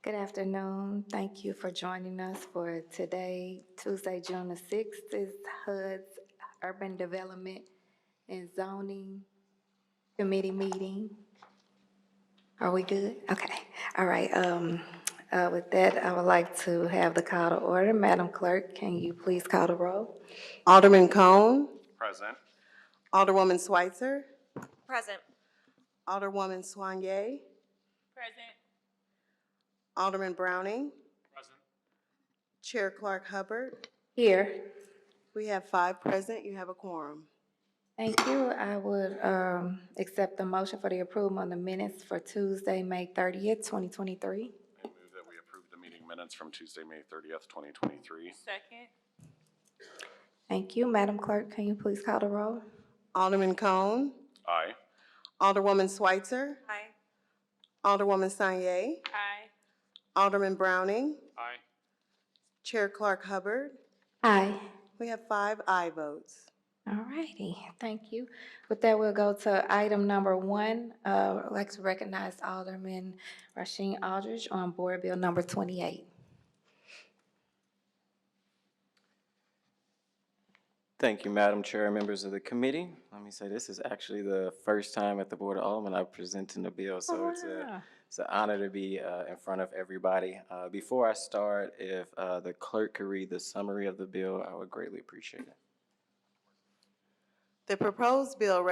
Good afternoon. Thank you for joining us for today, Tuesday, June the 6th, is HUD's Urban Development and Zoning Committee meeting. Are we good? Okay. All right. With that, I would like to have the call to order. Madam Clerk, can you please call the roll? Alderman Cone, Present. Alderwoman Schweitzer, Present. Alderwoman Soignier, Present. Alderman Browning, Present. Chair Clark Hubbard. Here. We have 5 present. You have a quorum. Thank you. I would accept the motion for the approval of the minutes for Tuesday, May 30th, 2023. I move that we approve the meeting minutes from Tuesday, May 30th, 2023. Second. Thank you. Madam Clerk, can you please call the roll? Alderman Cone, Aye. Alderwoman Schweitzer, Aye. Alderwoman Soignier, Aye. Alderman Browning, Aye. Chair Clark Hubbard. Aye. We have 5 aye votes. All righty, thank you. With that, we'll go to item number 1. I'd like to recognize Alderman Rasheen Aldridge on Board Bill number 28. Thank you, Madam Chair and members of the committee. Let me say, this is actually the first time at the Board of Aldermen I'm presenting the bill, so it's an honor to be in front of everybody. Before I start, if the clerk could read the summary of the bill, I would greatly appreciate it. The proposed bill,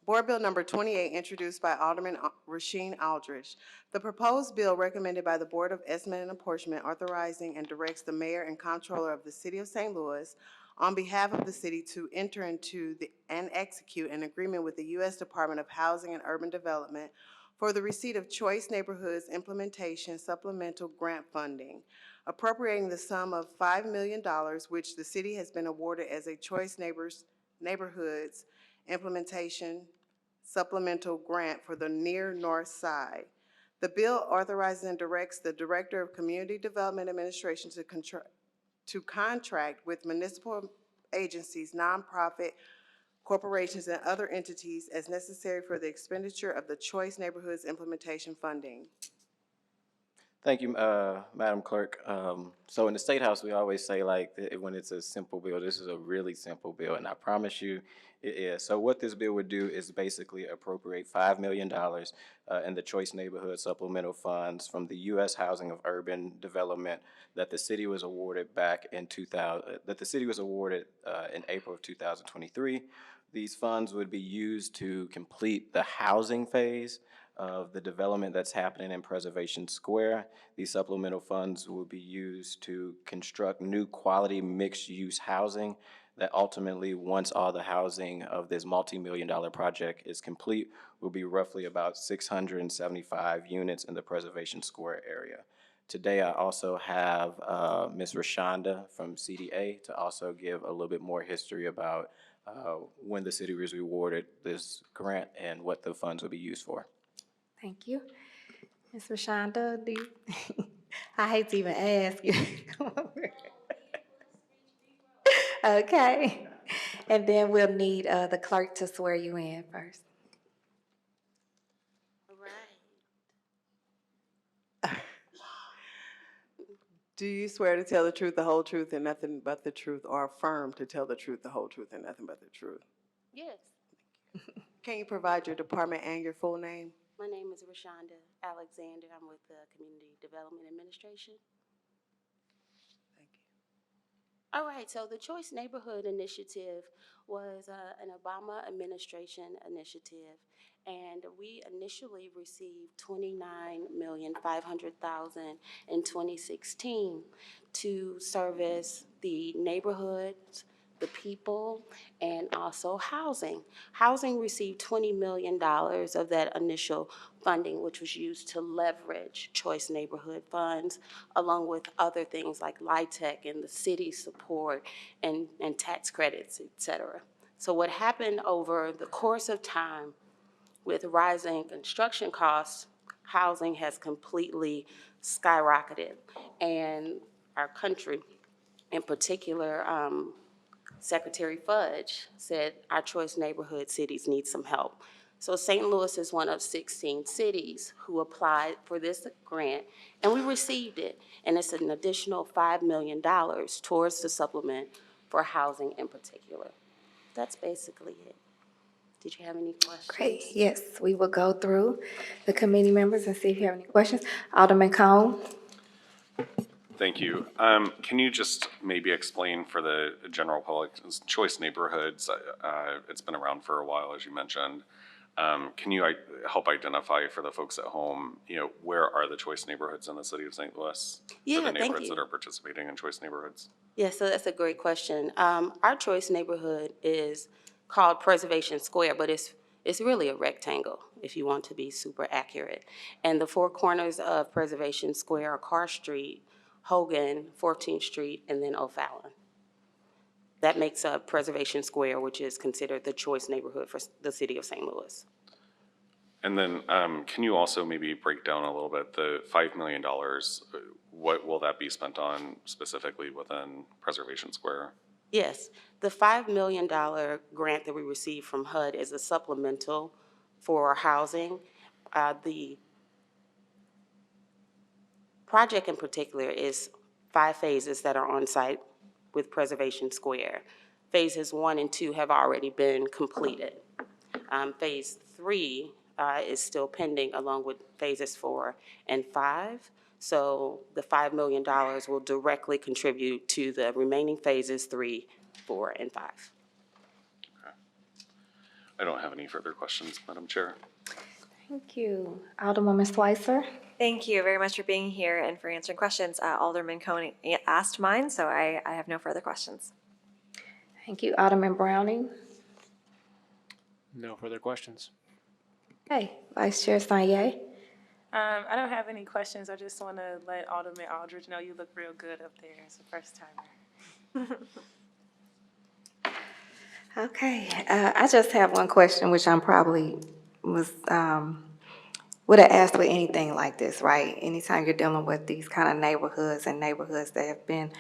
Board Bill number 28, introduced by Alderman Rasheen Aldridge. The proposed bill recommended by the Board of Estimate and Apportionment authorizing and directs the mayor and comptroller of the city of St. Louis on behalf of the city to enter into and execute an agreement with the U.S. Department of Housing and Urban Development for the receipt of Choice Neighborhoods Implementation Supplemental Grant Funding, appropriating the sum of $5 million, which the city has been awarded as a Choice Neighborhoods Implementation Supplemental Grant for the Near North Side. The bill authorizes and directs the Director of Community Development Administration to contract with municipal agencies, nonprofit corporations, and other entities as necessary for the expenditure of the Choice Neighborhoods Implementation Funding. Thank you, Madam Clerk. So in the State House, we always say, like, when it's a simple bill, this is a really simple bill, and I promise you it is. So what this bill would do is basically appropriate $5 million in the Choice Neighborhood Supplemental Funds from the U.S. Housing of Urban Development that the city was awarded back in in April of 2023. These funds would be used to complete the housing phase of the development that's happening in Preservation Square. These supplemental funds will be used to construct new quality mixed-use housing that ultimately, once all the housing of this multi-million-dollar project is complete, will be roughly about 675 units in the Preservation Square area. Today, I also have Ms. Rashonda from CDA to also give a little bit more history about when the city was awarded this grant and what the funds will be used for. Thank you. Ms. Rashonda, I hate to even ask you. Come over. Okay. And then we'll need the clerk to swear you in first. All right. Do you swear to tell the truth, the whole truth, and nothing but the truth, or affirm to tell the truth, the whole truth, and nothing but the truth? Yes. Can you provide your department and your full name? My name is Rashonda Alexander. I'm with the Community Development Administration. Thank you. All right, so the Choice Neighborhood Initiative was an Obama administration initiative, and we initially received $29,500,000 in 2016 to service the neighborhoods, the people, and also housing. Housing received $20 million of that initial funding, which was used to leverage Choice Neighborhood funds, along with other things like LIHTC and the city support and tax credits, et cetera. So what happened over the course of time with rising construction costs, housing has completely skyrocketed. And our country, in particular, Secretary Fudge said our Choice Neighborhood cities need some help. So St. Louis is one of 16 cities who applied for this grant, and we received it. And it's an additional $5 million towards the supplement for housing in particular. That's basically it. Did you have any questions? Great, yes, we will go through the committee members and see if you have any questions. Alderman Cone? Thank you. Can you just maybe explain for the general public, choice neighborhoods, it's been around for a while, as you mentioned. Can you help identify for the folks at home, where are the choice neighborhoods in the city of St. Louis? Yeah, For the thank neighborhoods you. that are participating in choice neighborhoods? Yeah, so that's a great question. Our choice neighborhood is called Preservation Square, but it's really a rectangle, if you want to be super accurate. And the four corners of Preservation Square are Carr Street, Hogan, 14th Street, and then O'Fallon. That makes up Preservation Square, which is considered the choice neighborhood for the city of St. Louis. And then, can you also maybe break down a little bit the $5 million? What will that be spent on specifically within Preservation Square? Yes, the $5 million grant that we received from HUD is a supplemental for housing. The project in particular is 5 phases that are on site with Preservation Square. Phases 1 and 2 have already been completed. Phase 3 is still pending along with phases 4 and 5. So the $5 million will directly contribute to the remaining phases 3, 4, and 5. I don't have any further questions, Madam Chair. Thank you. Alderwoman Slicer? Thank you very much for being here and for answering questions. Alderman Cone asked mine, so I have no further questions. Thank you. Alderman Browning? No further questions. Okay, Vice Chair Sanye? I don't have any questions. I just want to let Alderman Aldridge know you look real good up there as a first timer. Okay, I just have one question, which I'm probably would have asked with anything like this, right? Anytime you're dealing with these kind of neighborhoods and neighborhoods that have been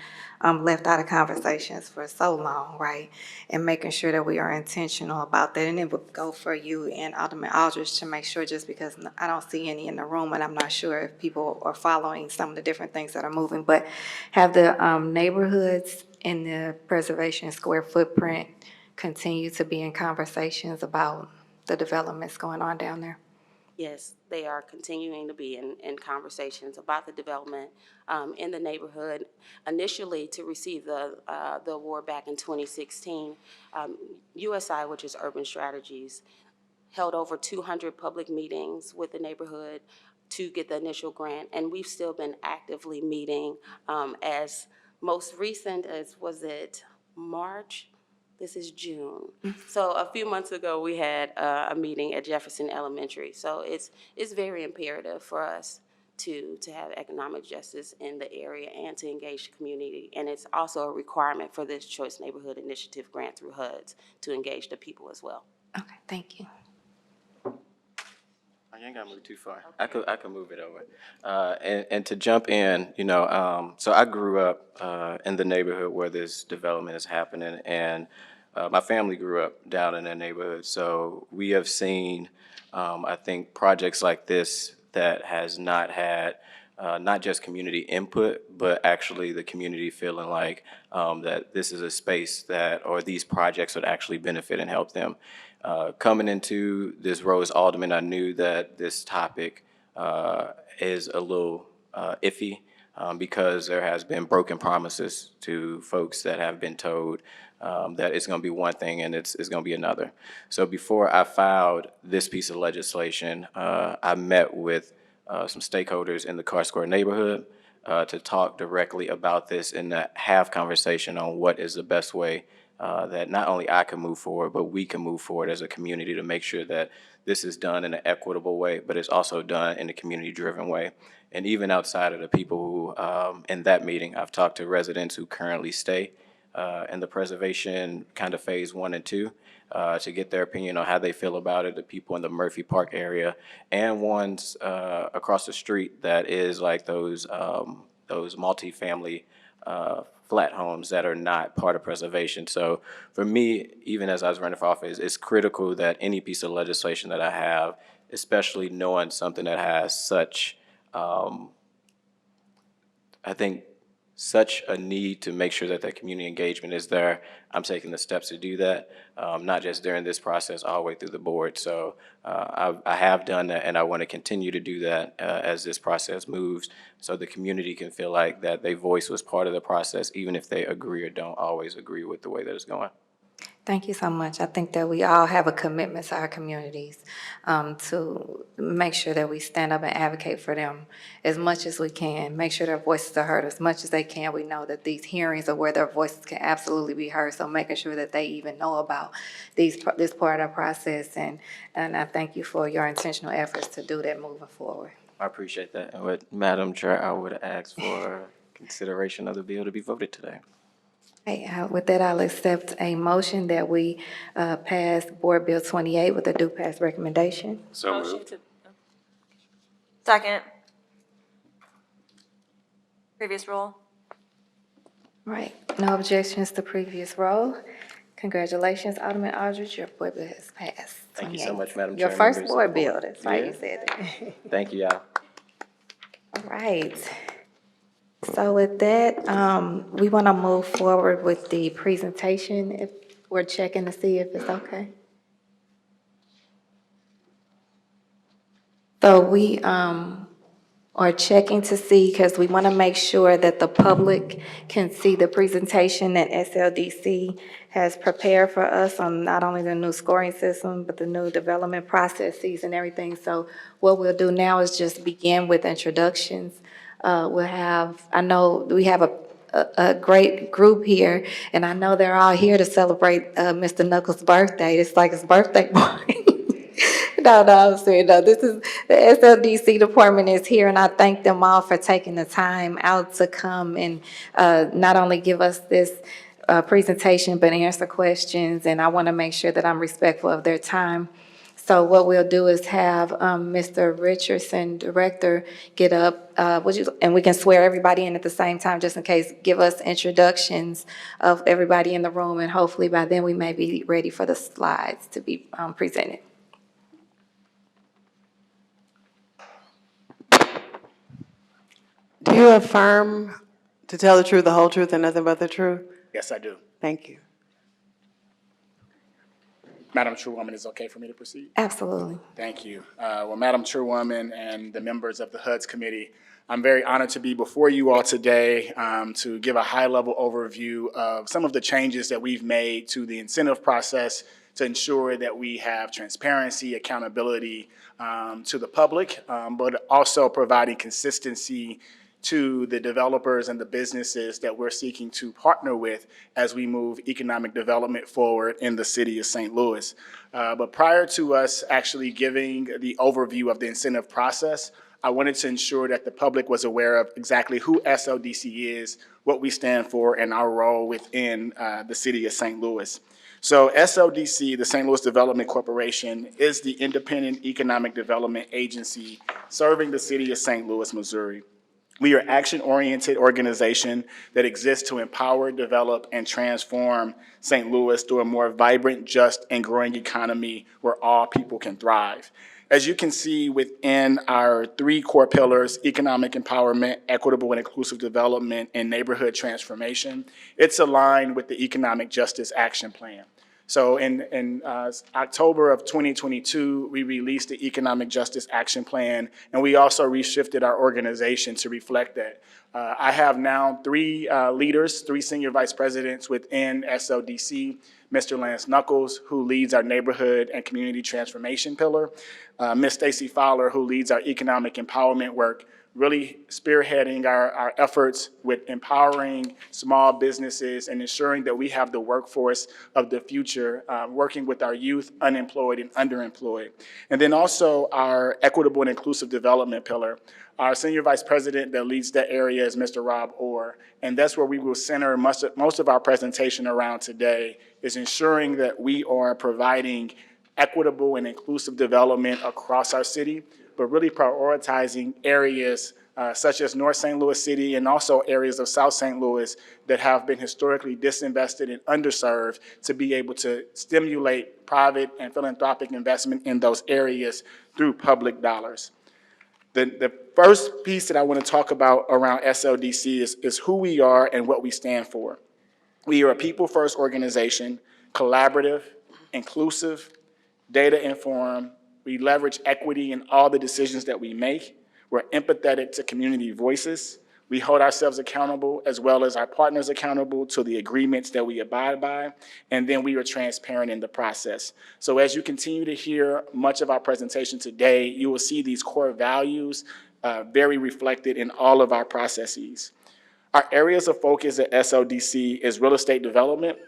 left out of conversations for so long, right? And making sure that we are intentional about that. And it would go for you and Alderman Aldridge to make sure, just because I don't see any in the room and I'm not sure if people are following some of the different things that are moving, but have the neighborhoods in the Preservation Square footprint continue to be in conversations about the developments going on down there? Yes, they are continuing to be in conversations about the development in the neighborhood. Initially, to receive the award back in 2016, USI, which is Urban Strategies, held over 200 public meetings with the neighborhood to get the initial grant, and we've still been actively meeting as most recent as, was it March? This is June. So a few months ago, we had a meeting at Jefferson Elementary. So it's very imperative for us to have economic justice in the area and to engage the community. And it's also a requirement for this Choice Neighborhood Initiative grant through HUDs to engage the people as well. Okay, thank you. You ain't gotta move too far. I could move it over. And to jump in, so I grew up in the neighborhood where this development is happening, and my family grew up down in that neighborhood. So we have seen, I think, projects like this that has not had not just community input, but actually the community feeling like that this is a space that, or these projects would actually benefit and help them. Coming into this role as alderman, I knew that this topic is a little iffy because there has been broken promises to folks that have been told that it's going to be one thing and it's going to be another. So before I filed this piece of legislation, I met with some stakeholders in the Carr Square neighborhood to talk directly about this and to have conversation on what is the best way that not only I can move forward, but we can move forward as a community to make sure that this is done in an equitable way, but it's also done in a community-driven way. And even outside of the people who, in that meeting, I've talked to residents who currently stay in the preservation kind of phase 1 and 2 to get their opinion on how they feel about it, the people in the Murphy Park area, and ones across the street that is like those multifamily flat homes that are not part of preservation. So for me, even as I was running for office, it's critical that any piece of legislation that I have, especially knowing something that has such, I think, such a need to make sure that that community engagement is there. I'm taking the steps to do that, not just during this process, all the way through the board. So I have done that, and I want to continue to do that as this process moves, so the community can feel like that their voice was part of the process, even if they agree or don't always agree with the way that it's going. Thank you so much. I think that we all have a commitment to our communities to make sure that we stand up and advocate for them as much as we can, make sure their voices are heard as much as they can. We know that these hearings are where their voices can absolutely be heard, so making sure that they even know about this part of the process. And I thank you for your intentional efforts to do that moving forward. I appreciate that. And with Madam Chair, I would ask for consideration of the bill to be voted today. Okay, with that, I'll accept a motion that we pass Board Bill 28 with a due pass recommendation. So Motion moved. to, Second. Previous rule. Right, no objections to previous roll. Congratulations, Alderman Aldridge, your board bill has passed. Thank you so 28. much, Madam Your Chair, first members of the board bill, board. that's why you Yeah. said it. Thank you, y'all. All right. So with that, we want to move forward with the presentation, if we're checking to see if it's okay. So we are checking to see, because we want to make sure that the public can see the presentation that SLDC has prepared for us on not only the new scoring system, but the new development processes and everything. So what we'll do now is just begin with introductions. We'll have, I know we have a great group here, and I know they're all here to celebrate Mr. Knuckles' birthday. It's like his birthday party. No, I'm saying, no, this is, the SLDC department is here, and I thank them all for taking the time out to come and not only give us this presentation, but answer questions, and I want to make sure that I'm respectful of their time. So what we'll do is have Mr. Richardson, Director, get up, and we can swear everybody in at the same time, just in case, give us introductions of everybody in the room, and hopefully by then we may be ready for the slides to be presented. Do you affirm to tell the truth, the whole truth, and nothing but the truth? Yes, I do. Thank you. Madam Chairwoman, is it okay for me to proceed? Absolutely. Thank you. Well, Madam Chairwoman and the members of the HUD's committee, I'm very honored to be before you all today to give a high-level overview of some of the changes that we've made to the incentive process to ensure that we have transparency, accountability to the public, but also providing consistency to the developers and the businesses that we're seeking to partner with as we move economic development forward in the city of St. Louis. But prior to us actually giving the overview of the incentive process, I wanted to ensure that the public was aware of exactly who SLDC is, what we stand for, and our role within the city of St. Louis. So SLDC, the St. Louis Development Corporation, is the independent economic development agency serving the city of St. Louis, Missouri. We are an action-oriented organization that exists to empower, develop, and transform St. Louis through a more vibrant, just, and growing economy where all people can thrive. As you can see within our three core pillars, economic empowerment, equitable and inclusive development, and neighborhood transformation, it's aligned with the Economic Justice Action Plan. So in October of 2022, we released the Economic Justice Action Plan, and we also reshifted our organization to reflect that. I have now three leaders, three senior vice presidents within SLDC, Mr. Lance Knuckles, who leads our neighborhood and community transformation pillar, Ms. Stacy Fowler, who leads our economic empowerment work, really spearheading our efforts with empowering small businesses and ensuring that we have the workforce of the future, working with our youth, unemployed and underemployed. And then also our equitable and inclusive development pillar. Our senior vice president that leads that area is Mr. Rob Orr, and that's where we will center most of our presentation around today, is ensuring that we are providing equitable and inclusive development across our city, but really prioritizing areas such as North St. Louis City and also areas of South St. Louis that have been historically disinvested and underserved, to be able to stimulate private and philanthropic investment in those areas through public dollars. The first piece that I want to talk about around SLDC is who we are and what we stand for. We are a people-first organization, collaborative, inclusive, data-informed. We leverage equity in all the decisions that we make. We're empathetic to community voices. We hold ourselves accountable as well as our partners accountable to the agreements that we abide by, and then we are transparent in the process. So as you continue to hear much of our presentation today, you will see these core values very reflected in all of our processes. Our areas of focus at SLDC is real estate development,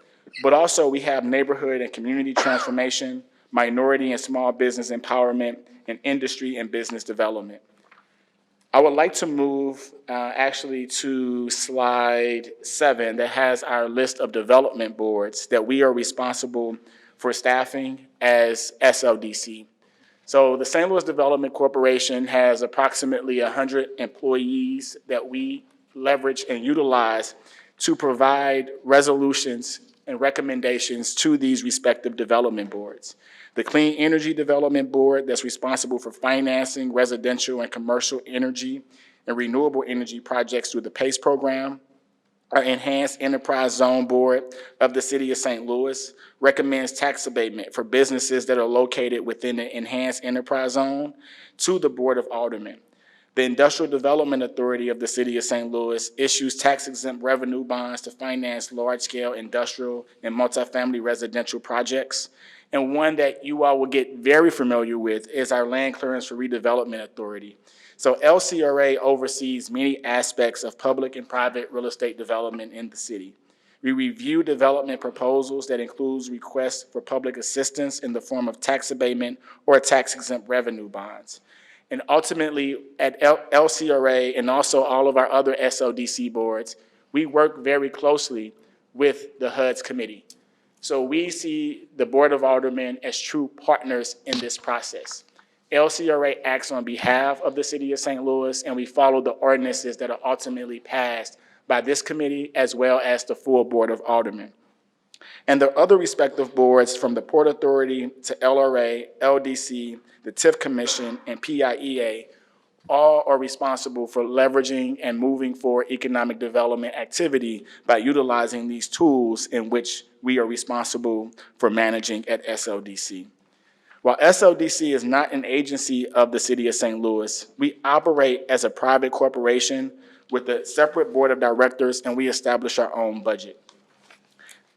but also we have neighborhood and community transformation, minority and small business empowerment, and industry and business development. I would like to move actually to slide 7 that has our list of development boards that we are responsible for staffing as SLDC. So the St. Louis Development Corporation has approximately 100 employees that we leverage and utilize to provide resolutions and recommendations to these respective development boards. The Clean Energy Development Board, that's responsible for financing residential and commercial energy and renewable energy projects through the PACE program. Our Enhanced Enterprise Zone Board of the City of St. Louis recommends tax abatement for businesses that are located within the Enhanced Enterprise Zone to the Board of Aldermen. The Industrial Development Authority of the City of St. Louis issues tax-exempt revenue bonds to finance large-scale industrial and multifamily residential projects. And one that you all will get very familiar with is our Land Clearance for Redevelopment Authority. So LCRA oversees many aspects of public and private real estate development in the city. We review development proposals that includes requests for public assistance in the form of tax abatement or tax-exempt revenue bonds. And ultimately, at LCRA and also all of our other SLDC boards, we work very closely with the HUD's committee. So we see the Board of Aldermen as true partners in this process. LCRA acts on behalf of the City of St. Louis, and we follow the ordinances that are ultimately passed by this committee as well as the full Board of Aldermen. And the other respective boards, from the Port Authority to LRA, LDC, the TIF Commission, and PIEA, all are responsible for leveraging and moving forward economic development activity by utilizing these tools in which we are responsible for managing at SLDC. While SLDC is not an agency of the City of St. Louis, we operate as a private corporation with a separate board of directors, and we establish our own budget.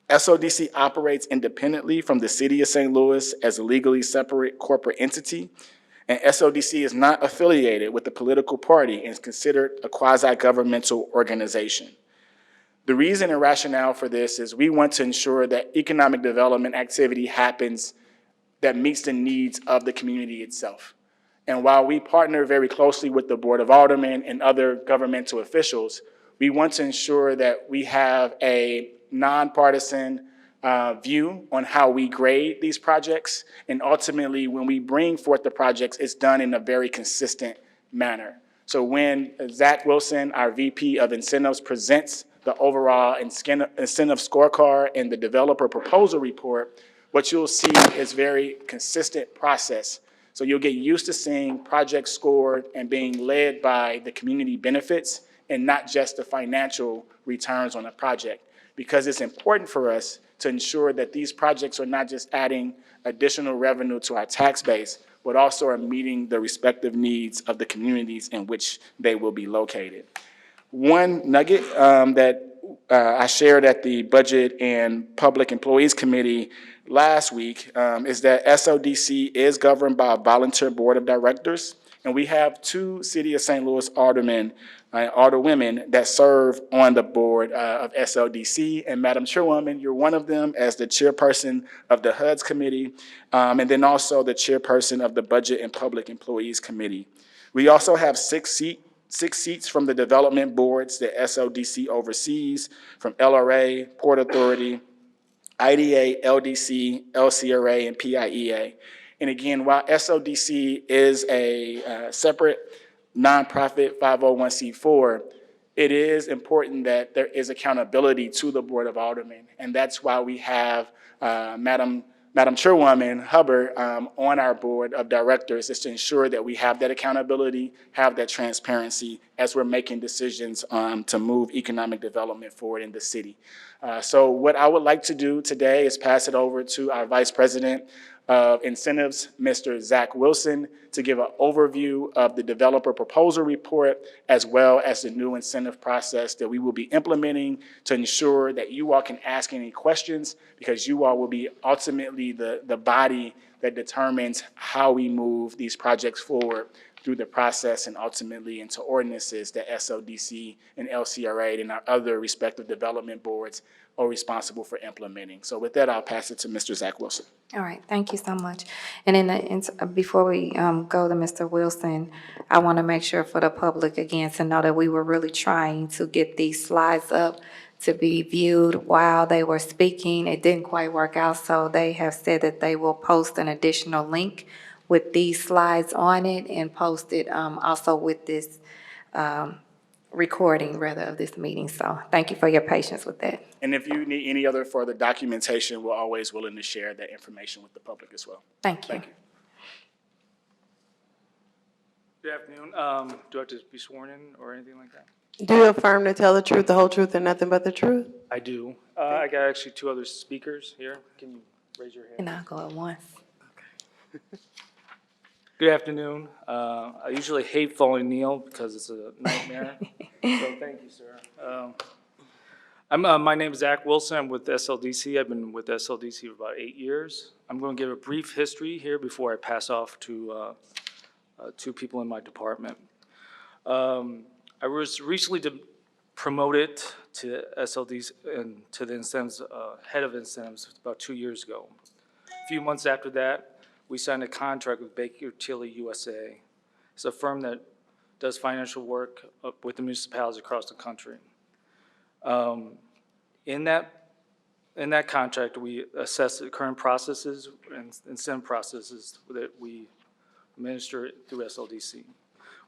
SLDC operates independently from the City of St. Louis as a legally separate corporate entity, and SLDC is not affiliated with a political party and is considered a quasi-governmental organization. The reason and rationale for this is we want to ensure that economic development activity happens that meets the needs of the community itself. And while we partner very closely with the Board of Aldermen and other governmental officials, we want to ensure that we have a nonpartisan view on how we grade these projects. And ultimately, when we bring forth the projects, it's done in a very consistent manner. So when Zach Wilson, our VP of Incentives, presents the overall incentive scorecard and the developer proposal report, what you'll see is very consistent process. So you'll get used to seeing projects scored and being led by the community benefits and not just the financial returns on a project, because it's important for us to ensure that these projects are not just adding additional revenue to our tax base, but also are meeting the respective needs of the communities in which they will be located. One nugget that I shared at the Budget and Public Employees Committee last week is that SLDC is governed by a volunteer board of directors, and we have 2 City of St. Louis aldermen, alderwomen that serve on the board of SLDC. And Madam Chairwoman, you're one of them as the chairperson of the HUD's committee, and then also the chairperson of the Budget and Public Employees Committee. We also have 6 seats from the development boards that SLDC oversees, from LRA, Port Authority, IDA, LDC, LCRA, and PIEA. And again, while SLDC is a separate nonprofit 501c4, it is important that there is accountability to the Board of Aldermen. And that's why we have Madam Chairwoman Hubbard on our Board of Directors, is to ensure that we have that accountability, have that transparency as we're making decisions to move economic development forward in the city. So what I would like to do today is pass it over to our Vice President of Incentives, Mr. Zach Wilson, to give an overview of the developer proposal report, as well as the new incentive process that we will be implementing to ensure that you all can ask any questions, because you all will be ultimately the body that determines how we move these projects forward through the process and ultimately into ordinances that SLDC and LCRA and our other respective development boards are responsible for implementing. So with that, I'll pass it to Mr. Zach Wilson. All right, thank you so much. And before we go to Mr. Wilson, I want to make sure for the public again to know that we were really trying to get these slides up to be viewed while they were speaking. It didn't quite work out, so they have said that they will post an additional link with these slides on it and post it also with this recording, rather, of this meeting. So thank you for your patience with that. And if you need any other further documentation, we're always willing to share that information with the public as well. Thank you. Thank you. Good afternoon. Do I have to be sworn in or anything like that? Do you affirm to tell the truth, the whole truth, and nothing but the truth? I do. I got actually two other speakers here. Can you raise your hand? And I'll go at once. Good afternoon. I usually hate following Neil because it's a nightmare. So thank you, sir. My name is Zach Wilson. I'm with SLDC. I've been with SLDC for about 8 years. I'm going to give a brief history here before I pass off to two people in my department. I was recently promoted to SLDC and to the incentives, head of incentives about 2 years ago. A few months after that, we signed a contract with Baker Tilly USA. It's a firm that does financial work with the municipalities across the country. In that contract, we assess the current processes and incentive processes that we administer through SLDC.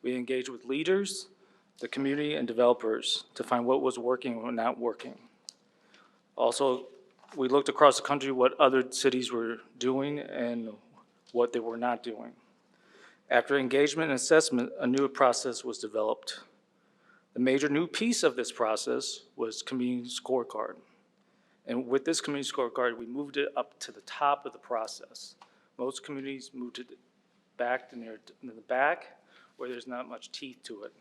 We engage with leaders, the community, and developers to find what was working and not working. Also, we looked across the country what other cities were doing and what they were not doing. After engagement and assessment, a new process was developed. The major new piece of this process was community scorecard. And with this community scorecard, we moved it up to the top of the process. Most communities moved it back in the back where there's not much teeth to it.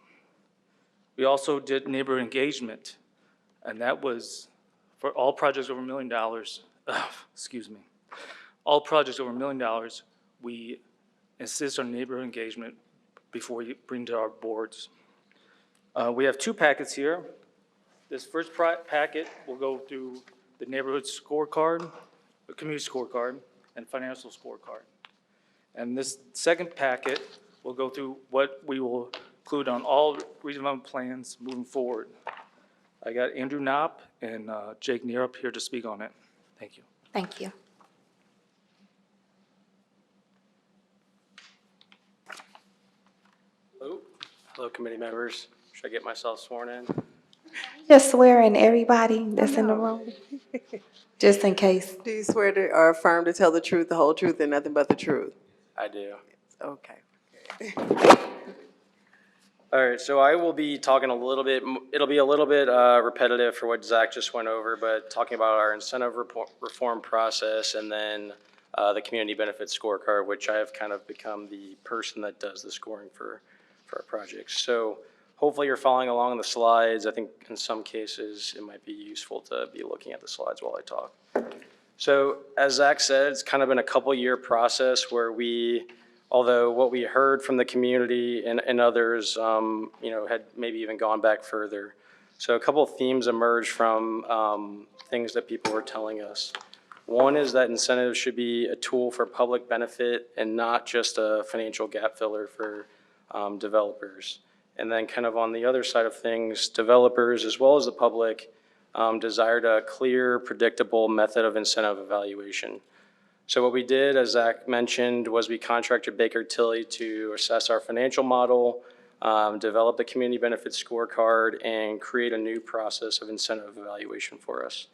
We also did neighbor engagement, and that was for all projects over $1 million, all projects over $1 million, we insist on neighbor engagement before you bring to our boards. We have two packets here. This first packet will go through the neighborhood scorecard, the community scorecard, and financial scorecard. And this second packet will go through what we will include on all redevelopment plans moving forward. I got Andrew Knopp and Jake Nierup here to speak on it. Thank you. Thank you. Hello, committee members. Should I get myself sworn in? Just swearing everybody that's in the room, just in case. Do you swear to or affirm to tell the truth, the whole truth, and nothing but the truth? I do. Okay. All right, so I will be talking a little bit, it'll be a little bit repetitive for what Zach just went over, but talking about our incentive reform process and then the community benefits scorecard, which I have kind of become the person that does the scoring for our projects. So hopefully you're following along the slides. I think in some cases it might be useful to be looking at the slides while I talk. So as Zach said, it's kind of been a couple-year process where we, although what we heard from the community and others, had maybe even gone back further. So a couple of themes emerged from things that people were telling us. One is that incentives should be a tool for public benefit and not just a financial gap filler for developers. And then kind of on the other side of things, developers as well as the public desired a clear, predictable method of incentive evaluation. So what we did, as Zach mentioned, was we contracted Baker Tilly to assess our financial model, develop the community benefits scorecard, and create a new process of incentive evaluation for us.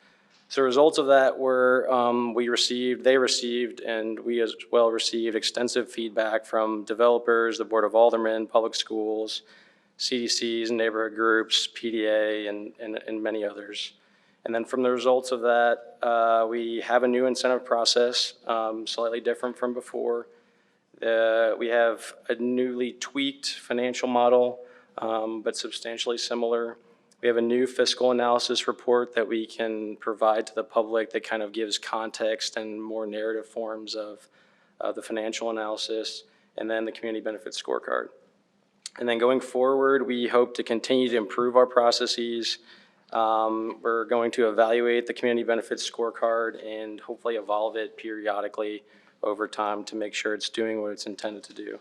So the results of that were they received, and we as well received extensive feedback from developers, the Board of Aldermen, public schools, CDCs, neighborhood groups, PDA, and many others. And then from the results of that, we have a new incentive process, slightly different from before. We have a newly tweaked financial model, but substantially similar. We have a new fiscal analysis report that we can provide to the public that kind of gives context and more narrative forms of the financial analysis, and then the community benefits scorecard. And then going forward, we hope to continue to improve our processes. We're going to evaluate the community benefits scorecard and hopefully evolve it periodically over time to make sure it's doing what it's intended to do.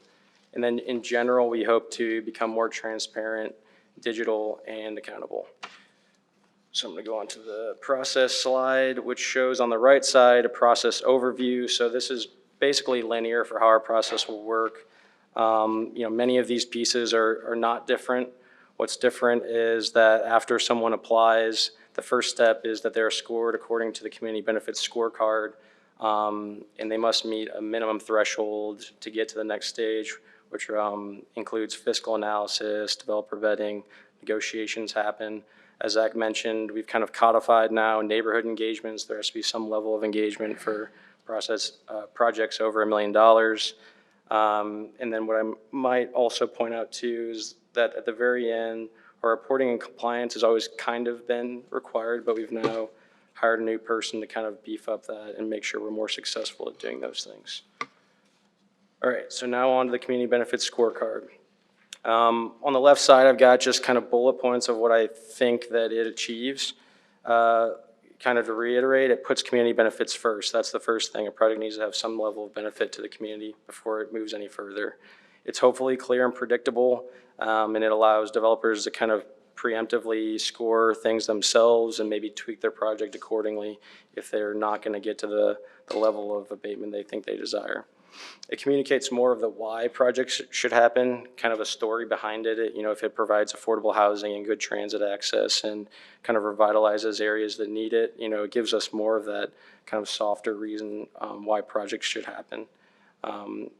And then in general, we hope to become more transparent, digital, and accountable. So I'm going to go on to the process slide, which shows on the right side a process overview. So this is basically linear for how our process will work. Many of these pieces are not different. What's different is that after someone applies, the first step is that they're scored according to the community benefits scorecard, and they must meet a minimum threshold to get to the next stage, which includes fiscal analysis, developer vetting, negotiations happen. As Zach mentioned, we've kind of codified now neighborhood engagements. There has to be some level of engagement for projects over $1 million. And then what I might also point out too is that at the very end, our reporting and compliance has always kind of been required, but we've now hired a new person to kind of beef up that and make sure we're more successful at doing those things. All right, so now on to the community benefits scorecard. On the left side, I've got just kind of bullet points of what I think that it achieves. Kind of to reiterate, it puts community benefits first. That's the first thing. A project needs to have some level of benefit to the community before it moves any further. It's hopefully clear and predictable, and it allows developers to kind of preemptively score things themselves and maybe tweak their project accordingly if they're not going to get to the level of abatement they think they desire. It communicates more of the why projects should happen, kind of a story behind it. If it provides affordable housing and good transit access and kind of revitalizes areas that need it, it gives us more of that kind of softer reason why projects should happen.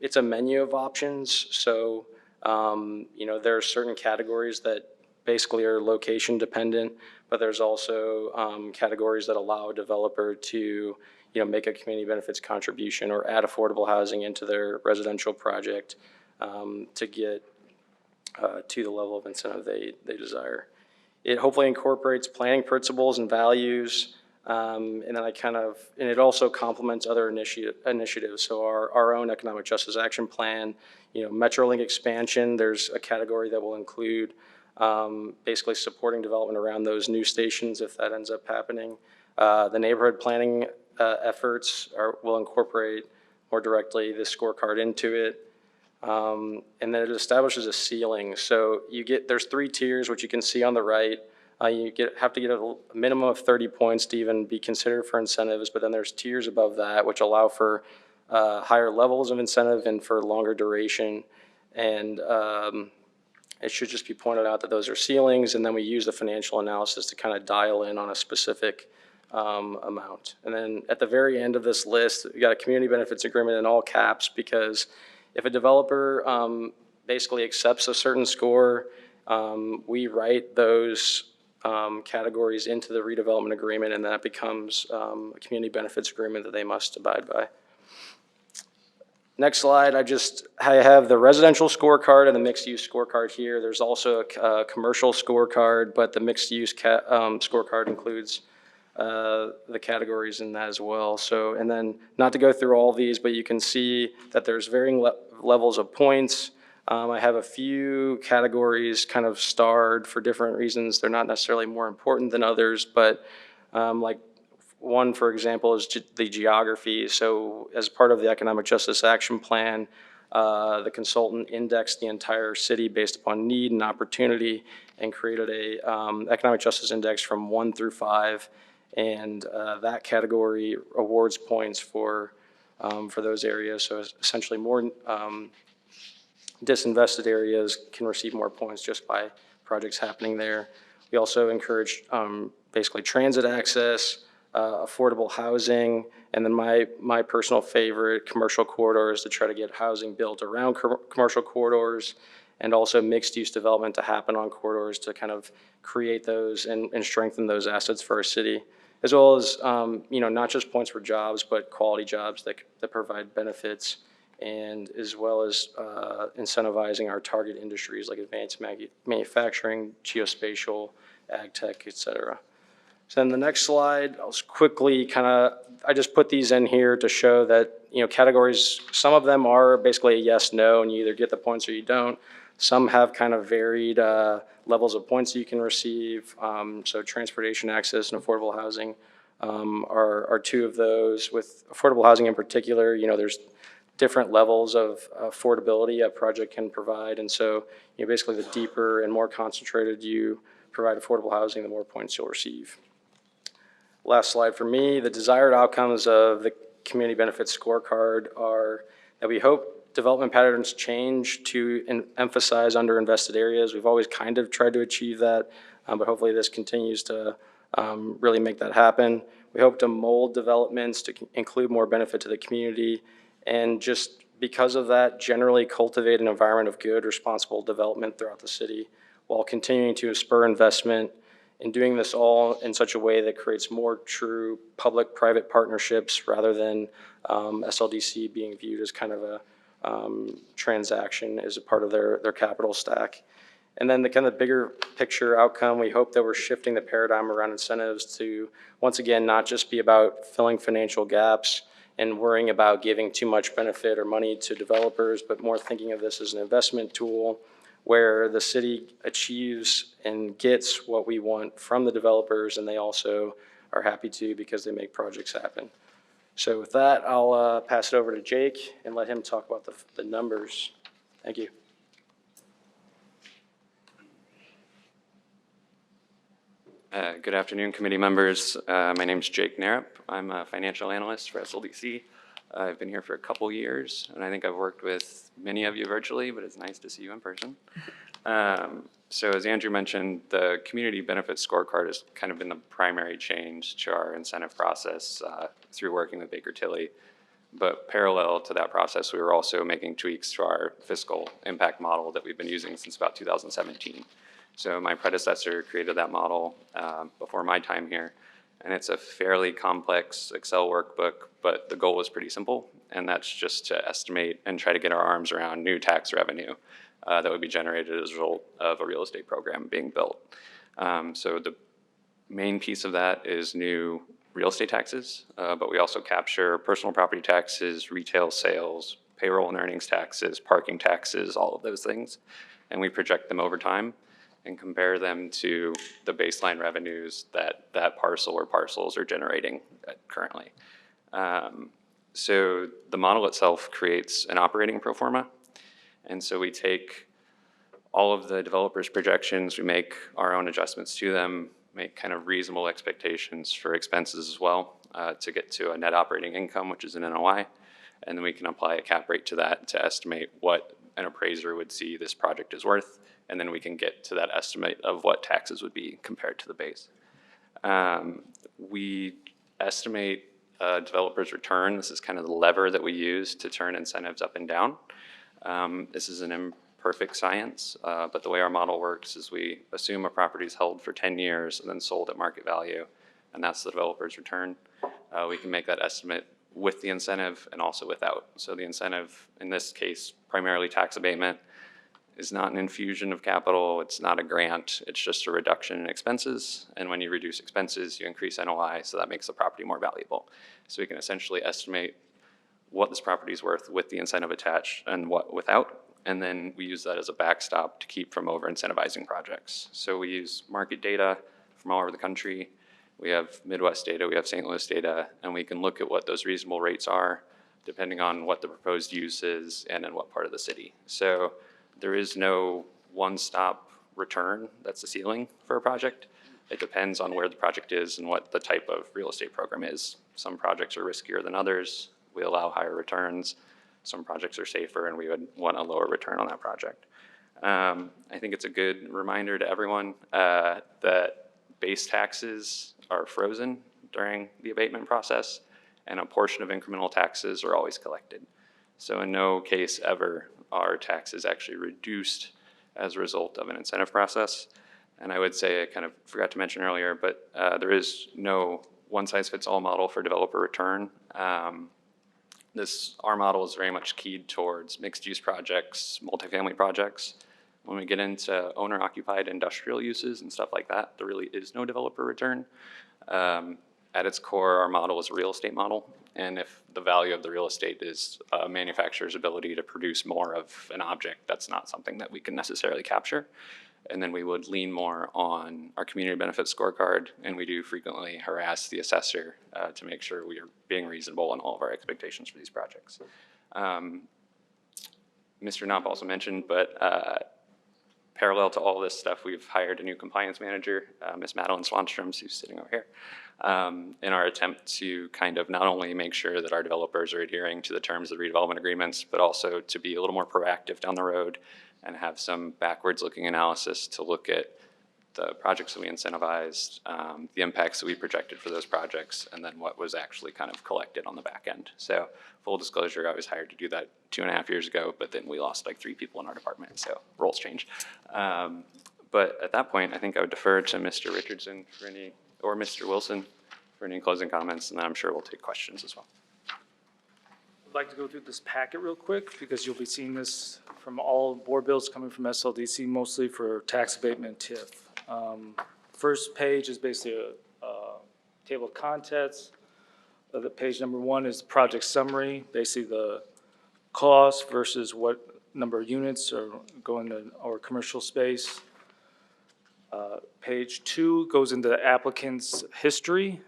It's a menu of options, so there are certain categories that basically are location dependent, but there's also categories that allow a developer to make a community benefits contribution or add affordable housing into their residential project to get to the level of incentive they desire. It hopefully incorporates planning principles and values, and it also complements other initiatives. So our own economic justice action plan, MetroLink expansion, there's a category that will include basically supporting development around those new stations if that ends up happening. The neighborhood planning efforts will incorporate more directly this scorecard into it. And then it establishes a ceiling. So there's 3 tiers, which you can see on the right. You have to get a minimum of 30 points to even be considered for incentives, but then there's tiers above that, which allow for higher levels of incentive and for longer duration. And it should just be pointed out that those are ceilings, and then we use the financial analysis to kind of dial in on a specific amount. And then at the very end of this list, we got a community benefits agreement in all caps, because if a developer basically accepts a certain score, we write those categories into the redevelopment agreement, and that becomes a community benefits agreement that they must abide by. Next slide, I have the residential scorecard and the mixed-use scorecard here. There's also a commercial scorecard, but the mixed-use scorecard includes the categories in that as well. So, and then not to go through all these, but you can see that there's varying levels of points. I have a few categories kind of starred for different reasons. They're not necessarily more important than others, but like one, for example, is the geography. So as part of the Economic Justice Action Plan, the consultant indexed the entire city based upon need and opportunity and created a economic justice index from 1 through 5. And that category awards points for those areas. So essentially more disinvested areas can receive more points just by projects happening there. We also encourage basically transit access, affordable housing, and then my personal favorite, commercial corridors, to try to get housing built around commercial corridors, and also mixed-use development to happen on corridors to kind of create those and strengthen those assets for our city, as well as not just points for jobs, but quality jobs that provide benefits, and as well as incentivizing our target industries like advanced manufacturing, geospatial, ag tech, et cetera. So then the next slide, I'll just quickly I just put these in here to show that, categories, some of them are basically a yes, no, and you either get the points or you don't. Some have kind of varied levels of points that you can receive. So transportation access and affordable housing are two of those. With affordable housing in particular, there's different levels of affordability a project can provide. And so, basically the deeper and more concentrated you provide affordable housing, the more points you'll receive. Last slide for me, the desired outcomes of the community benefits scorecard are that we hope development patterns change to emphasize underinvested areas. We've always kind of tried to achieve that, but hopefully this continues to really make that happen. We hope to mold developments to include more benefit to the community, and just because of that, generally cultivate an environment of good, responsible development throughout the city, while continuing to spur investment, and doing this all in such a way that creates more true public-private partnerships rather than SLDC being viewed as kind of a transaction as a part of their capital stack. And then the kind of bigger picture outcome, we hope that we're shifting the paradigm around incentives to, once again, not just be about filling financial gaps and worrying about giving too much benefit or money to developers, but more thinking of this as an investment tool where the city achieves and gets what we want from the developers, and they also are happy to because they make projects happen. So with that, I'll pass it over to Jake and let him talk about the numbers. Thank you. Good afternoon, committee members. My name's Jake Narup. I'm a financial analyst for SLDC. I've been here for a couple years, and I think I've worked with many of you virtually, but it's nice to see you in person. So as Andrew mentioned, the community benefits scorecard has kind of been the primary change to our incentive process through working with Baker Tilly. But parallel to that process, we were also making tweaks to our fiscal impact model that we've been using since about 2017. So my predecessor created that model before my time here, and it's a fairly complex Excel workbook, but the goal was pretty simple, and that's just to estimate and try to get our arms around new tax revenue that would be generated as a result of a real estate program being built. So the main piece of that is new real estate taxes, but we also capture personal property taxes, retail sales, payroll and earnings taxes, parking taxes, all of those things, and we project them over time and compare them to the baseline revenues that that parcel or parcels are generating currently. So the model itself creates an operating pro forma. And so we take all of the developers' projections, we make our own adjustments to them, make kind of reasonable expectations for expenses as well to get to a net operating income, which is an NOI. And then we can apply a cap rate to that to estimate what an appraiser would see this project is worth. And then we can get to that estimate of what taxes would be compared to the base. We estimate developer's return. This is kind of the lever that we use to turn incentives up and down. This is an imperfect science, but the way our model works is we assume a property is held for 10 years and then sold at market value, and that's the developer's return. We can make that estimate with the incentive and also without. So the incentive, in this case, primarily tax abatement, is not an infusion of capital, it's not a grant, it's just a reduction in expenses. And when you reduce expenses, you increase NOI, so that makes the property more valuable. So we can essentially estimate what this property is worth with the incentive attached and what without, and then we use that as a backstop to keep from over-incentivizing projects. So we use market data from all over the country. We have Midwest data, we have St. Louis data, and we can look at what those reasonable rates are depending on what the proposed use is and in what part of the city. So there is no one-stop return that's the ceiling for a project. It depends on where the project is and what the type of real estate program is. Some projects are riskier than others. We allow higher returns. some projects are safer and we would want a lower return on that project. I think it's a good reminder to everyone that base taxes are frozen during the abatement process, and a portion of incremental taxes are always collected. So in no case ever are taxes actually reduced as a result of an incentive process. And I would say, I kind of forgot to mention earlier, but there is no one-size-fits-all model for developer return. Our model is very much keyed towards mixed-use projects, multifamily projects. When we get into owner-occupied industrial uses and stuff like that, there really is no developer return. At its core, our model is a real estate model, and if the value of the real estate is a manufacturer's ability to produce more of an object, that's not something that we can necessarily capture. And then we would lean more on our community benefit scorecard, and we do frequently harass the assessor to make sure we are being reasonable in all of our expectations for these projects. Mr. Knopp also mentioned, but parallel to all this stuff, we've hired a new compliance manager, Ms. Madeline Swanstrom, who's sitting over here, in our attempt to kind of not only make sure that our developers are adhering to the terms of the redevelopment agreements, but also to be a little more proactive down the road and have some backwards-looking analysis to look at the projects that we incentivized, the impacts that we projected for those projects, and then what was actually kind of collected on the back end. So full disclosure, I was hired to do that 2.5 years ago, but then we lost like 3 people in our department, so roles change. But at that point, I think I would defer to Mr. Richardson for any, or Mr. Wilson for any closing comments, and then I'm sure we'll take questions as well. I'd like to go through this packet real quick because you'll be seeing this from all board bills coming from SLDC, mostly for tax abatement and TIF. First page is basically a table of contents. The page number 1 is the project summary, basically the cost versus what number of units are going to our commercial space. Page 2 goes into the applicant's history.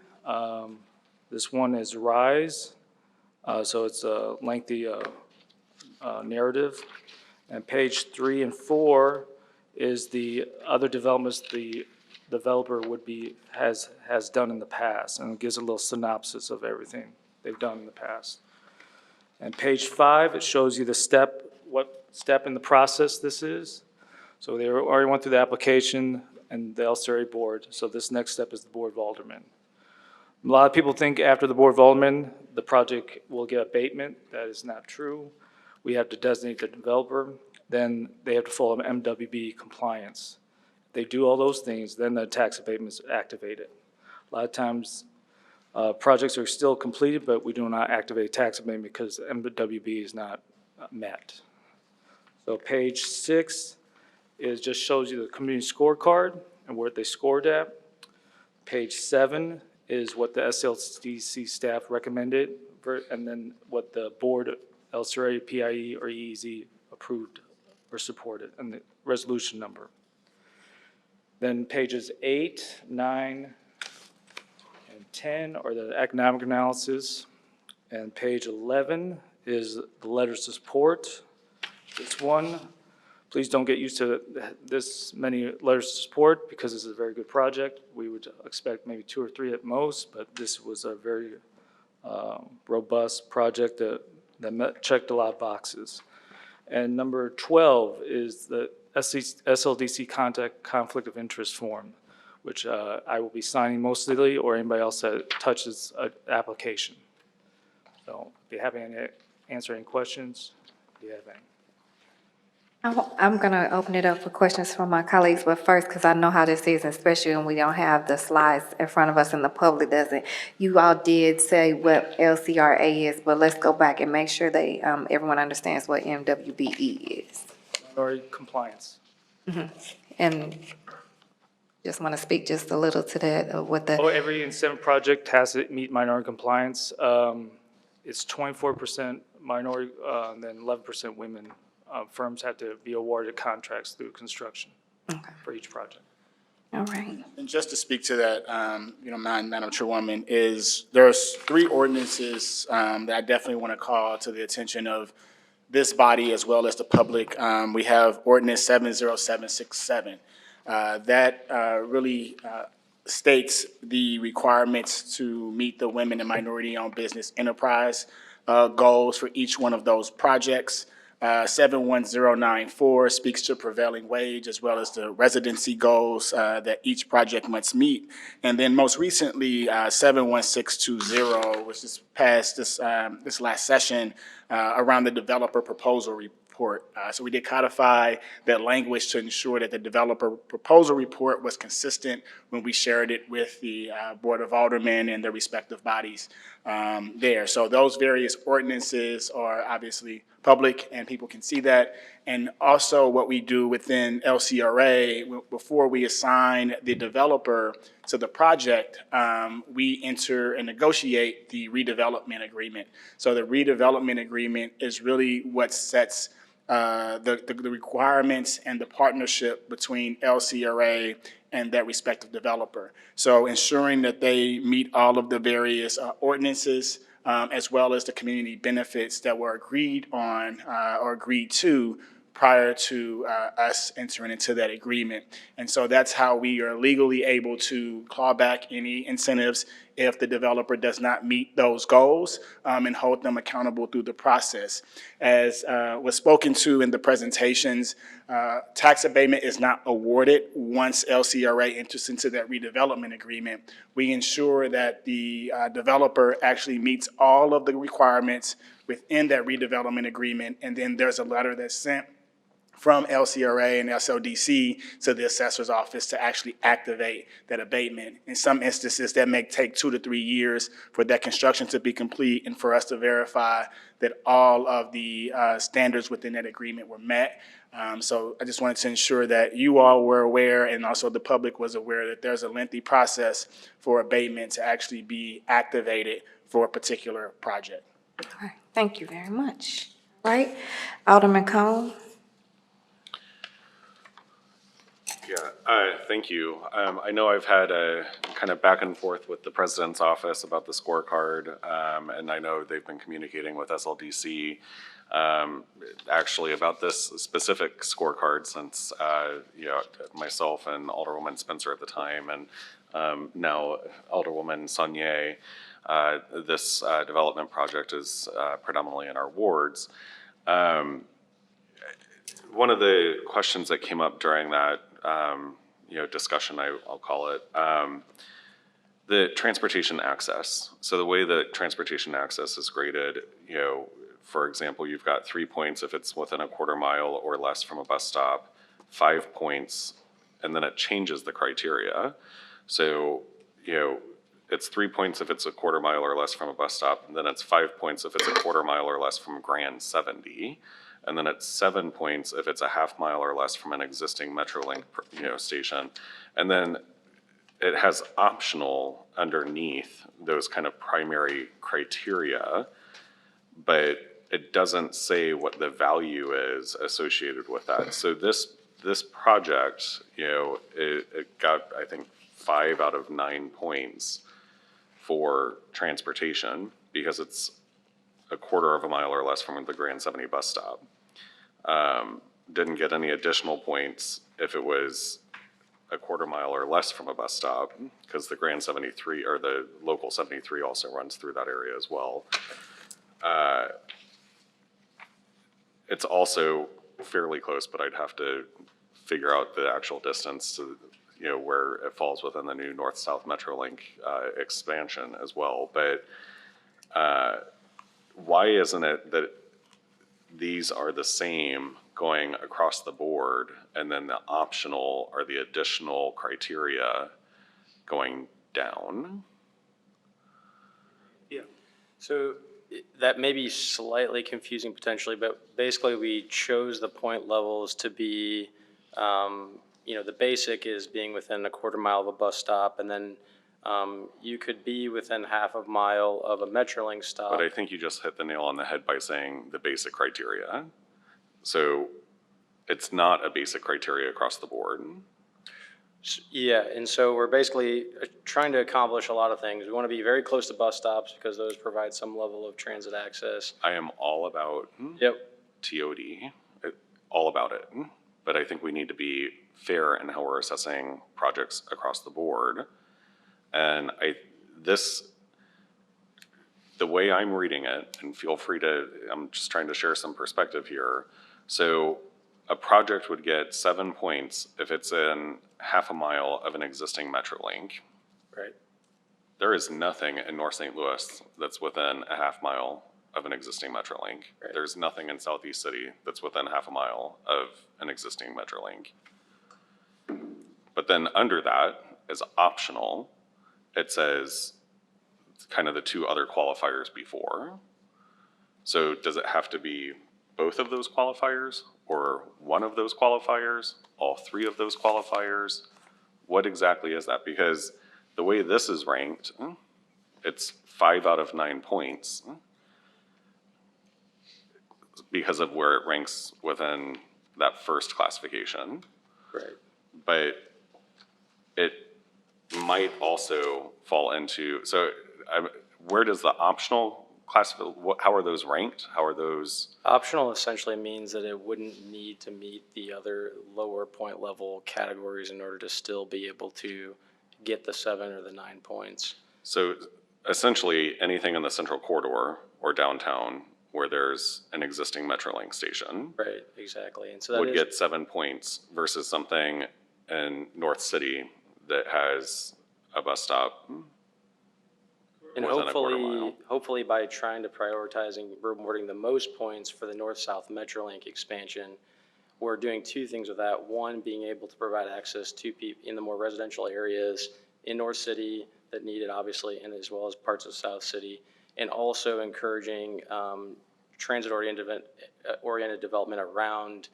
This one is RISE, so it's a lengthy narrative. And page 3 and 4 is the other developments the developer has done in the past, and it gives a little synopsis of everything they've done in the past. And page 5, it shows you what step in the process this is. So they already went through the application and the LCRA board, so this next step is the Board of Aldermen. A lot of people think after the Board of Aldermen, the project will get abatement. That is not true. We have to designate the developer, then they have to follow MWB compliance. If they do all those things, then the tax abatement is activated. A lot of times, projects are still completed, but we do not activate tax abatement because MWB is not met. So page 6 just shows you the community scorecard and where they scored at. Page 7 is what the SLDC staff recommended, and then what the board, LCRA, PIE, or EEZ approved or supported, and the resolution number. Then pages 8, 9, and 10 are the economic analysis, and page 11 is the letters of support. This one, please don't get used to this many letters of support because this is a very good project. We would expect maybe 2 or 3 at most, but this was a very robust project that checked a lot of boxes. And number 12 is the SLDC conflict of interest form, which I will be signing mostly, or anybody else that touches an application. So be happy to answer any questions if you have any. I'm going to open it up for questions from my colleagues, but first, because I know how this is, especially when we don't have the slides in front of us and the public doesn't. You all did say what LCRA is, but let's go back and make sure everyone understands what MWBE is. Minority compliance. And just want to speak just a little to that, what the. Every incentive project has to meet minority compliance. It's 24% minority, and then 11% women. Firms have to be awarded contracts through construction for each project. All right. And just to speak to that, Madam Chairwoman, there's 3 ordinances that I definitely want to call to the attention of this body as well as the public. We have ordinance 70767. That really states the requirements to meet the women and minority-owned business enterprise goals for each one of those projects. 71094 speaks to prevailing wage as well as the residency goals that each project must meet. And then most recently, 71620, which is passed this last session, around the developer proposal report. So we did codify that language to ensure that the developer proposal report was consistent when we shared it with the Board of Aldermen and their respective bodies there. So those various ordinances are obviously public and people can see that. And also what we do within LCRA, before we assign the developer to the project, we enter and negotiate the redevelopment agreement. So the redevelopment agreement is really what sets the requirements and the partnership between LCRA and that respective developer. So ensuring that they meet all of the various ordinances as well as the community benefits that were agreed on or agreed to prior to us entering into that agreement. And so that's how we are legally able to claw back any incentives if the developer does not meet those goals and hold them accountable through the process. As was spoken to in the presentations, tax abatement is not awarded once LCRA enters into that redevelopment agreement. We ensure that the developer actually meets all of the requirements within that redevelopment agreement, and then there's a letter that's sent from LCRA and SLDC to the assessor's office to actually activate that abatement. In some instances, that may take 2 to 3 years for that construction to be complete and for us to verify that all of the standards within that agreement were met. So I just wanted to ensure that you all were aware and also the public was aware that there's a lengthy process for abatement to actually be activated for a particular project. All right, thank you very much. All right, Alderman Cone. Yeah, thank you. I know I've had a kind of back and forth with the president's office about the scorecard, and I know they've been communicating with SLDC actually about this specific scorecard since, myself and Alderwoman Spencer at the time, and now Alderwoman Saunier, this development project is predominantly in our wards. One of the questions that came up during that discussion, I'll call it, the transportation access. So the way that transportation access is graded, for example, you've got 3 points if it's within a quarter mile or less from a bus stop, 5 points, and then it changes the criteria. So, it's 3 points if it's a quarter mile or less from a bus stop, and then it's 5 points if it's a quarter mile or less from Grand 70. And then it's 7 points if it's a half mile or less from an existing Metrolink, station. And then it has optional underneath those kind of primary criteria, but it doesn't say what the value is associated with that. So this project, it got, I think, 5 out of 9 points for transportation because it's a quarter of a mile or less from the Grand 70 bus stop. Didn't get any additional points if it was a quarter mile or less from a bus stop, because the Grand 73 or the local 73 also runs through that area as well. It's also fairly close, but I'd have to figure out the actual distance to, where it falls within the new North-South Metrolink expansion as well. But why isn't it that these are the same going across the board, and then the optional or the additional criteria going down? Yeah. So that may be slightly confusing potentially, but basically we chose the point levels to be, the basic is being within a quarter mile of a bus stop, and then you could be within half a mile of a Metrolink stop. But I think you just hit the nail on the head by saying the basic criteria. So it's not a basic criteria across the board. Yeah, and so we're basically trying to accomplish a lot of things. We want to be very close to bus stops because those provide some level of transit access. I am all about TOD, all about it. But I think we need to be fair in how we're assessing projects across the board. And the way I'm reading it, and feel free to, I'm just trying to share some perspective here. So a project would get 7 points if it's in half a mile of an existing Metrolink. Right. There is nothing in North St. Louis that's within a half mile of an existing Metrolink. Right. There's nothing in Southeast City that's within half a mile of an existing Metrolink. But then under that, as optional, it says kind of the two other qualifiers before. So does it have to be both of those qualifiers, or one of those qualifiers, all three of those qualifiers? What exactly is that? Because the way this is ranked, it's 5 out of 9 points because of where it ranks within that first classification. Right. But it might also fall into, so where does the optional how are those ranked? How are those? Optional essentially means that it wouldn't need to meet the other lower point level categories in order to still be able to get the 7 or the 9 points. So essentially, anything in the central corridor or downtown where there's an existing Metrolink station. Right, exactly. And so that would is, get 7 points versus something in North City that has a bus stop. and within a quarter mile. hopefully by trying to prioritizing rewarding the most points for the North-South Metrolink expansion, we're doing two things with that. One, being able to provide access to people in the more residential areas in North City that need it, obviously, and as well as parts of South City, and also encouraging transit-oriented development around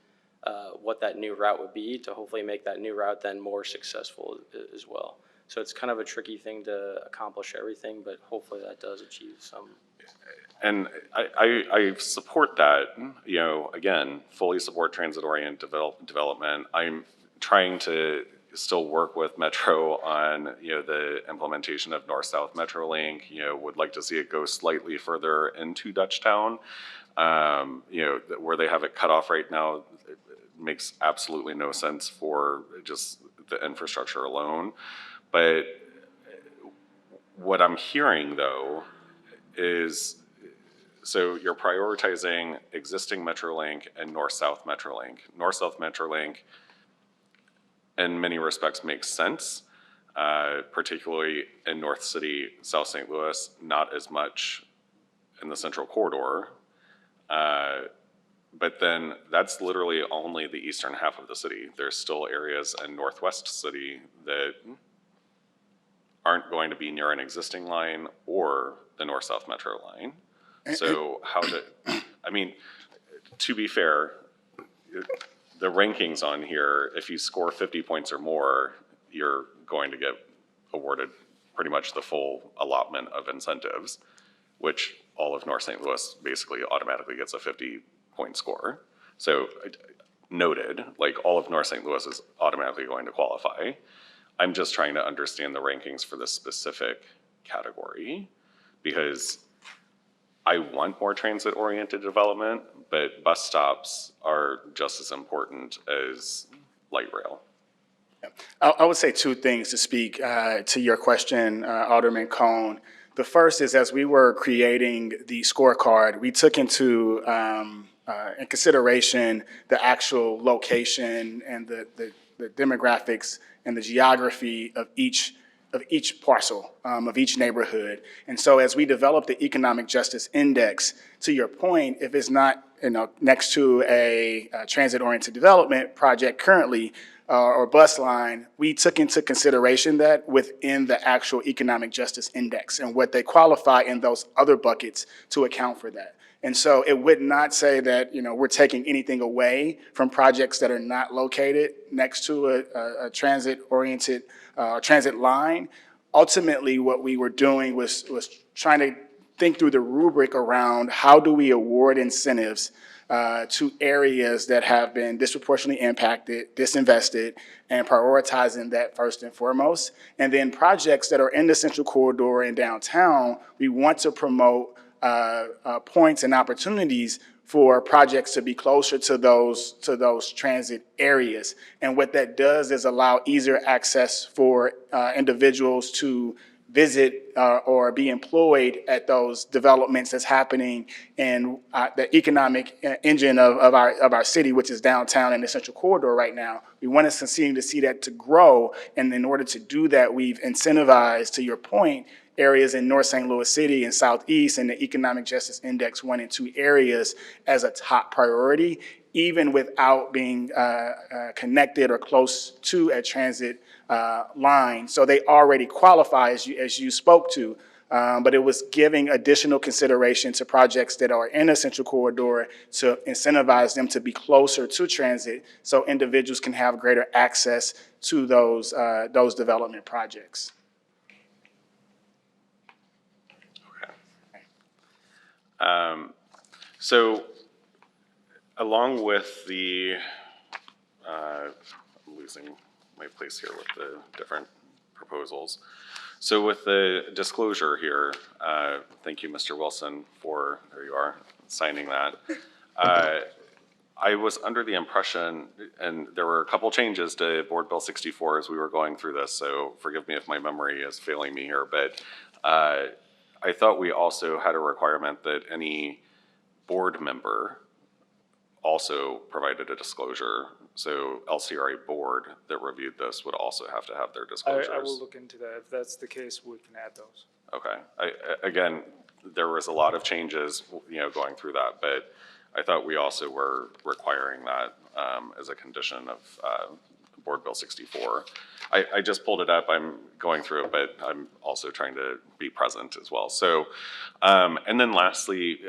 what that new route would be to hopefully make that new route then more successful as well. So it's kind of a tricky thing to accomplish everything, but hopefully that does achieve some. And I support that, you know, again, fully support transit-oriented development. I'm trying to still work with Metro on, you know, the implementation of North-South Metrolink, you know, would like to see it go slightly further into Dutchtown. You know, where they have it cut off right now, it makes absolutely no sense for just the infrastructure alone. But what I'm hearing though is, so you're prioritizing existing Metrolink and North-South Metrolink. North-South Metrolink in many respects makes sense, particularly in North City, South St. Louis, not as much in the central corridor. But then that's literally only the eastern half of the city. There's still areas in Northwest City that aren't going to be near an existing line or the North-South Metro line. So I mean, to be fair, the rankings on here, if you score 50 points or more, you're going to get awarded pretty much the full allotment of incentives, which all of North St. Louis basically automatically gets a 50-point score. So noted, like all of North St. Louis is automatically going to qualify. I'm just trying to understand the rankings for this specific category because I want more transit-oriented development, but bus stops are just as important as light rail. I would say two things to speak to your question, Alderman Cone. The first is, as we were creating the scorecard, we took into in consideration the actual location and the demographics and the geography of each parcel, of each neighborhood. And so as we develop the Economic Justice Index, to your point, if it's not, you know, next to a transit-oriented development project currently, or bus line, we took into consideration that within the actual Economic Justice Index and what they qualify in those other buckets to account for that. And so it would not say that, you know, we're taking anything away from projects that are not located next to a transit-oriented transit line. Ultimately, what we were doing was trying to think through the rubric around how do we award incentives to areas that have been disproportionately impacted, disinvested, and prioritizing that first and foremost. And then projects that are in the central corridor and downtown, we want to promote points and opportunities for projects to be closer to those transit areas. And what that does is allow easier access for individuals to visit or be employed at those developments that's happening in the economic engine of our city, which is downtown and the Central Corridor right now. We want to continue to see that to grow, and in order to do that, we've incentivized, to your point, areas in North St. Louis City and Southeast and the Economic Justice Index 1 and 2 areas as a top priority, even without being connected or close to a transit line. So they already qualify, as you spoke to, but it was giving additional consideration to projects that are in a Central Corridor to incentivize them to be closer to transit so individuals can have greater access to those development projects. So along with the, I'm losing my place here with the different proposals. So with the disclosure here, thank you, Mr. Wilson, for, there you are, signing that. I was under the impression, and there were a couple changes to Board Bill 64 as we were going through this, so forgive me if my memory is failing me here, but I thought we also had a requirement that any board member also provided a disclosure. So LCRA board that reviewed this would also have to have their disclosures. I will look into that. If that's the case, we can add those. Okay. Again, there was a lot of changes, going through that, but I thought we also were requiring that as a condition of Board Bill 64. I just pulled it up. I'm going through it, but I'm also trying to be present as well. So, and then lastly,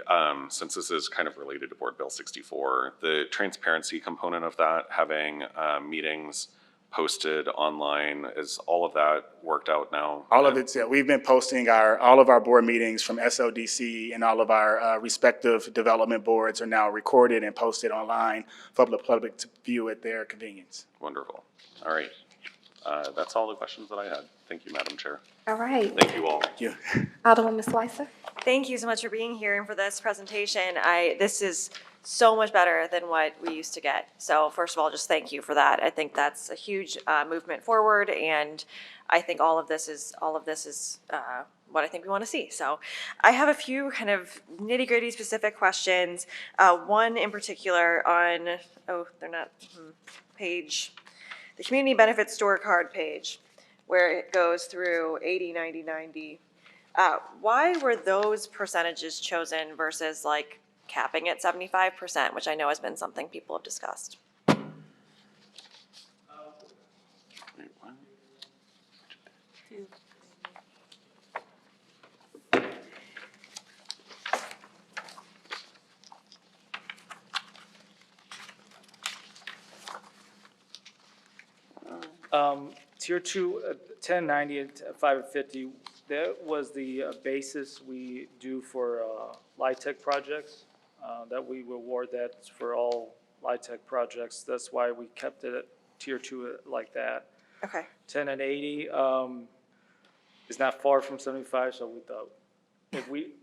since this is kind of related to Board Bill 64, the transparency component of that, having meetings posted online, is all of that worked out now? All of it's, yeah, we've been posting all of our board meetings from SLDC, and all of our respective development boards are now recorded and posted online for the public to view at their convenience. Wonderful. All right. That's all the questions that I had. Thank you, Madam Chair. All right. Thank you all. Thank you. Alderwoman Slicer? Thank you so much for being here and for this presentation. This is so much better than what we used to get. So first of all, just thank you for that. I think that's a huge movement forward, and I think all of this is what I think we want to see. So I have a few kind of nitty-gritty specific questions. One in particular on, the community benefits scorecard page, where it goes through 80, 90, 90. Why were those percentages chosen versus like capping at 75%, which I know has been something people have discussed? Wait, what? Tier 2, 1090 and 550, that was the basis we do for LIHTC projects, that we award that for all LIHTC projects. That's why we kept it at Tier 2 like that. Okay. 10 and 80 is not far from 75, so we thought,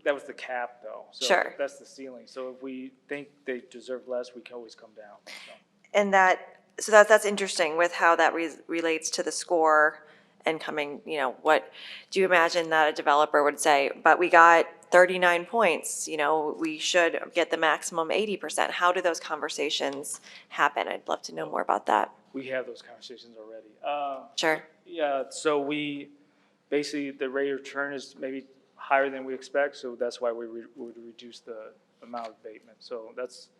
that was the cap though. So Sure. that's the ceiling. So if we think they deserve less, we can always come down. So. And that's interesting with how that relates to the score and coming, what do you imagine that a developer would say, but we got 39 points, we should get the maximum 80%. How do those conversations happen? I'd love to know more about that. We have those conversations already. Sure. Yeah, so basically the rate of return is maybe higher than we expect, so that's why we would reduce the amount of abatement. So that's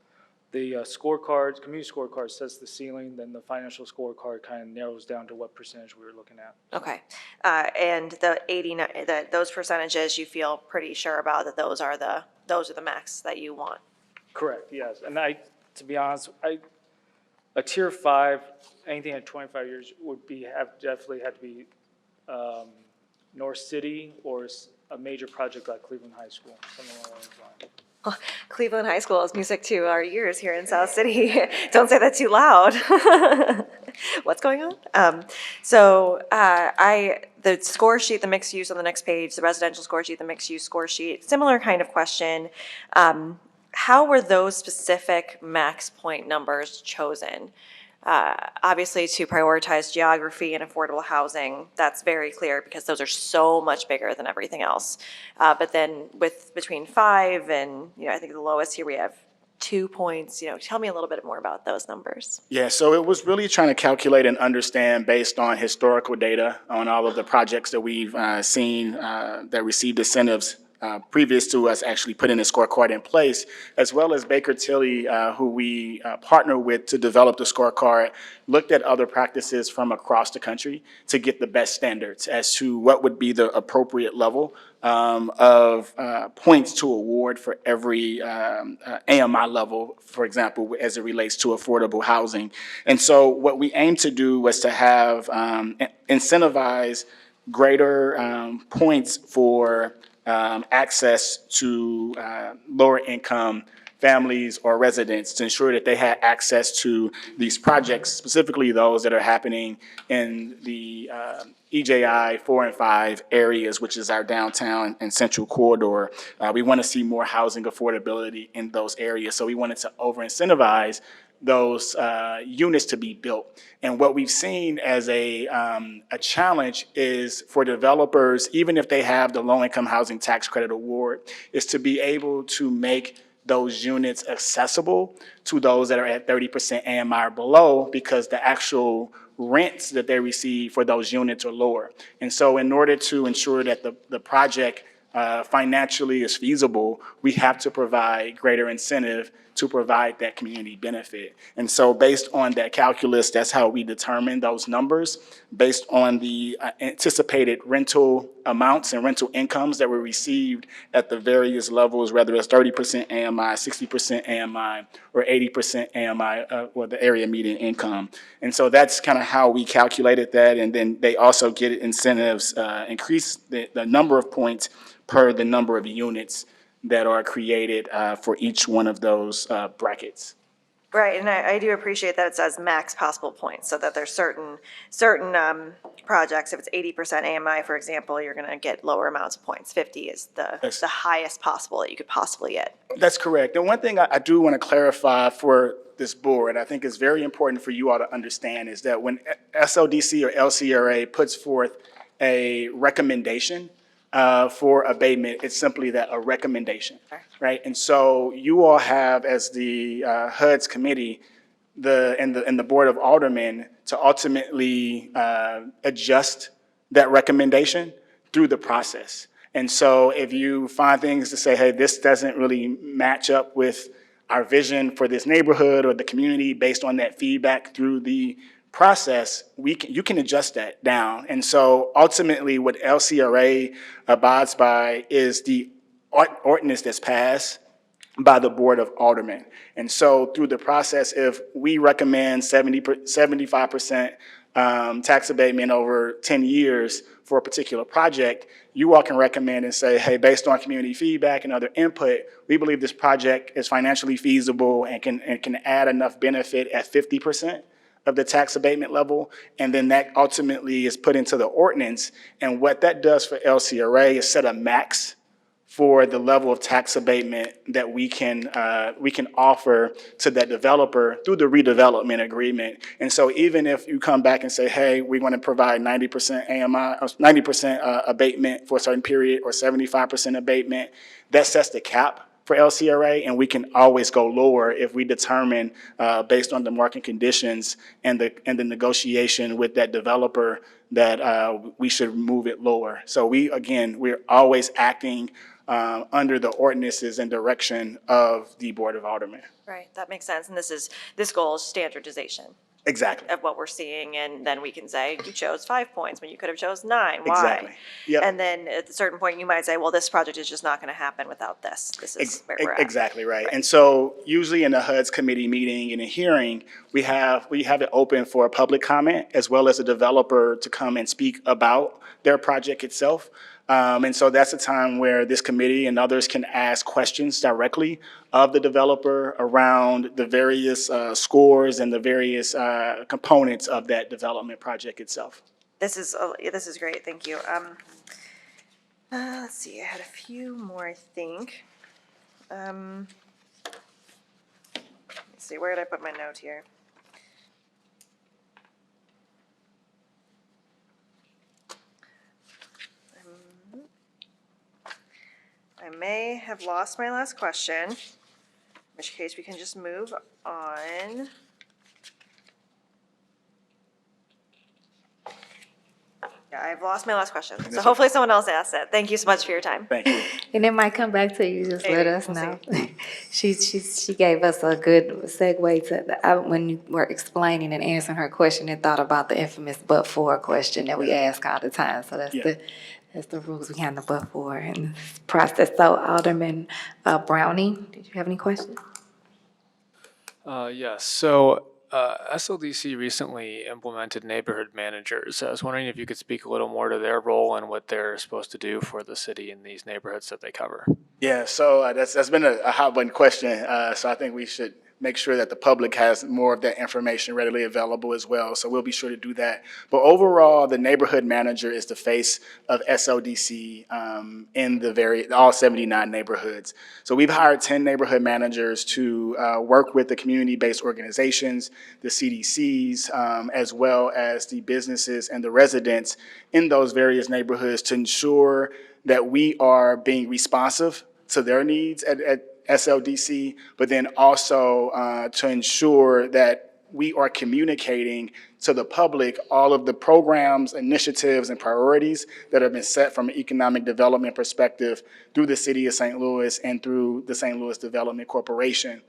the scorecards, community scorecard sets the ceiling, then the financial scorecard kind of narrows down to what percentage we were looking at. Okay. And the 89, those percentages you feel pretty sure about that those are the max that you want? Correct, yes. And to be honest, a tier 5, anything at 25 years would definitely have to be North City or a major project like Cleveland High School, something along those lines. Cleveland High School is music to our ears here in South City. Don't say that too loud. What's going on? The score sheet, the mixed use on the next page, the residential score sheet, the mixed use score sheet, similar kind of question. how were those specific max point numbers chosen? Obviously, to prioritize geography and affordable housing, that's very clear because those are so much bigger than everything else. But then between 5 and, I think the lowest here we have 2 points, tell me a little bit more about those numbers. Yeah, so it was really trying to calculate and understand based on historical data on all of the projects that we've seen that received incentives previous to us actually putting the scorecard in place, as well as Baker Tilly, who we partner with to develop the scorecard, looked at other practices from across the country to get the best standards as to what would be the appropriate level of points to award for every AMI level, for example, as it relates to affordable housing. And so what we aim to do was to have incentivize greater points for access to lower income families or residents to ensure that they had access to these projects, specifically those that are happening in the EJI 4 and 5 areas, which is our downtown and central corridor. We want to see more housing affordability in those areas. So we wanted to over-incentivize those units to be built. And what we've seen as a challenge is for developers, even if they have the low-income housing tax credit award, is to be able to make those units accessible to those that are at 30% AMI or below, because the actual rents that they receive for those units are lower. And so in order to ensure that the project financially is feasible, we have to provide greater incentive to provide that community benefit. And so based on that calculus, that's how we determine those numbers, based on the anticipated rental amounts and rental incomes that were received at the various levels, whether it's 30% AMI, 60% AMI, or 80% AMI, or the area median income. And so that's kind of how we calculated that. And then they also get incentives, increase the number of points per the number of units that are created for each one of those brackets. Right, and I do appreciate that it says max possible points, so that there's certain projects, if it's 80% AMI, for example, you're gonna get lower amounts of points. 50 is Yes. the highest possible that you could possibly get. That's correct. And one thing I do want to clarify for this board, I think is very important for you all to understand, is that when SLDC or LCRA puts forth a recommendation for abatement, it's simply that, a recommendation, right? And so you all have, as the HUD's committee, and the Board of Aldermen, to ultimately adjust that recommendation through the process. And so if you find things to say, hey, this doesn't really match up with our vision for this neighborhood or the community, based on that feedback through the process, you can adjust that down. And so ultimately what LCRA abides by is the ordinance that's passed by the Board of Aldermen. And so through the process, if we recommend 75% tax abatement over 10 years for a particular project, you all can recommend and say, hey, based on community feedback and other input, we believe this project is financially feasible and can add enough benefit at 50% of the tax abatement level, and then that ultimately is put into the ordinance. And what that does for LCRA is set a max for the level of tax abatement that we can offer to that developer through the redevelopment agreement. And so even if you come back and say, hey, we want to provide 90% AMI, or 90% abatement for a certain period, or 75% abatement, that sets the cap for LCRA, and we can always go lower if we determine, based on the market conditions and the negotiation with that developer, that we should move it lower. So we're always acting under the ordinances and direction of the Board of Aldermen. Right, that makes sense, and this goal is standardization Exactly. of what we're seeing, and then we can say, you chose 5 points when you could have chose 9, why? Exactly. Yep. And then at a certain point, you might say, well, this project is just not gonna happen without this. This is where we're at. Exactly right. And so usually in the HUD's committee meeting and a hearing, we have it open for a public comment, as well as a developer to come and speak about their project itself. And so that's a time where this committee and others can ask questions directly of the developer around the various scores and the various components of that development project itself. This is great, thank you. Let's see, I had a few more, I think. let's see, where did I put my note here? I may have lost my last question, in which case we can just move on. Yeah, I've lost my last question, so hopefully someone else asks it. Thank you so much for your time. Thank you. And it might come back to you, just let Maybe, us we'll know. She gave us a good segue to, when you were explaining and answering her question, and thought about the infamous but-for question that we ask all the time. So Yeah. that's the rules behind the but-for and this process. So Alderman Browning, did you have any questions? Yes, so SLDC recently implemented neighborhood managers. I was wondering if you could speak a little more to their role and what they're supposed to do for the city in these neighborhoods that they cover. Yeah, so that's been a hot button question. So I think we should make sure that the public has more of that information readily available as well. So we'll be sure to do that. But overall, the neighborhood manager is the face of SLDC in all 79 neighborhoods. So we've hired 10 neighborhood managers to work with the community-based organizations, the CDCs, as well as the businesses and the residents in those various neighborhoods to ensure that we are being responsive to their needs at SLDC, but then also to ensure that we are communicating to the public all of the programs, initiatives, and priorities that have been set from an economic development perspective through the City of St. Louis and through the St. Louis Development Corporation.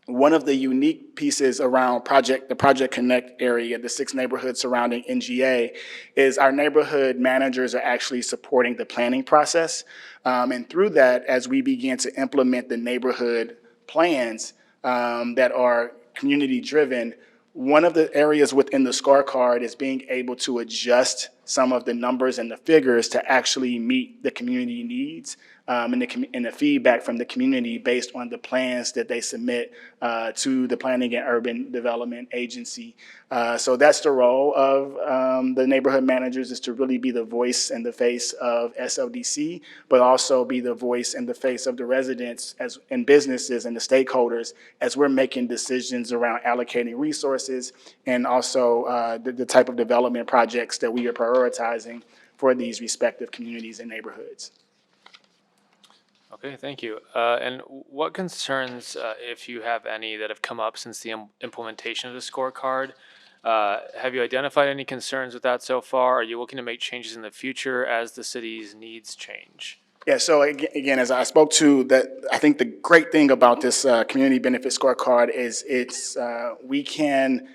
One of the unique pieces around the Project Connect area, the 6 neighborhoods surrounding NGA, is our neighborhood managers are actually supporting the planning process. And through that, as we begin to implement the neighborhood plans that are community-driven, one of the areas within the scorecard is being able to adjust some of the numbers and the figures to actually meet the community needs and the feedback from the community based on the plans that they submit to the Planning and Urban Development Agency. So that's the role of the neighborhood managers, is to really be the voice and the face of SLDC, but also be the voice and the face of the residents and businesses and the stakeholders as we're making decisions around allocating resources and also the type of development projects that we are prioritizing for these respective communities and neighborhoods. Okay, thank you. And what concerns, if you have any, that have come up since the implementation of the scorecard? Have you identified any concerns with that so far? Are you looking to make changes in the future as the city's needs change? Yeah, so again, as I spoke to, that I think the great thing about this community benefit scorecard is we can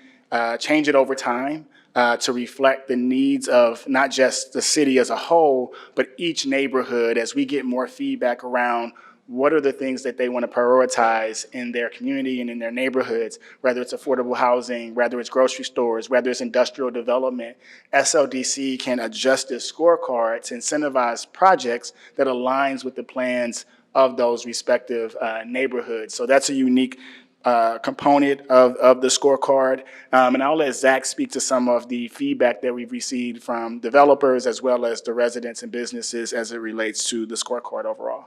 change it over time to reflect the needs of not just the city as a whole, but each neighborhood as we get more feedback around what are the things that they want to prioritize in their community and in their neighborhoods, whether it's affordable housing, whether it's grocery stores, whether it's industrial development. SLDC can adjust this scorecard to incentivize projects that aligns with the plans of those respective neighborhoods. So that's a unique component of the scorecard. And I'll let Zach speak to some of the feedback that we've received from developers as well as the residents and businesses as it relates to the scorecard overall.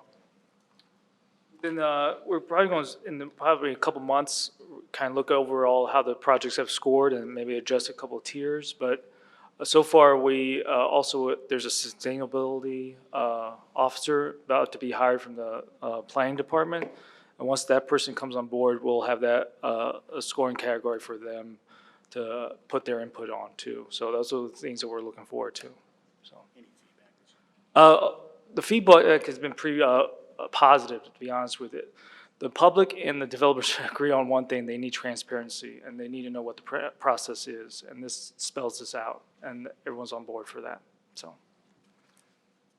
Then we're probably going to, in probably a couple months, kind of look overall how the projects have scored and maybe adjust a couple of tiers. But so far, we there's a sustainability officer about to be hired from the planning department. And once that person comes on board, we'll have that a scoring category for them to put their input on too. So those are the things that we're looking forward to. So the feedback has been pretty positive, to be honest with it. The public and the developers agree on one thing: they need transparency and they need to know what the process is. And this spells this out, and everyone's on board for that. So.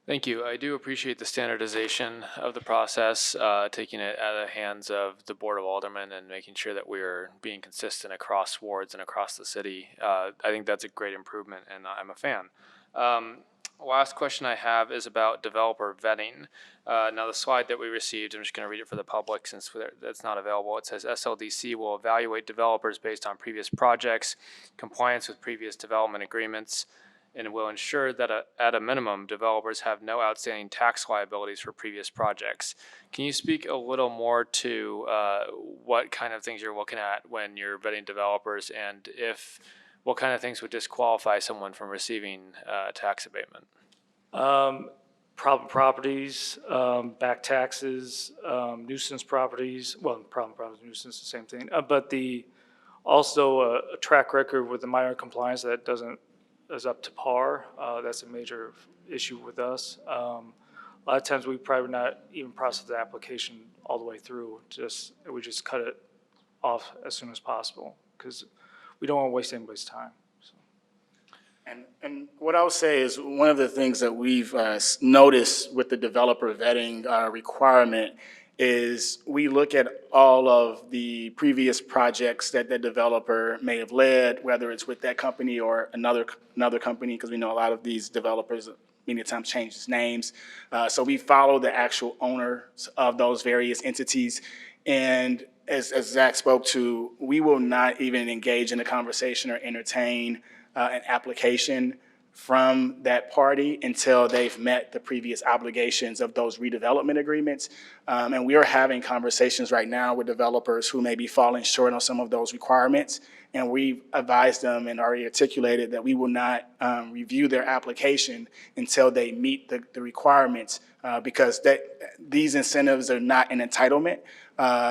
Thank you. I do appreciate the standardization of the process, taking it out of the hands of the Board of Aldermen and making sure that we're being consistent across wards and across the city. I think that's a great improvement, and I'm a fan. Last question I have is about developer vetting. Now, the slide that we received, I'm just going to read it for the public since that's not available. It says SLDC will evaluate developers based on previous projects, compliance with previous development agreements, and will ensure that at a minimum, developers have no outstanding tax liabilities for previous projects. Can you speak a little more to what kind of things you're looking at when you're vetting developers, and what kind of things would disqualify someone from receiving tax abatement? Problem properties, back taxes, nuisance properties, well, problem properties, nuisance, the same thing. But also a track record with the minor compliance that is up to par. That's a major issue with us. A lot of times we probably not even process the application all the way through. We just cut it off as soon as possible because we don't want to waste anybody's time. And what I would say is one of the things that we've noticed with the developer vetting requirement is we look at all of the previous projects that the developer may have led, whether it's with that company or another company, because we know a lot of these developers many times change its names. So we follow the actual owners of those various entities. And as Zach spoke to, we will not even engage in a conversation or entertain an application from that party until they've met the previous obligations of those redevelopment agreements. And we are having conversations right now with developers who may be falling short on some of those requirements. And we've advised them and already articulated that we will not review their application until they meet the requirements because these incentives are not an entitlement,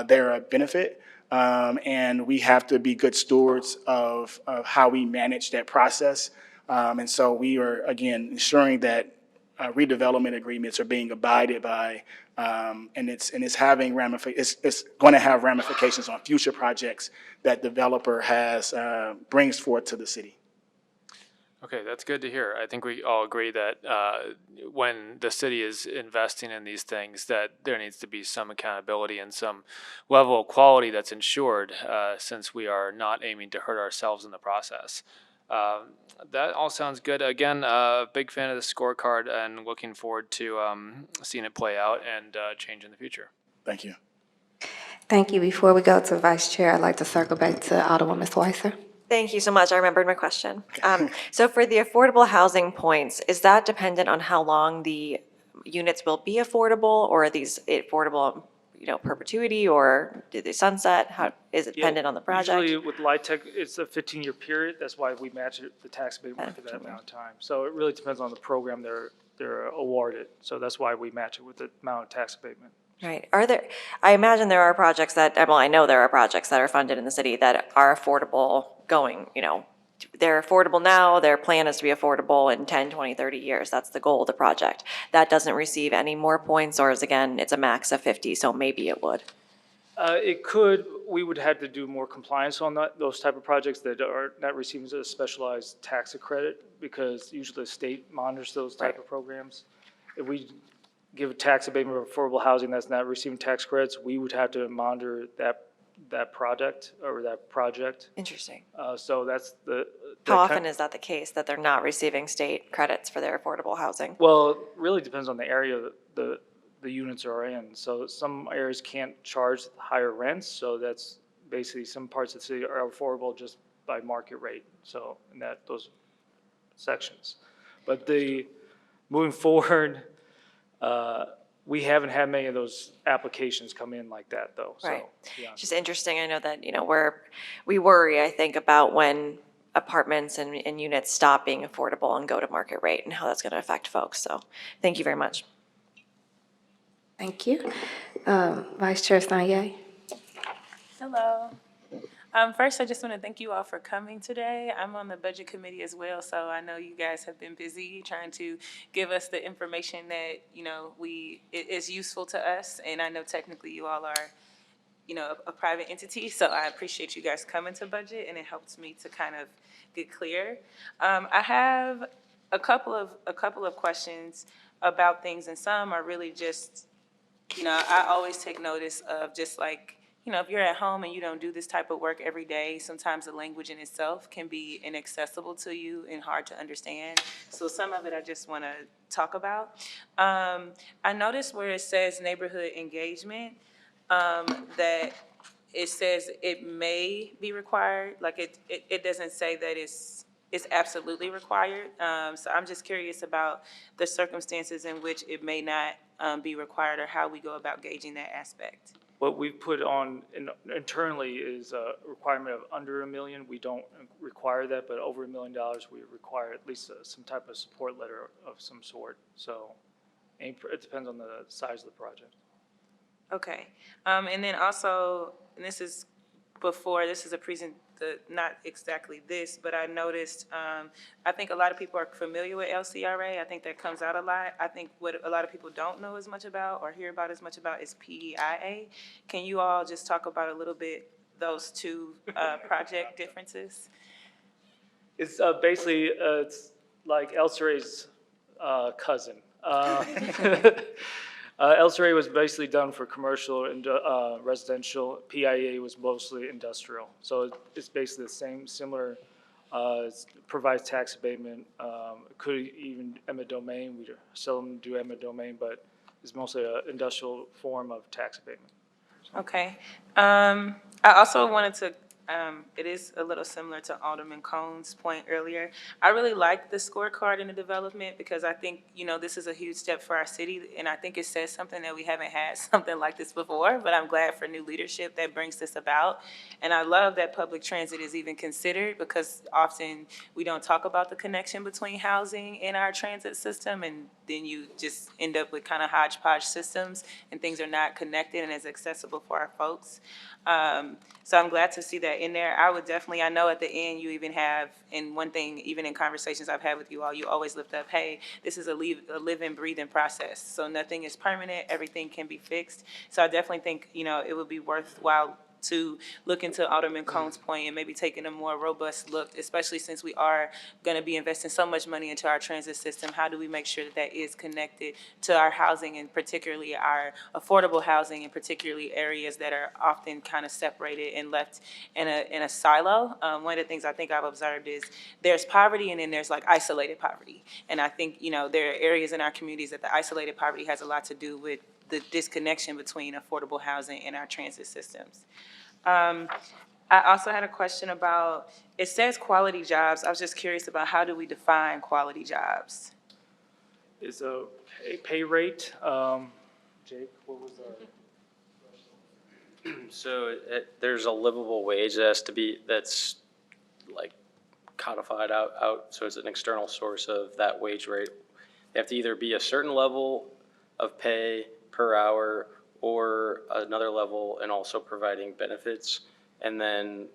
they're a benefit. And we have to be good stewards of how we manage that process. And so we are, again, ensuring that redevelopment agreements are being abided by, and it's going to have ramifications on future projects that developer brings forth to the city. Okay, that's good to hear. I think we all agree that when the city is investing in these things, that there needs to be some accountability and some level of quality that's ensured, since we are not aiming to hurt ourselves in the process. That all sounds good. Again, big fan of the scorecard and looking forward to seeing it play out and change in the future. Thank you. Thank you. Before we go to Vice Chair, I'd like to circle back to Alderwoman Switzer. Thank you so much. I remembered my question. So for the affordable housing points, is that dependent on how long the units will be affordable, or are these affordable, perpetuity, or do they sunset? How is it dependent on the project? Usually with LIHTC, it's a 15-year period. That's why we match the tax abatement for that amount of time. So it really depends on the program they're awarded. So that's why we match it with the amount of tax abatement. Right. I imagine there are projects I know there are projects that are funded in the city that are affordable going, they're affordable now, their plan is to be affordable in 10, 20, 30 years. That's the goal of the project. That doesn't receive any more points, or it's a max of 50, so maybe it would. It could. We would have to do more compliance on those type of projects that are not receiving a specialized tax credit, because usually the state monitors those type of programs. If we give a tax abatement of affordable housing that's not receiving tax credits, we would have to monitor that project or that project. Interesting. So that's How often is that the case, that they're not receiving state credits for their affordable housing? Well, it really depends on the area the units are in. So some areas can't charge higher rents, so that's basically some parts of the city are affordable just by market rate. So in those sections. But moving forward, we haven't had many of those applications come in like that, though. Right. So, yeah. Just interesting. I know that, we worry, I think, about when apartments and units stop being affordable and go to market rate and how that's going to affect folks. So thank you very much. Thank you. Vice Chair Sanye. Hello. First, I just want to thank you all for coming today. I'm on the Budget Committee as well, so I know you guys have been busy trying to give us the information that, it is useful to us. And I know technically you all are, a private entity, so I appreciate you guys coming to Budget, and it helps me to kind of get clear. I have a couple of questions about things, and some are really just, I always take notice of just like, if you're at home and you don't do this type of work every day, sometimes the language in itself can be inaccessible to you and hard to understand. So some of it I just want to talk about. I noticed where it says neighborhood engagement, that it says it may be required. Like it doesn't say that it's it's absolutely required. So I'm just curious about the circumstances in which it may not be required, or how we go about gauging that aspect. What we've put on internally is a requirement of under $1 million. We don't require that, but over $1 million, we require at least some type of support letter of some sort. So it depends on the size of the project. Okay, and then also, and this is not exactly this, but I noticed, I think a lot of people are familiar with LCRA. I think that comes out a lot. I think what a lot of people don't know as much about or hear about as much about is PEIA. Can you all just talk about a little bit those two project differences? It's basically, it's like LCRA's cousin. LCRA was basically done for commercial and residential. PIA was mostly industrial. So it's basically the same, similar, provides tax abatement. Could even eminent domain. We seldom do eminent domain, but it's mostly an industrial form of tax abatement. Okay. I also wanted to, it is a little similar to Alderman Cohn's point earlier. I really like the scorecard in the development because I think, this is a huge step for our city, and I think it says something that we haven't had something like this before, but I'm glad for new leadership that brings this about. And I love that public transit is even considered, because often we don't talk about the connection between housing and our transit system, and then you just end up with kind of hodgepodge systems, and things are not connected and as accessible for our folks. So I'm glad to see that in there. I know at the end you even have, and one thing, even in conversations I've had with you all, you always lift up, hey, this is a living, breathing process. So nothing is permanent, everything can be fixed. So I definitely think, it would be worthwhile to look into Alderman Cohn's point and maybe taking a more robust look, especially since we are going to be investing so much money into our transit system. How do we make sure that that is connected to our housing, and particularly our affordable housing, and particularly areas that are often kind of separated and left in a silo? One of the things I think I've observed is there's poverty, and then there's like isolated poverty. And I think, there are areas in our communities that the isolated poverty has a lot to do with the disconnection between affordable housing and our transit systems. I also had a question about, it says quality jobs. I was just curious about, how do we define quality jobs? It's a pay rate. Jake, what was the? So there's a livable wage that has to be, that's like codified out, so it's an external source of that wage rate. They have to either be a certain level of pay per hour, or another level, and also providing benefits. And then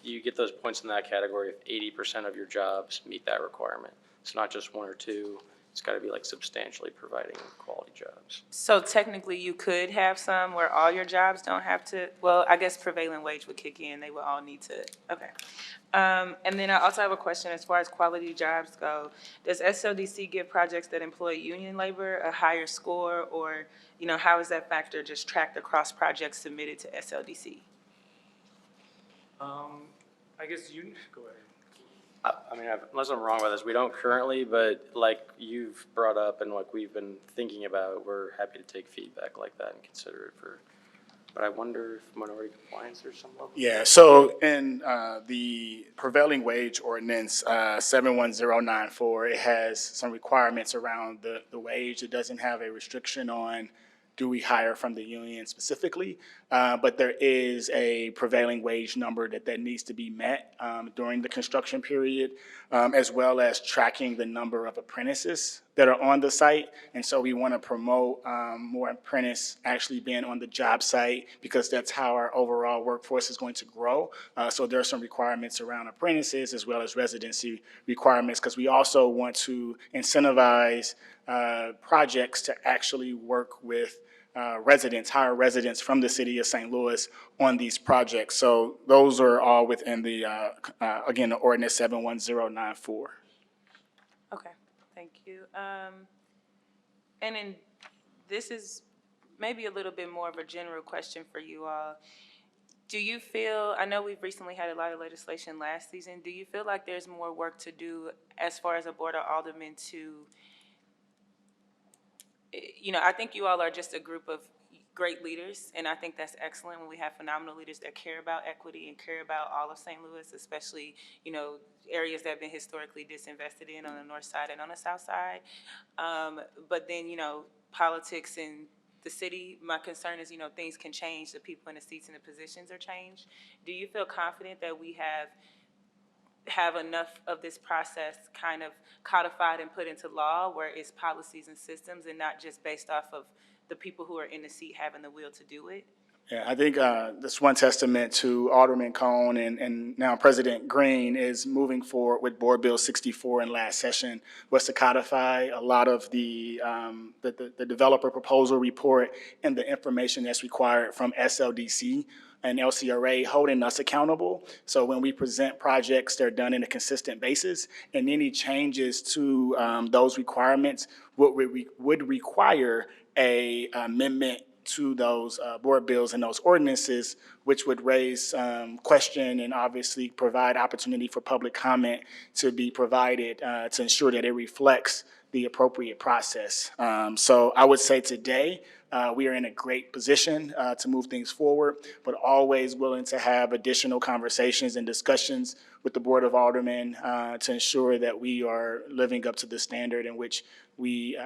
you get those points in that category if 80% of your jobs meet that requirement. It's not just one or two. It's got to be like substantially providing quality jobs. So technically you could have some where all your jobs don't have to, well, I guess prevailing wage would kick in. They would all need to, okay. And then I also have a question as far as quality jobs go. Does SLDC give projects that employ union labor a higher score, or, how is that factor just tracked across projects submitted to SLDC? I guess you go ahead. I mean, unless I'm wrong about this, we don't currently, but like you've brought up and like we've been thinking about, we're happy to take feedback like that and consider it for, but I wonder if minority compliance or some level? Yeah, so in the prevailing wage ordinance 71094, it has some requirements around the wage. It doesn't have a restriction on do we hire from the union specifically, but there is a prevailing wage number that needs to be met during the construction period, as well as tracking the number of apprentices that are on the site. And so we want to promote more apprentices actually being on the job site, because that's how our overall workforce is going to grow. So there are some requirements around apprentices as well as residency requirements, because we also want to incentivize projects to actually work with residents, hire residents from the city of St. Louis on these projects. So those are all within the, again, the ordinance 71094. Okay, thank you. And then this is maybe a little bit more of a general question for you all. Do you feel, I know we've recently had a lot of legislation last season, do you feel like there's more work to do as far as a board of aldermen to, I think you all are just a group of great leaders, and I think that's excellent when we have phenomenal leaders that care about equity and care about all of St. Louis, especially, areas that have been historically disinvested in on the north side and on the south side. But then, politics in the city, my concern is, things can change. The people in the seats and the positions are changed. Do you feel confident that we have enough of this process kind of codified and put into law where it's policies and systems and not just based off of the people who are in the seat having the will to do it? Yeah, I think this one testament to Alderman Cone and now President Green is moving forward with Board Bill 64 in last session was to codify a lot of the developer proposal report and the information that's required from SLDC and LCRA holding us accountable. So when we present projects, they're done in a consistent basis, and any changes to those requirements would require a amendment to those board bills and those ordinances, which would raise question and obviously provide opportunity for public comment to be provided to ensure that it reflects the appropriate process. So I would say today, we are in a great position to move things forward, but always willing to have additional conversations and discussions with the Board of Aldermen to ensure that we are living up to the standard in which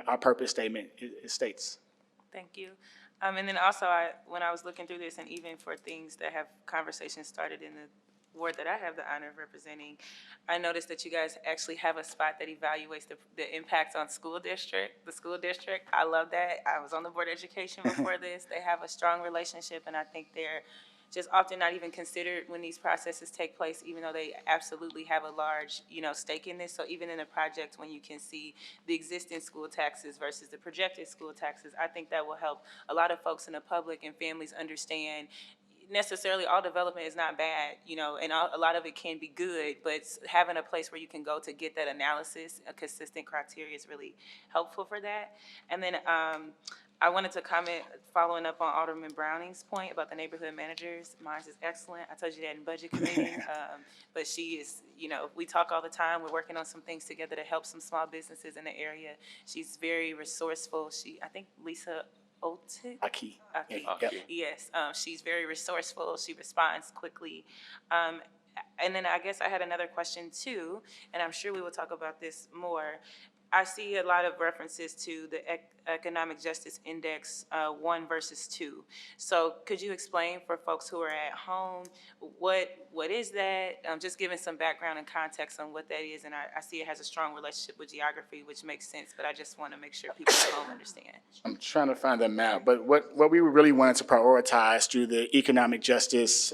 our purpose statement states. Thank you. And then also, when I was looking through this, and even for things that have conversations started in the ward that I have the honor of representing, I noticed that you guys actually have a spot that evaluates the impact on the school district. I love that. I was on the Board of Education before this. They have a strong relationship, and I think they're just often not even considered when these processes take place, even though they absolutely have a large, stake in this. So even in a project when you can see the existing school taxes versus the projected school taxes, I think that will help a lot of folks in the public and families understand necessarily all development is not bad, and a lot of it can be good, but having a place where you can go to get that analysis, a consistent criteria is really helpful for that. And then I wanted to comment, following up on Alderman Browning's point about the neighborhood managers. Mine is excellent. I told you that in budget committee. But she is, we talk all the time. We're working on some things together to help some small businesses in the area. She's very resourceful. I think Lisa Otik? Aki. Yep. Yes, she's very resourceful. She responds quickly. And then I guess I had another question too, and I'm sure we will talk about this more. I see a lot of references to the Economic Justice Index 1 versus 2. So could you explain for folks who are at home, what is that? Just giving some background and context on what that is. And I see it has a strong relationship with geography, which makes sense, but I just want to make sure people at home understand. I'm trying to find the map, but what we really wanted to prioritize through the Economic Justice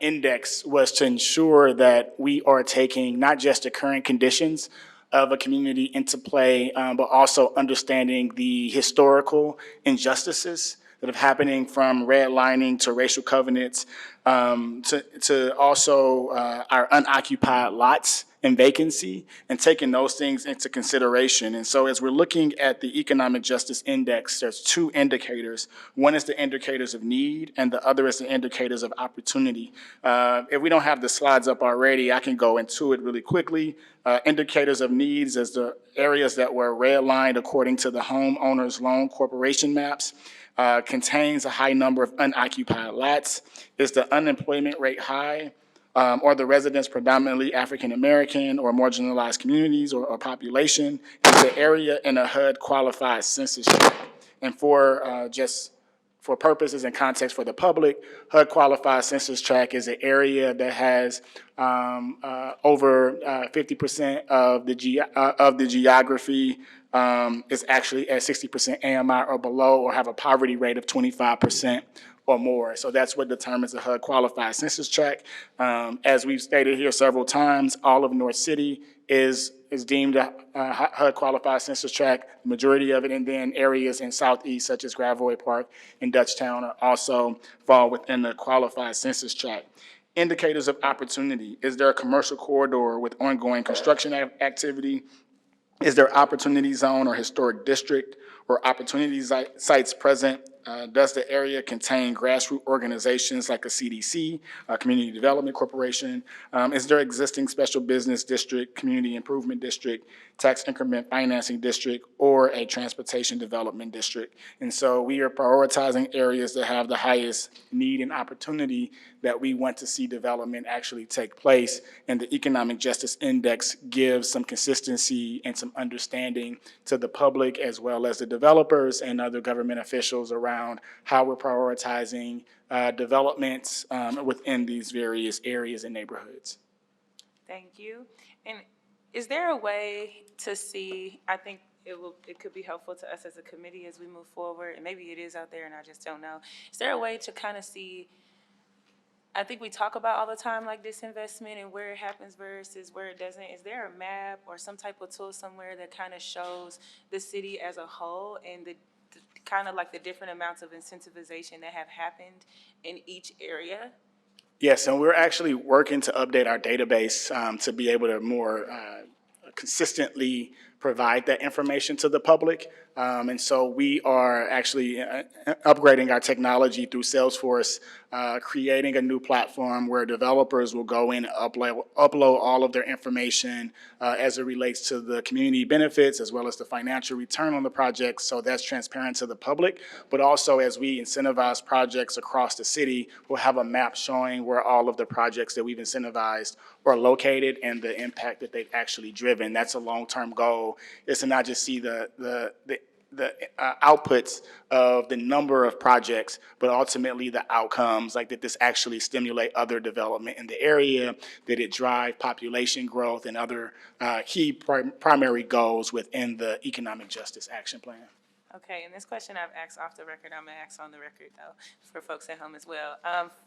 Index was to ensure that we are taking not just the current conditions of a community into play, but also understanding the historical injustices that are happening from redlining to racial covenants, to also our unoccupied lots and vacancy, and taking those things into consideration. And so as we're looking at the Economic Justice Index, there's two indicators. One is the indicators of need, and the other is the indicators of opportunity. If we don't have the slides up already, I can go into it really quickly. Indicators of needs is the areas that were redlined according to the Homeowners Loan Corporation maps. Contains a high number of unoccupied lots. Is the unemployment rate high? Or the residents predominantly African-American or marginalized communities or population? Is the area in a HUD qualified census tract? And for purposes and context for the public, HUD qualified census tract is an area that has over 50% of the geography is actually at 60% AMI or below, or have a poverty rate of 25% or more. So that's what determines the HUD qualified census tract. As we've stated here several times, all of North City is deemed a HUD qualified census tract, the majority of it, and then areas in Southeast such as Gravois Park and Dutchtown are also fall within the qualified census tract. Indicators of opportunity. Is there a commercial corridor with ongoing construction activity? Is there opportunity zone or historic district or opportunity sites present Does the area contain grassroots organizations like a CDC, a Community Development Corporation? Is there existing special business district, community improvement district, tax increment financing district, or a transportation development district? And so we are prioritizing areas that have the highest need and opportunity that we want to see development actually take place. And the Economic Justice Index gives some consistency and some understanding to the public as well as the developers and other government officials around how we're prioritizing developments within these various areas and neighborhoods. Thank you. And is there a way to see, I think it could be helpful to us as a committee as we move forward, and maybe it is out there and I just don't know. Is there a way to kind of see, I think we talk about all the time like disinvestment and where it happens versus where it doesn't. Is there a map or some type of tool somewhere that kind of shows the city as a whole and the kind of like the different amounts of incentivization that have happened in each area? Yes, and we're actually working to update our database to be able to more consistently provide that information to the public. And so we are actually upgrading our technology through Salesforce, creating a new platform where developers will go in and upload all of their information as it relates to the community benefits as well as the financial return on the project. So that's transparent to the public. But also as we incentivize projects across the city, we'll have a map showing where all of the projects that we've incentivized are located and the impact that they've actually driven. That's a long-term goal, is to not just see the outputs of the number of projects, but ultimately the outcomes, like that this actually stimulate other development in the area, that it drive population growth and other key primary goals within the Economic Justice Action Plan. Okay, and this question I've asked off the record, I'm gonna ask on the record though, for folks at home as well.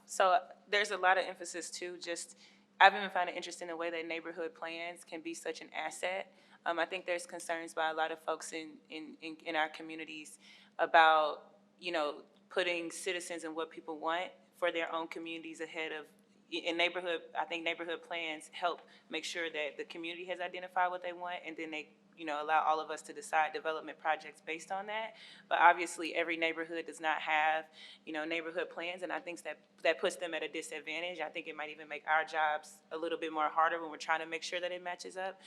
So there's a lot of emphasis too, just, I've even found it interesting the way that neighborhood plans can be such an asset. I think there's concerns by a lot of folks in our communities about, you know, putting citizens and what people want for their own communities ahead of, in neighborhood, I think neighborhood plans help make sure that the community has identified what they want, and then they, you know, allow all of us to decide development projects based on that. But obviously, every neighborhood does not have, you know, neighborhood plans, and I think that puts them at a disadvantage. I think it might even make our jobs a little bit more harder when we're trying to make sure that it matches up.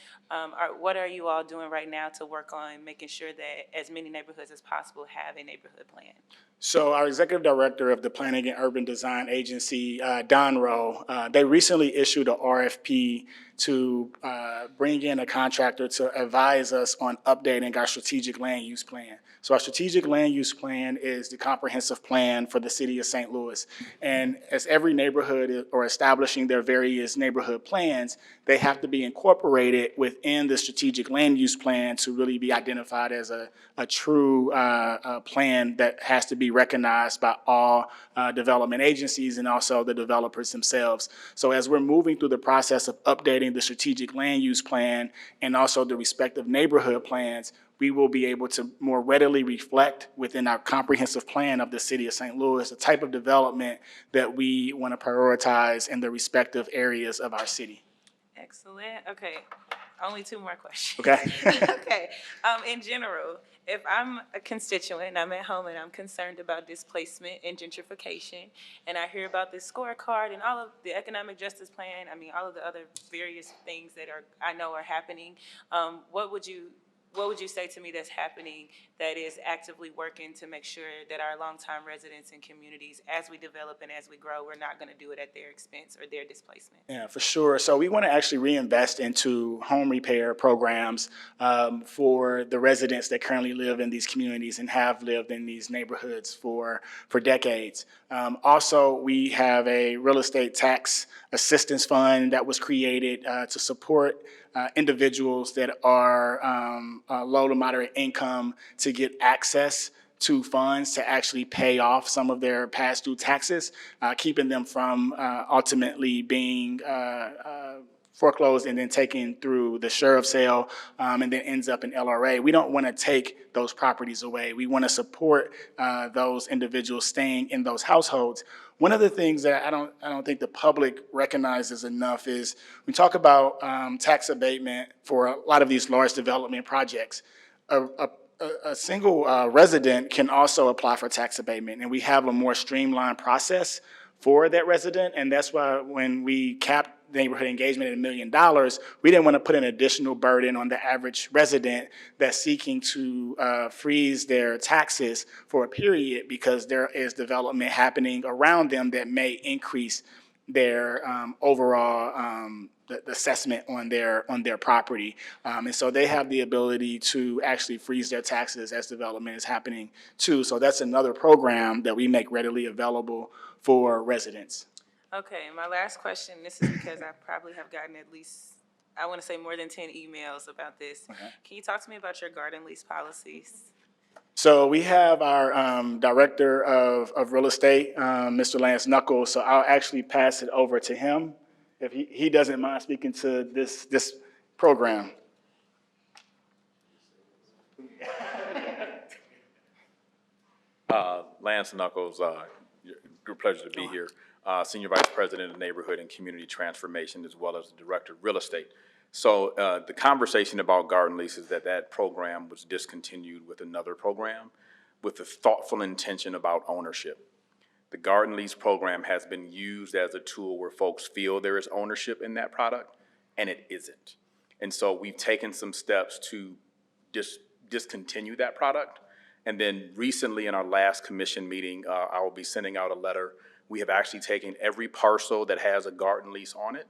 What are you all doing right now to work on making sure that as many neighborhoods as possible have a neighborhood plan? So our executive director of the Planning and Urban Design Agency, Don Rowe, they recently issued a RFP to bring in a contractor to advise us on updating our strategic land use plan. So our strategic land use plan is the comprehensive plan for the city of St. Louis. And as every neighborhood or establishing their various neighborhood plans, they have to be incorporated within the strategic land use plan to really be identified as a true plan that has to be recognized by all development agencies and also the developers themselves. So as we're moving through the process of updating the strategic land use plan and also the respective neighborhood plans, we will be able to more readily reflect within our comprehensive plan of the city of St. Louis the type of development that we want to prioritize in the respective areas of our city. Excellent. Okay, only two more questions. Okay. Okay. In general, if I'm a constituent and I'm at home and I'm concerned about displacement and gentrification, and I hear about this scorecard and all of the economic justice plan, I mean, all of the other various things that I know are happening, what would you say to me that's happening that is actively working to make sure that our longtime residents and communities, as we develop and as we grow, we're not going to do it at their expense or their displacement? Yeah, for sure. So we want to actually reinvest into home repair programs for the residents that currently live in these communities and have lived in these neighborhoods for decades. Also, we have a real estate tax assistance fund that was created to support individuals that are low to moderate income to get access to funds to actually pay off some of their past due taxes, keeping them from ultimately being foreclosed and then taken through the sheriff sale and then ends up in LRA. We don't want to take those properties away. We want to support those individuals staying in those households. One of the things that I don't think the public recognizes enough is we talk about tax abatement for a lot of these large development projects. a single resident can also apply for tax abatement, and we have a more streamlined process for that resident, and that's why when we capped neighborhood engagement at $1 million, we didn't want to put an additional burden on the average resident that's seeking to freeze their taxes for a period, because there is development happening around them that may increase their overall the assessment on their property. And so they have the ability to actually freeze their taxes as development is happening too. So that's another program that we make readily available for residents. Okay, my last question, this is because I probably have gotten at least, I want to say more than 10 emails about this. Can you talk to me about your garden lease policies? So we have our director of real estate, Mr. Lance Knuckles. So I'll actually pass it over to him if he doesn't mind speaking to this program. Lance Knuckles, great pleasure to be here. Senior Vice President of Neighborhood and Community Transformation, as well as the Director of Real Estate. So the conversation about garden leases, that program was discontinued with another program with the thoughtful intention about ownership. The garden lease program has been used as a tool where folks feel there is ownership in that product, and it isn't. And so we've taken some steps to discontinue that product. And then recently in our last commission meeting, I will be sending out a letter. We have actually taken every parcel that has a garden lease on it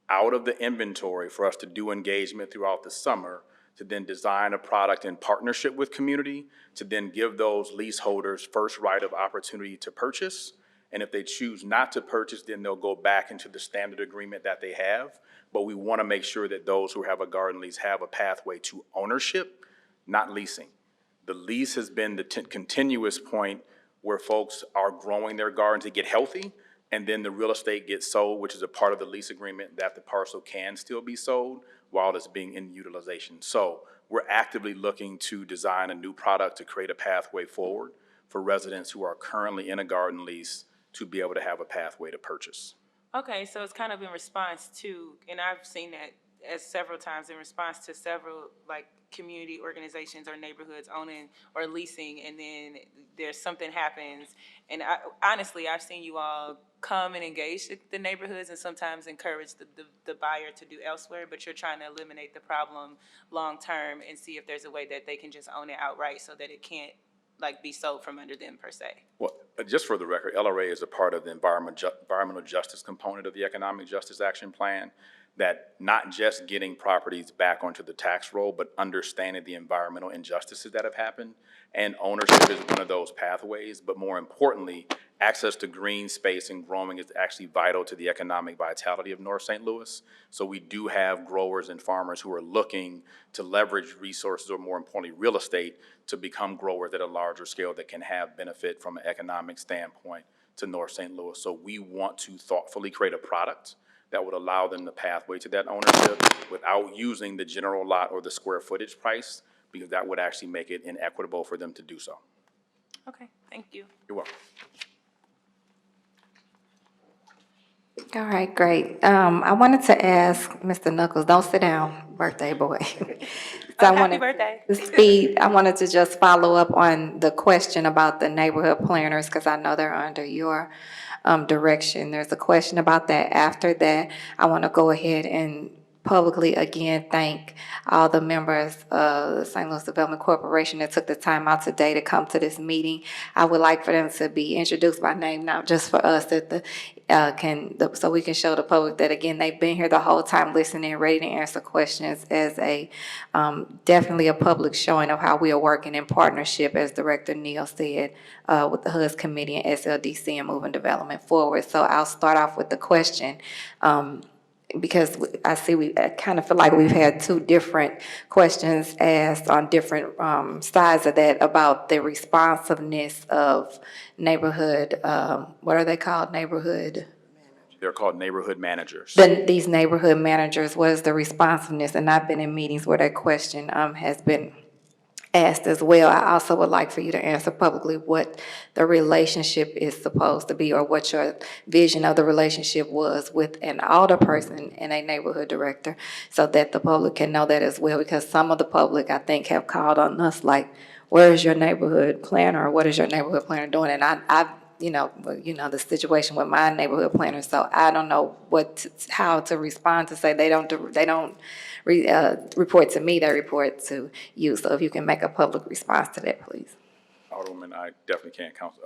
out of the inventory for us to do engagement throughout the summer, to then design a product in partnership with community, to then give those leaseholders first right of opportunity to purchase. And if they choose not to purchase, then they'll go back into the standard agreement that they have. But we want to make sure that those who have a garden lease have a pathway to ownership, not leasing. The lease has been the continuous point where folks are growing their gardens to get healthy, and then the real estate gets sold, which is a part of the lease agreement, that the parcel can still be sold while it's being in utilization. So we're actively looking to design a new product to create a pathway forward for residents who are currently in a garden lease to be able to have a pathway to purchase. Okay, so it's kind of in response to, and I've seen that as several times in response to several like community organizations or neighborhoods owning or leasing, and then there's something happens. And honestly, I've seen you all come and engage the neighborhoods and sometimes encourage the buyer to do elsewhere, but you're trying to eliminate the problem long-term and see if there's a way that they can just own it outright so that it can't like be sold from under them per se. Well, just for the record, LRA is a part of the environmental justice component of the Economic Justice Action Plan, that not just getting properties back onto the tax roll, but understanding the environmental injustices that have happened. And ownership is one of those pathways, but more importantly, access to green space and growing is actually vital to the economic vitality of North St. Louis. So we do have growers and farmers who are looking to leverage resources, or more importantly, real estate, to become growers at a larger scale that can have benefit from an economic standpoint to North St. Louis. So we want to thoughtfully create a product that would allow them the pathway to that ownership without using the general lot or the square footage price, because that would actually make it inequitable for them to do so. Okay, thank you. You're welcome. All right, great. I wanted to ask Mr. Knuckles, don't sit down, birthday boy. So Happy birthday. I wanted to just follow up on the question about the neighborhood planners, because I know they're under your direction. There's a question about that. After that, I want to go ahead and publicly again thank all the members of the St. Louis Development Corporation that took the time out today to come to this meeting. I would like for them to be introduced by name, not just for us, that so we can show the public that, again, they've been here the whole time listening, ready to answer questions, as a definitely a public showing of how we are working in partnership, as Director Neal said, with the HUD's committee and SLDC and moving development forward. So I'll start off with the question. Because I kind of feel like we've had two different questions asked on different sides of that about the responsiveness of neighborhood, what are they called, neighborhood? They're called neighborhood managers. These neighborhood managers, what is the responsiveness? And I've been in meetings where that question has been asked as well, I also would like for you to answer publicly what the relationship is supposed to be, or what your vision of the relationship was with an alderperson and a neighborhood director, so that the public can know that as well, because some of the public, I think, have called on us like, where is your neighborhood planner, or what is your neighborhood planner doing? And I the situation with my neighborhood planner, so I don't know how to respond to say they don't report to me, they report to you. So if you can make a public response to that, please. Alderwoman, I definitely can, Council.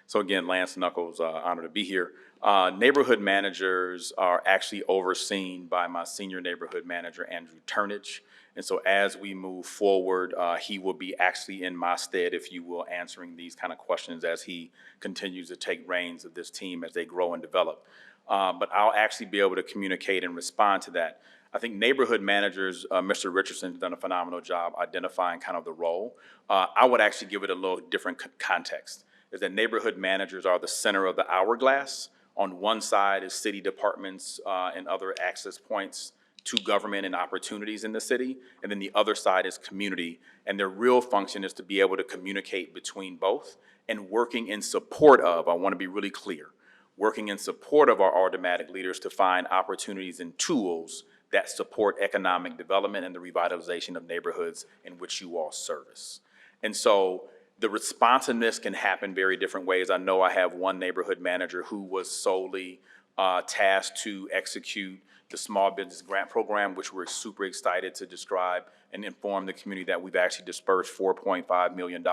So again, Lance Knuckles, honored to be here. Neighborhood managers are actually overseen by my senior neighborhood manager, Andrew Turnage. And so as we move forward, he will be actually in my stead, if you will, answering these kind of questions as he continues to take reins of this team as they grow and develop. But I'll actually be able to communicate and respond to that. I think neighborhood managers, Mr. Richardson has done a phenomenal job identifying kind of the role. I would actually give it a little different context, is that neighborhood managers are the center of the hourglass. On one side is city departments and other access points to government and opportunities in the city, and then the other side is community, and their real function is to be able to communicate between both and working in support of, I want to be really clear, working in support of our aldermanic leaders to find opportunities and tools that support economic development and the revitalization of neighborhoods in which you all service. And so the responsiveness can happen very different ways. I know I have one neighborhood manager who was solely tasked to execute the small business grant program, which we're super excited to describe and inform the community that we've actually dispersed $4.5 million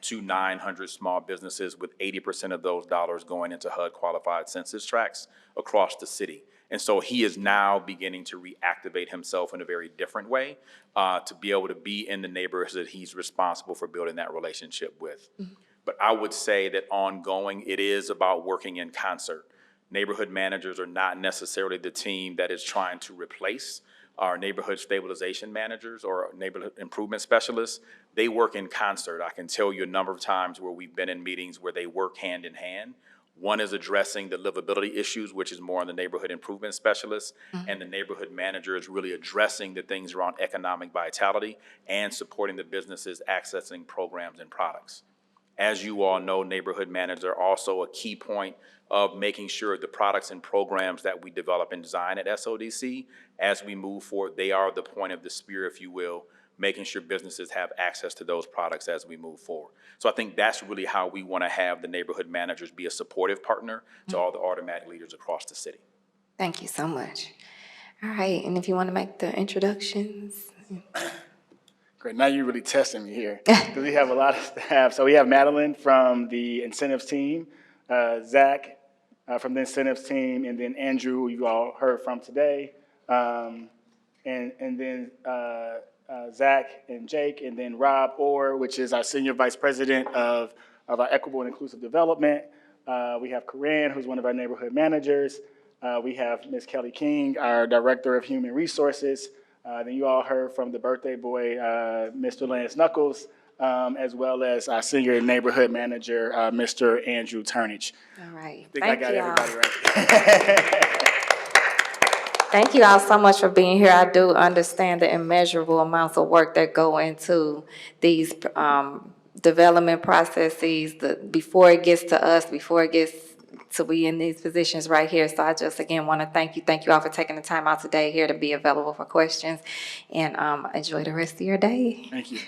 to 900 small businesses, with 80% of those dollars going into HUD qualified census tracts across the city. And so he is now beginning to reactivate himself in a very different way to be able to be in the neighborhoods that he's responsible for building that relationship with. But I would say that ongoing, it is about working in concert. Neighborhood managers are not necessarily the team that is trying to replace our neighborhood stabilization managers or neighborhood improvement specialists. They work in concert. I can tell you a number of times where we've been in meetings where they work hand in hand. One is addressing the livability issues, which is more on the neighborhood improvement specialists, and the neighborhood manager is really addressing the things around economic vitality and supporting the businesses accessing programs and products. As you all know, neighborhood managers are also a key point of making sure the products and programs that we develop and design at SODC, as we move forward, they are the point of the spear, if you will, making sure businesses have access to those products as we move forward. So I think that's really how we want to have the neighborhood managers be a supportive partner to all the aldermanic leaders across the city. Thank you so much. All right, and if you want to make the introductions. Great, now you're really testing me here, because we have a lot of staff. So we have Madeline from the incentives team, Zach from the incentives team, and then Andrew, who you all heard from today, and then Zach and Jake, and then Rob Orr, which is our Senior Vice President of our Equitable and Inclusive Development. We have Corinne, who's one of our neighborhood managers. We have Ms. Kelly King, our Director of Human Resources. Then you all heard from the birthday boy, Mr. Lance Knuckles, as well as our Senior Neighborhood Manager, Mr. Andrew Turnage. All right. I think I got everybody right. Thank you all so much for being here. I do understand the immeasurable amounts of work that go into these development processes, before it gets to us, before it gets to be in these positions right here. So I just, again, want to thank you. Thank you all for taking the time out today here to be available for questions, and enjoy the rest of your day. Thank you.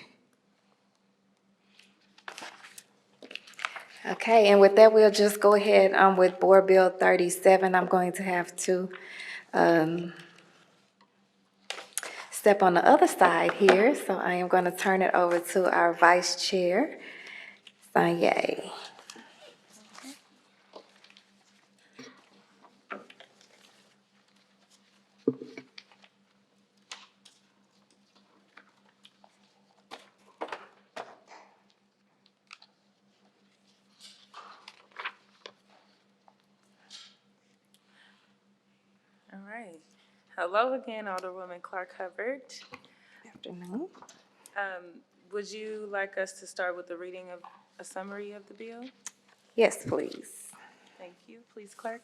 Okay, and with that, we'll just go ahead with Board Bill 37. I'm going to have to step on the other side here, so I am going to turn it over to our Vice Chair, Sanye. All right. Hello again, Alderwoman Clark Hubbard. Afternoon. Would you like us to start with the reading of a summary of the bill? Yes, please. Thank you. Please, Clerk.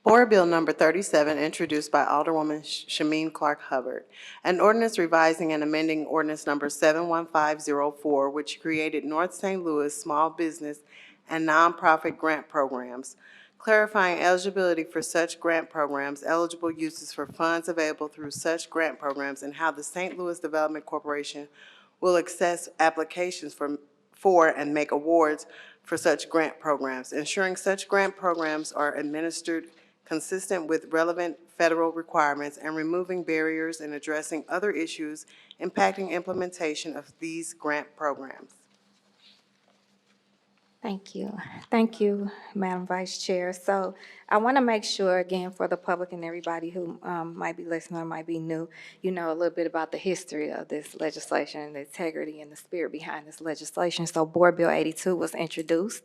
Board Bill Number 37, introduced by Alderwoman Shameen Clark Hubbard. An ordinance revising and amending ordinance number 71504, which created North St. Louis Small Business and Nonprofit Grant Programs, clarifying eligibility for such grant programs, eligible uses for funds available through such grant programs, and how the St. Louis Development Corporation will access applications for and make awards for such grant programs, ensuring such grant programs are administered consistent with relevant federal requirements, and removing barriers and addressing other issues impacting implementation of these grant programs. Thank you. Thank you, Madam Vice Chair. So I want to make sure, again, for the public and everybody who might be listening or might be new, you know a little bit about the history of this legislation, the integrity and the spirit behind this legislation. So Board Bill 82 was introduced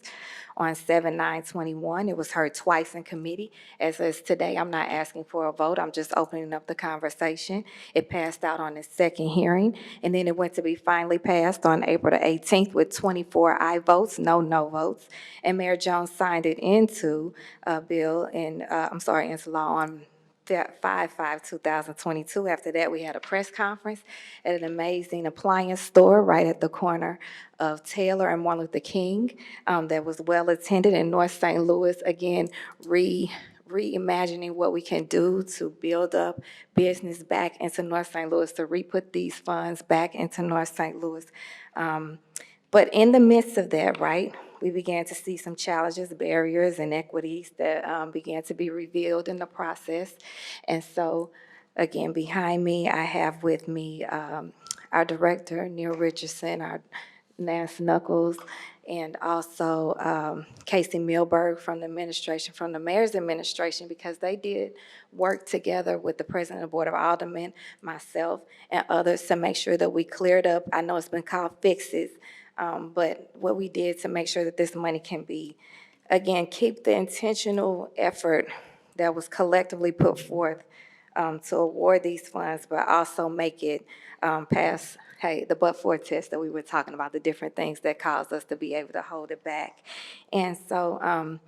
on 7/9/21. It was heard twice in committee. As is today, I'm not asking for a vote. I'm just opening up the conversation. It passed out on its second hearing, and then it went to be finally passed on April the 18th with 24 aye votes, no votes. And Mayor Jones signed it into into law on 5/5/2022. After that, we had a press conference at an amazing appliance store right at the corner of Taylor and Martin Luther King that was well attended in North St. Louis. Again, reimagining what we can do to build up business back into North St. Louis, to re-put these funds back into North St. Louis. But in the midst of that, right, we began to see some challenges, barriers, inequities that began to be revealed in the process. And so, again, behind me, I have with me our director, Neil Richardson, our Nance Knuckles, and also Casey Milberg from the administration, from the mayor's administration, because they did work together with the president of the Board of Aldermen, myself, and others to make sure that we cleared up. I know it's been called fixes, but what we did to make sure that this money can be, again, keep the intentional effort that was collectively put forth to award these funds, but also make it pass, the but-for test that we were talking about, the different things that caused us to be able to hold it back. And so,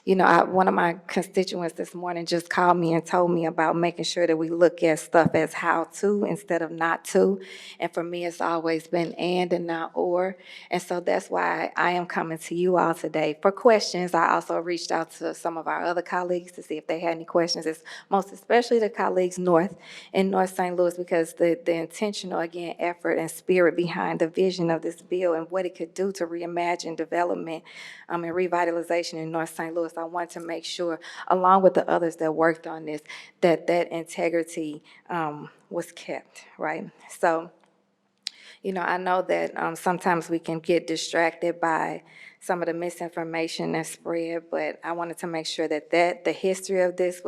one of my constituents this morning just called me and told me about making sure that we look at stuff as how to instead of not to. And for me, it's always been and not or. And so that's why I am coming to you all today for questions. I also reached out to some of our other colleagues to see if they had any questions. It's most especially the colleagues in North St. Louis, because the intentional, again, effort and spirit behind the vision of this bill and what it could do to reimagine development and revitalization in North St. Louis. I want to make sure, along with the others that worked on this, that integrity was kept, right? So, I know that sometimes we can get distracted by some of the misinformation that's spread, but I wanted to make sure that the history of this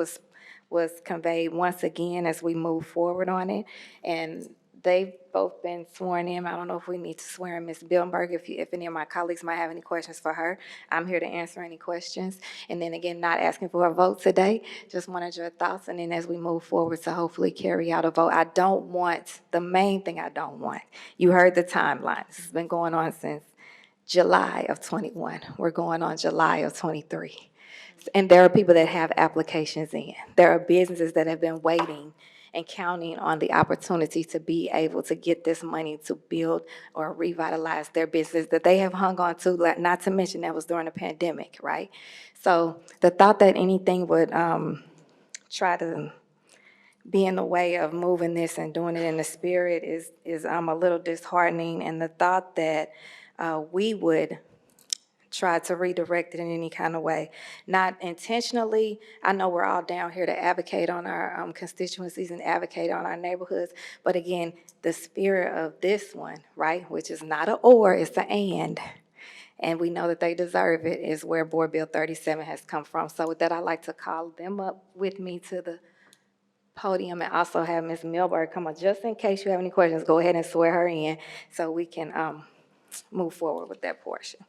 was conveyed once again as we move forward on it. And they've both been sworn in. I don't know if we need to swear in Ms. Billenberg. If any of my colleagues might have any questions for her, I'm here to answer any questions. And then again, not asking for a vote today, just wanted your thoughts. And then as we move forward to hopefully carry out a vote, the main thing I don't want, you heard the timeline. This has been going on since July of 21. We're going on July of 23. And there are people that have applications in. There are businesses that have been waiting and counting on the opportunity to be able to get this money to build or revitalize their business that they have hung on to, not to mention that was during the pandemic, right? So the thought that anything would try to be in the way of moving this and doing it in the spirit is a little disheartening. And the thought that we would try to redirect it in any kind of way, not intentionally. I know we're all down here to advocate on our constituencies and advocate on our neighborhoods, but again, the spirit of this one, right, which is not an or, it's an and we know that they deserve it, is where Board Bill 37 has come from. So with that, I'd like to call them up with me to the podium and also have Ms. Milberg come on, just in case you have any questions. Go ahead and swear her in so we can move forward with that portion.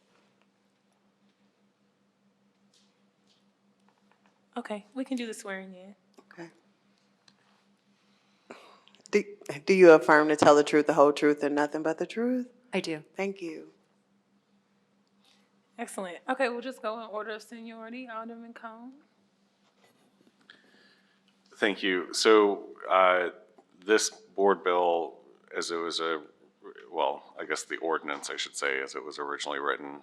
Okay, we can do the swearing in. Okay. Do you affirm to tell the truth, the whole truth, and nothing but the truth? I do. Thank you. Excellent. Okay, we'll just go in order of seniority. Alderman Cone. Thank you. So this board bill, as it was I guess the ordinance, I should say, as it was originally written,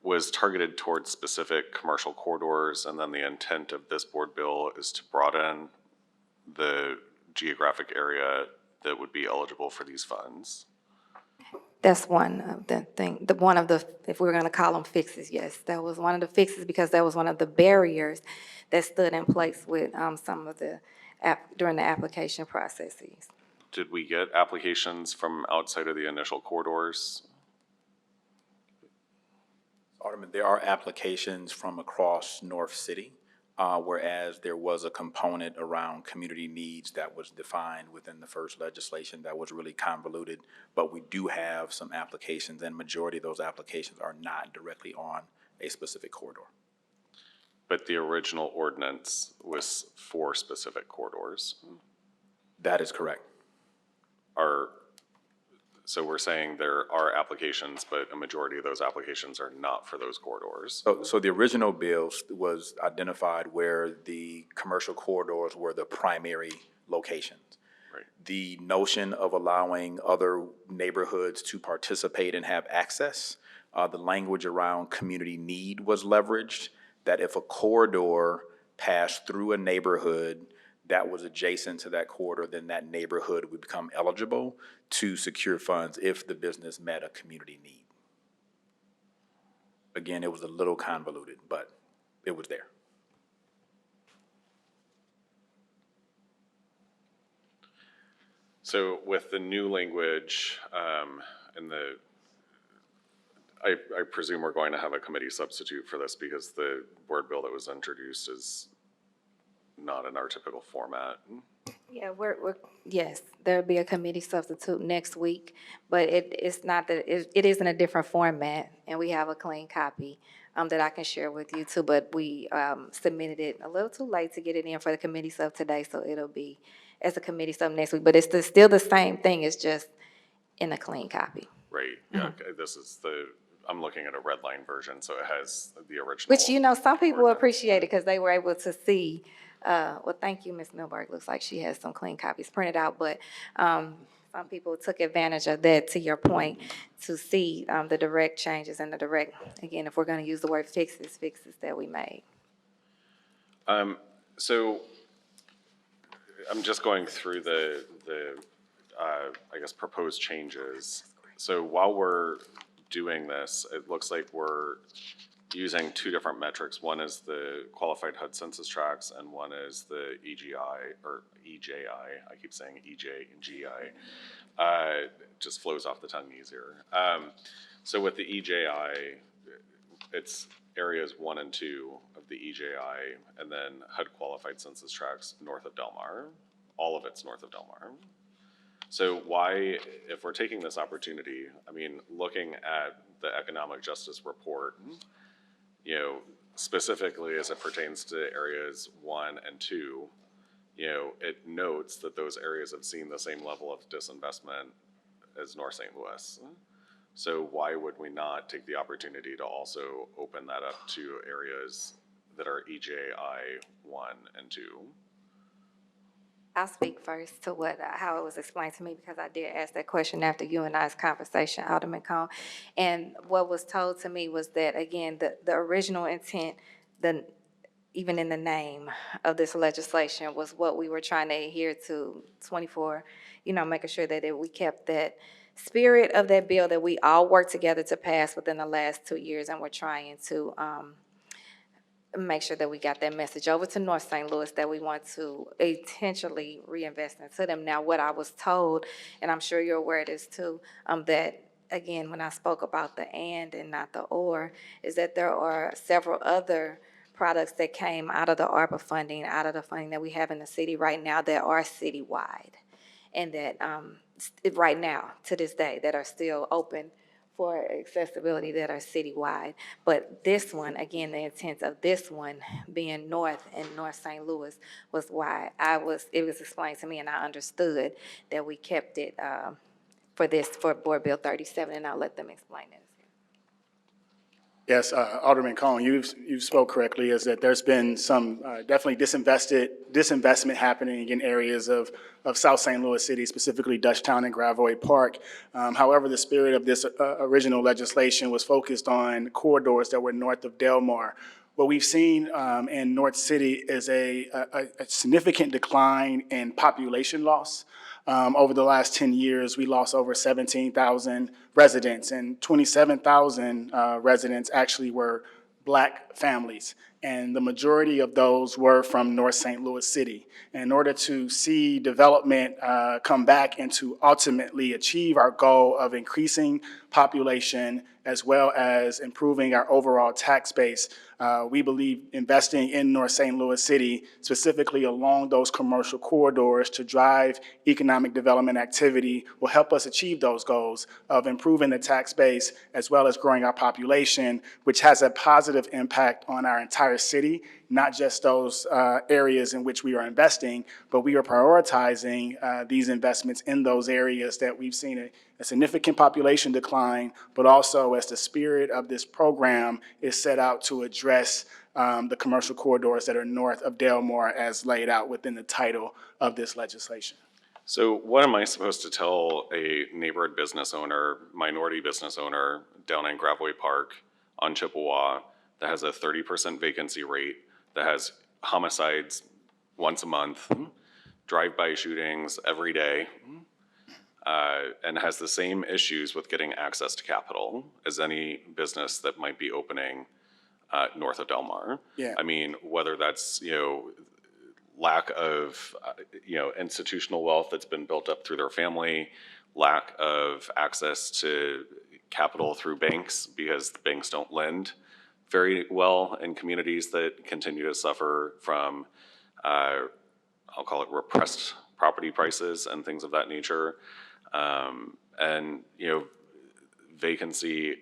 was targeted towards specific commercial corridors, and then the intent of this board bill is to broaden the geographic area that would be eligible for these funds. That's one of the thing, if we were gonna call them fixes, yes, that was one of the fixes because that was one of the barriers that stood in place with, some of the during the application processes. Did we get applications from outside of the initial corridors? Alderman, there are applications from across North City, whereas there was a component around community needs that was defined within the first legislation that was really convoluted. But we do have some applications, and majority of those applications are not directly on a specific corridor. But the original ordinance was for specific corridors. That is correct. So we're saying there are applications, but a majority of those applications are not for those corridors. So the original bill was identified where the commercial corridors were the primary locations. Right. The notion of allowing other neighborhoods to participate and have access, the language around community need was leveraged, that if a corridor passed through a neighborhood that was adjacent to that corridor, then that neighborhood would become eligible to secure funds if the business met a community need. Again, it was a little convoluted, but it was there. So with the new language, I presume we're going to have a committee substitute for this because the board bill that was introduced is not in our typical format. Yeah, yes, there'll be a committee substitute next week, but it's not that, it is in a different format, and we have a clean copy that I can share with you too, but we submitted it a little too late to get it in for the committee sub today, so it'll be as a committee sub next week, but it's still the same thing, it's just in a clean copy. Right, yeah, okay, this is I'm looking at a red line version, so it has the original. Which, some people appreciate it because they were able to see, well, thank you, Ms. Milberg. Looks like she has some clean copies printed out, but some people took advantage of that, to your point, to see the direct changes and the direct, again, if we're going to use the word fixes that we made. So I'm just going through the I guess, proposed changes. So while we're doing this, it looks like we're using two different metrics. One is the qualified HUD census tracts, and one is the EGI, or EJI. I keep saying EJ and GI. Just flows off the tongue easier. So with the EJI, it's areas 1 and 2 of the EJI, and then HUD qualified census tracts north of Del Mar. All of it's north of Del Mar. So why, if we're taking this opportunity, looking at the economic justice report, specifically as it pertains to areas 1 and 2, it notes that those areas have seen the same level of disinvestment as North St. Louis. So why would we not take the opportunity to also open that up to areas that are EJI 1 and 2? I'll speak first to how it was explained to me, because I did ask that question after you and I's conversation, Alderman Cone. And what was told to me was that, again, the original intent, even in the name of this legislation, was what we were trying to adhere to, 24, making sure that we kept that spirit of that bill that we all worked together to pass within the last 2 years, and we're trying to make sure that we got that message over to North St. Louis, that we want to intentionally reinvest into them. Now, what I was told, and I'm sure you're aware of this too, that, again, when I spoke about the and not the or, is that there are several other products that came out of the ARPA funding, out of the funding that we have in the city right now, that are citywide, and that right now, to this day, that are still open for accessibility, that are citywide. But this one, again, the intent of this one being north in North St. Louis was why it was explained to me, and I understood that we kept it for Board Bill 37, and I'll let them explain it. Yes, Alderman Cone, you've spoke correctly, is that there's been some definitely disinvestment happening in areas of South St. Louis City, specifically Dutchtown and Gravois Park. However, the spirit of this original legislation was focused on corridors that were north of Delmar. What we've seen in North City is a significant decline in population loss. Over the last 10 years, we lost over 17,000 residents, and 27,000 residents actually were Black families. And the majority of those were from North St. Louis City. And in order to see development come back and to ultimately achieve our goal of increasing population as well as improving our overall tax base, we believe investing in North St. Louis City, specifically along those commercial corridors to drive economic development activity, will help us achieve those goals of improving the tax base as well as growing our population, which has a positive impact on our entire city, not just those areas in which we are investing, but we are prioritizing these investments in those areas that we've seen a significant population decline, but also as the spirit of this program is set out to address the commercial corridors that are north of Delmar as laid out within the title of this legislation. So what am I supposed to tell a neighborhood business owner, minority business owner down in Gravois Park on Chippewa that has a 30% vacancy rate, that has homicides once a month, drive-by shootings every day, and has the same issues with getting access to capital as any business that might be opening north of Delmar? Yeah. I mean, whether that's, lack of, institutional wealth that's been built up through their family, lack of access to capital through banks because the banks don't lend very well in communities that continue to suffer from, I'll call it repressed property prices and things of that nature. And, vacancy,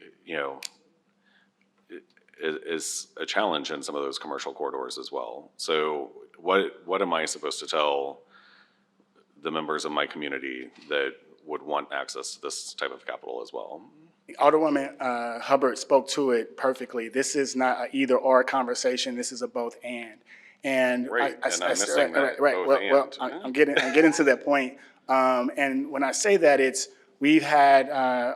is a challenge in some of those commercial corridors as well. So what am I supposed to tell the members of my community that would want access to this type of capital as well? Alderwoman Hubbard spoke to it perfectly. This is not an either-or conversation. This is a both-and. And Right, and I'm missing that both Well, and. I'm getting to that point. And when I say that, we've had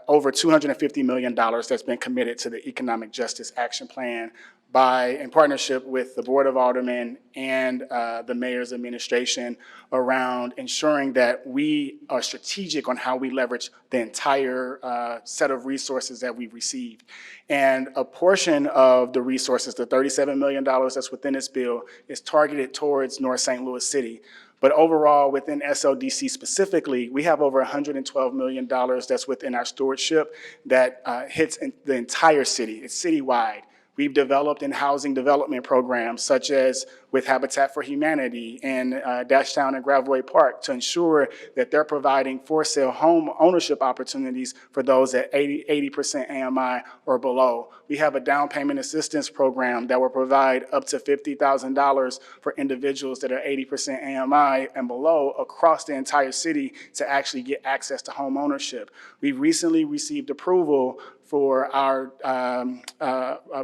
over $250 million that's been committed to the Economic Justice Action Plan in partnership with the Board of Aldermen and the Mayor's administration around ensuring that we are strategic on how we leverage the entire set of resources that we've received. And a portion of the resources, the $37 million that's within this bill, is targeted towards North St. Louis City. But overall, within SLDC specifically, we have over $112 million that's within our stewardship that hits the entire city. It's citywide. We've developed in housing development programs such as with Habitat for Humanity and Dutchtown and Gravois Park to ensure that they're providing for-sale home ownership opportunities for those at 80% AMI or below. We have a down payment assistance program that will provide up to $50,000 for individuals that are 80% AMI and below across the entire city to actually get access to home ownership. We recently received approval for our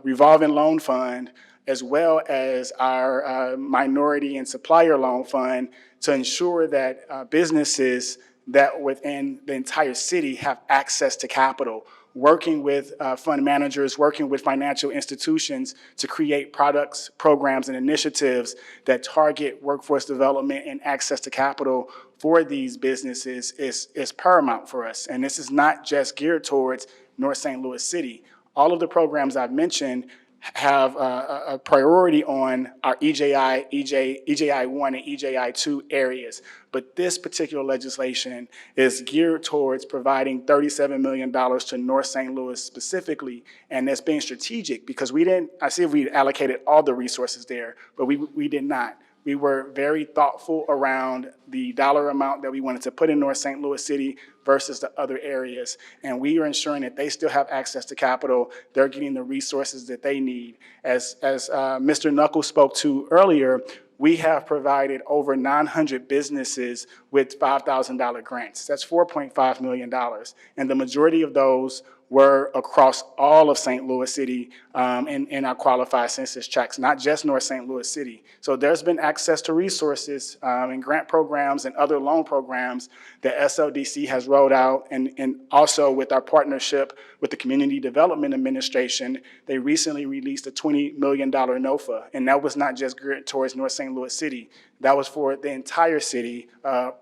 revolving loan fund as well as our minority and supplier loan fund to ensure that businesses that within the entire city have access to capital, working with fund managers, working with financial institutions to create products, programs, and initiatives that target workforce development and access to capital for these businesses is paramount for us. And this is not just geared towards North St. Louis City. All of the programs I've mentioned have a priority on our EJI 1 and EJI 2 areas. But this particular legislation is geared towards providing $37 million to North St. Louis specifically. And that's being strategic because I see if we allocated all the resources there, but we did not. We were very thoughtful around the dollar amount that we wanted to put in North St. Louis City versus the other areas. And we are ensuring that they still have access to capital. They're getting the resources that they need. As Mr. Knuckles spoke to earlier, we have provided over 900 businesses with $5,000 grants. That's $4.5 million. And the majority of those were across all of St. Louis City in our qualified census tracts, not just North St. Louis City. So there's been access to resources and grant programs and other loan programs that SLDC has rolled out, and also with our partnership with the Community Development Administration, they recently released a $20 million NOFA, and that was not just geared towards North St. Louis City. That was for the entire city,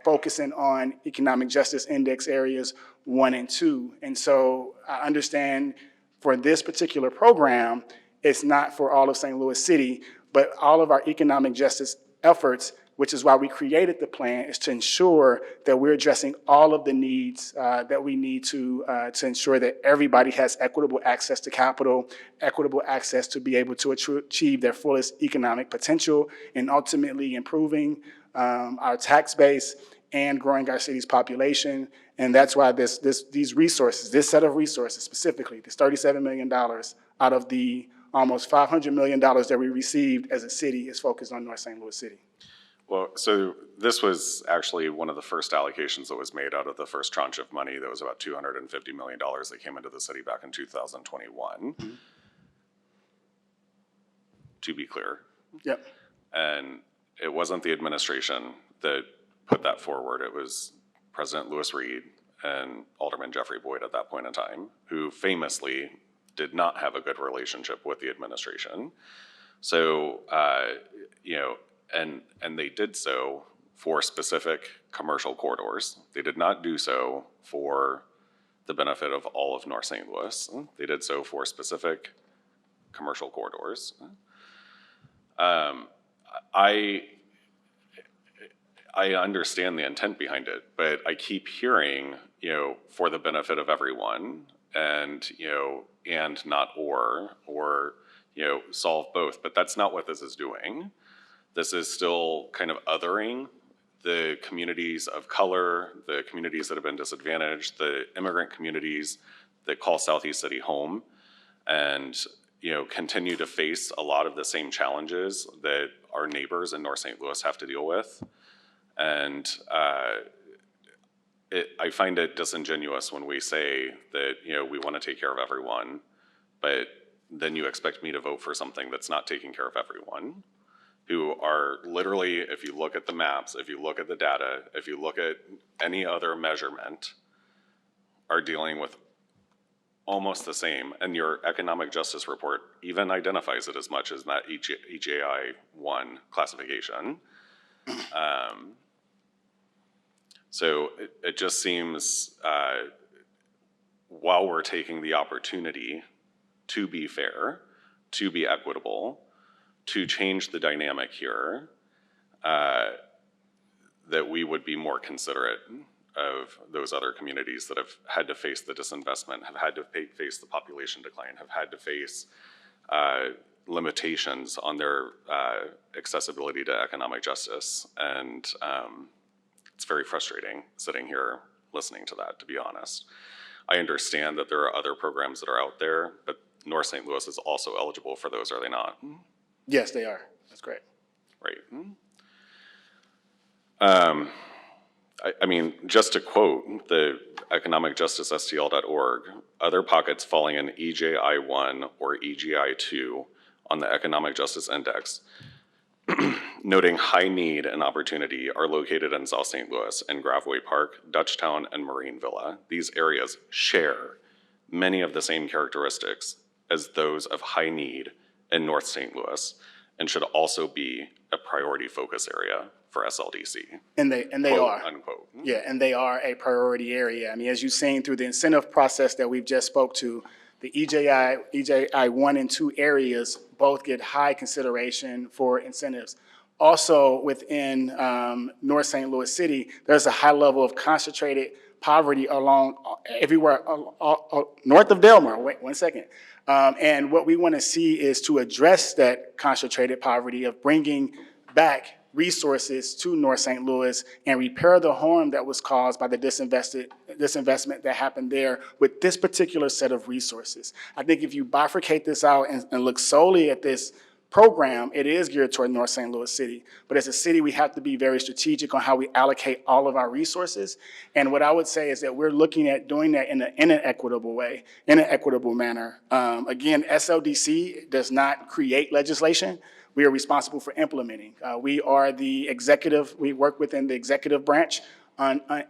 focusing on economic justice index areas 1 and 2. And so I understand for this particular program, it's not for all of St. Louis City, but all of our economic justice efforts, which is why we created the plan, is to ensure that we're addressing all of the needs that we need to ensure that everybody has equitable access to capital, equitable access to be able to achieve their fullest economic potential, and ultimately improving our tax base and growing our city's population. And that's why these resources, this set of resources specifically, this $37 million out of the almost $500 million that we received as a city is focused on North St. Louis City. Well, so this was actually one of the first allocations that was made out of the first tranche of money. That was about $250 million that came into the city back in 2021. To be clear. Yep. And it wasn't the administration that put that forward. It was President Lewis Reed and Alderman Jeffrey Boyd at that point in time, who famously did not have a good relationship with the administration. So, and they did so for specific commercial corridors. They did not do so for the benefit of all of North St. Louis. They did so for specific commercial corridors. I understand the intent behind it, but I keep hearing, for the benefit of everyone, and, and not or, solve both, but that's not what this is doing. This is still kind of othering the communities of color, the communities that have been disadvantaged, the immigrant communities that call Southeast City home, and continue to face a lot of the same challenges that our neighbors in North St. Louis have to deal with. And I find it disingenuous when we say that we want to take care of everyone, but then you expect me to vote for something that's not taking care of everyone, who are literally, if you look at the maps, if you look at the data, if you look at any other measurement, are dealing with almost the same. And your economic justice report even identifies it as much as that EJI 1 classification. So it just seems, while we're taking the opportunity to be fair, to be equitable, to change the dynamic here, that we would be more considerate of those other communities that have had to face the disinvestment, have had to face the population decline, have had to face limitations on their accessibility to economic justice. And it's very frustrating sitting here listening to that, to be honest. I understand that there are other programs that are out there, but North St. Louis is also eligible for those, are they not? Yes, they are. That's great. Right. I mean, just to quote the economicjusticestl.org, other pockets falling in EJI 1 or EGI 2 on the Economic Justice Index, noting high need and opportunity, are located in South St. Louis and Graveway Park, Dutchtown, and Marine Villa. These areas share many of the same characteristics as those of high need in North St. Louis, and should also be a priority focus area for SLDC. And they Quote, are. unquote. Yeah, and they are a priority area. I mean, as you've seen through the incentive process that we've just spoke to, the EJI 1 and 2 areas both get high consideration for incentives. Also within North St. Louis City, there's a high level of concentrated poverty along everywhere north of Delmar. Wait 1 second. And what we want to see is to address that concentrated poverty of bringing back resources to North St. Louis and repair the harm that was caused by the disinvestment that happened there with this particular set of resources. I think if you bifurcate this out and look solely at this program, it is geared toward North St. Louis City. But as a city, we have to be very strategic on how we allocate all of our resources. And what I would say is that we're looking at doing that in an equitable way, in an equitable manner. Again, SLDC does not create legislation. We are responsible for implementing. We are the executive, we work within the executive branch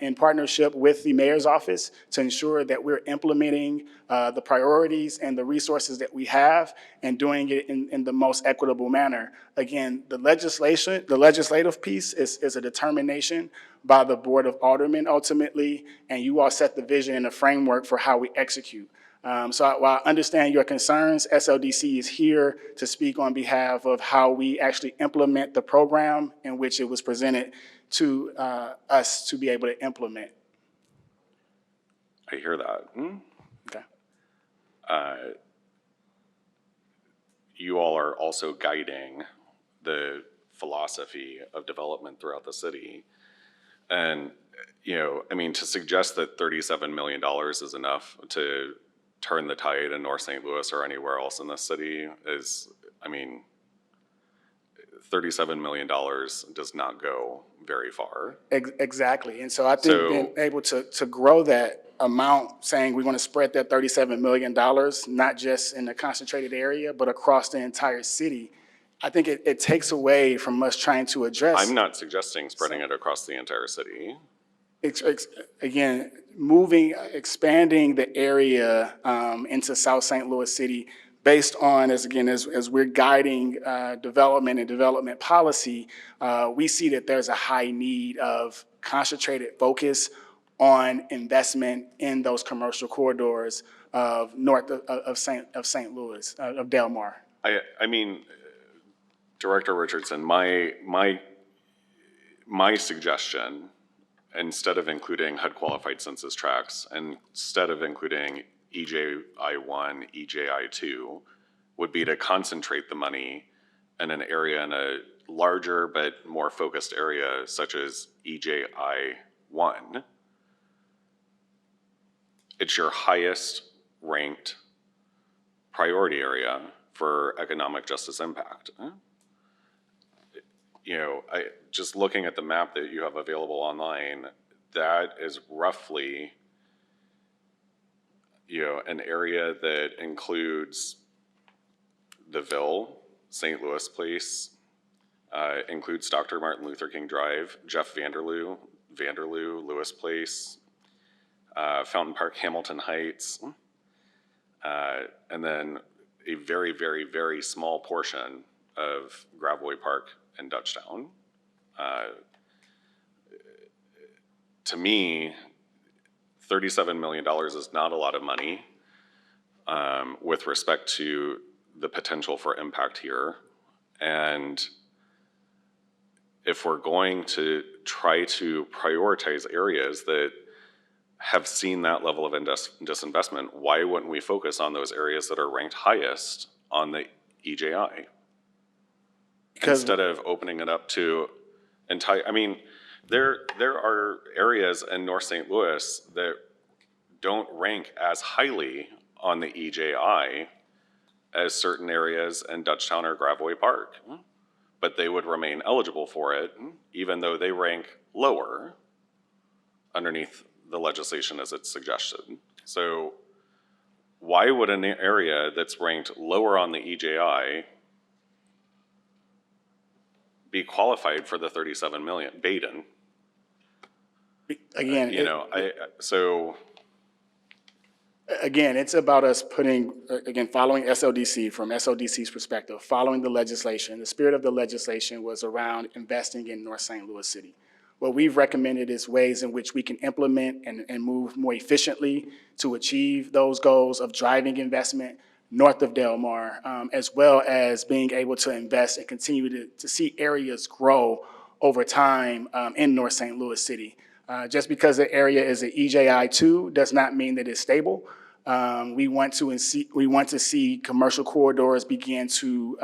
in partnership with the mayor's office to ensure that we're implementing the priorities and the resources that we have and doing it in the most equitable manner. Again, the legislative piece is a determination by the Board of Aldermen ultimately, and you all set the vision and the framework for how we execute. So while I understand your concerns, SLDC is here to speak on behalf of how we actually implement the program in which it was presented to us to be able to implement. I hear that. Okay. You all are also guiding the philosophy of development throughout the city. And, you know, I mean, to suggest that $37 million is enough to turn the tide in North St. Louis or anywhere else in the city is, I mean, $37 million does not go very far. Exactly. And so I think being able to grow that amount, saying we want to spread that $37 million, not just in a concentrated area, but across the entire city, I think it takes away from us trying to address. I'm not suggesting spreading it across the entire city. Again, expanding the area into South St. Louis City based on, as we're guiding development and development policy, we see that there's a high need of concentrated focus on investment in those commercial corridors of north of St. Louis, of Del Mar. I mean, Director Richardson, my suggestion, instead of including HUD qualified census tracts, instead of including EJI-1, EJI-2, would be to concentrate the money in an area, in a larger but more focused area such as EJI-1. It's your highest ranked priority area for economic justice impact. You know, just looking at the map that you have available online, that is roughly, you know, an area that includes the Ville, St. Louis Place, includes Dr. Martin Luther King Drive, Jeff Vanderloo, Lewis Place, Fountain Park, Hamilton Heights, and then a very, very, very small portion of Gravois Park and Dutchtown. To me, $37 million is not a lot of money with respect to the potential for impact here. And if we're going to try to prioritize areas that have seen that level of disinvestment, why wouldn't we focus on those areas that are ranked highest on the EJI? Instead of opening it up to entire, I mean, there are areas in North St. Louis that don't rank as highly on the EJI as certain areas in Dutchtown or Gravois Park, but they would remain eligible for it even though they rank lower underneath the legislation as it's suggested. So why would an area that's ranked lower on the EJI be qualified for the 37 million? Baden. Again, you know, Again, it's about us putting, following SLDC, from SLDC's perspective, following the legislation. The spirit of the legislation was around investing in North St. Louis City. What we've recommended is ways in which we can implement and move more efficiently to achieve those goals of driving investment north of Del Mar, as well as being able to invest and continue to see areas grow over time in North St. Louis City. Just because the area is an EJI-2 does not mean that it's stable. We want to see commercial corridors begin to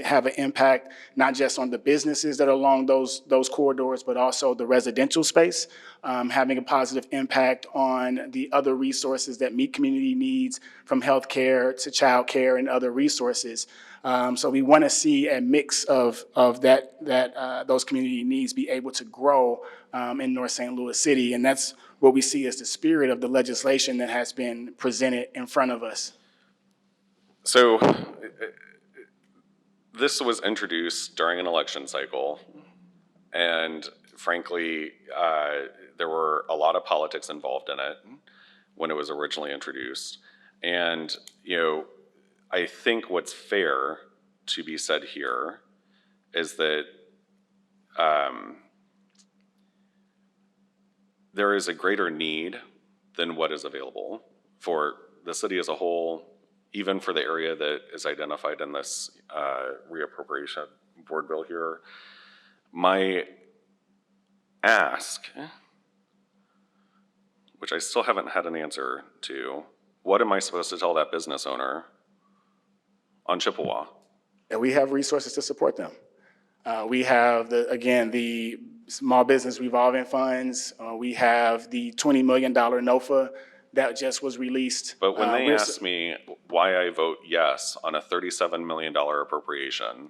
have an impact, not just on the businesses that are along those corridors, but also the residential space, having a positive impact on the other resources that meet community needs, from healthcare to childcare and other resources. So we want to see a mix of those community needs be able to grow in North St. Louis City. And that's what we see as the spirit of the legislation that has been presented in front of us. So this was introduced during an election cycle, and frankly, there were a lot of politics involved in it when it was originally introduced. And, you know, I think what's fair to be said here is that there is a greater need than what is available for the city as a whole, even for the area that is identified in this reappropriation board bill here. My ask, which I still haven't had an answer to, what am I supposed to tell that business owner on Chippewa? And we have resources to support them. We have, the small business revolving funds. We have the $20 million NOFA that just was released. But when they ask me why I vote yes on a $37 million appropriation,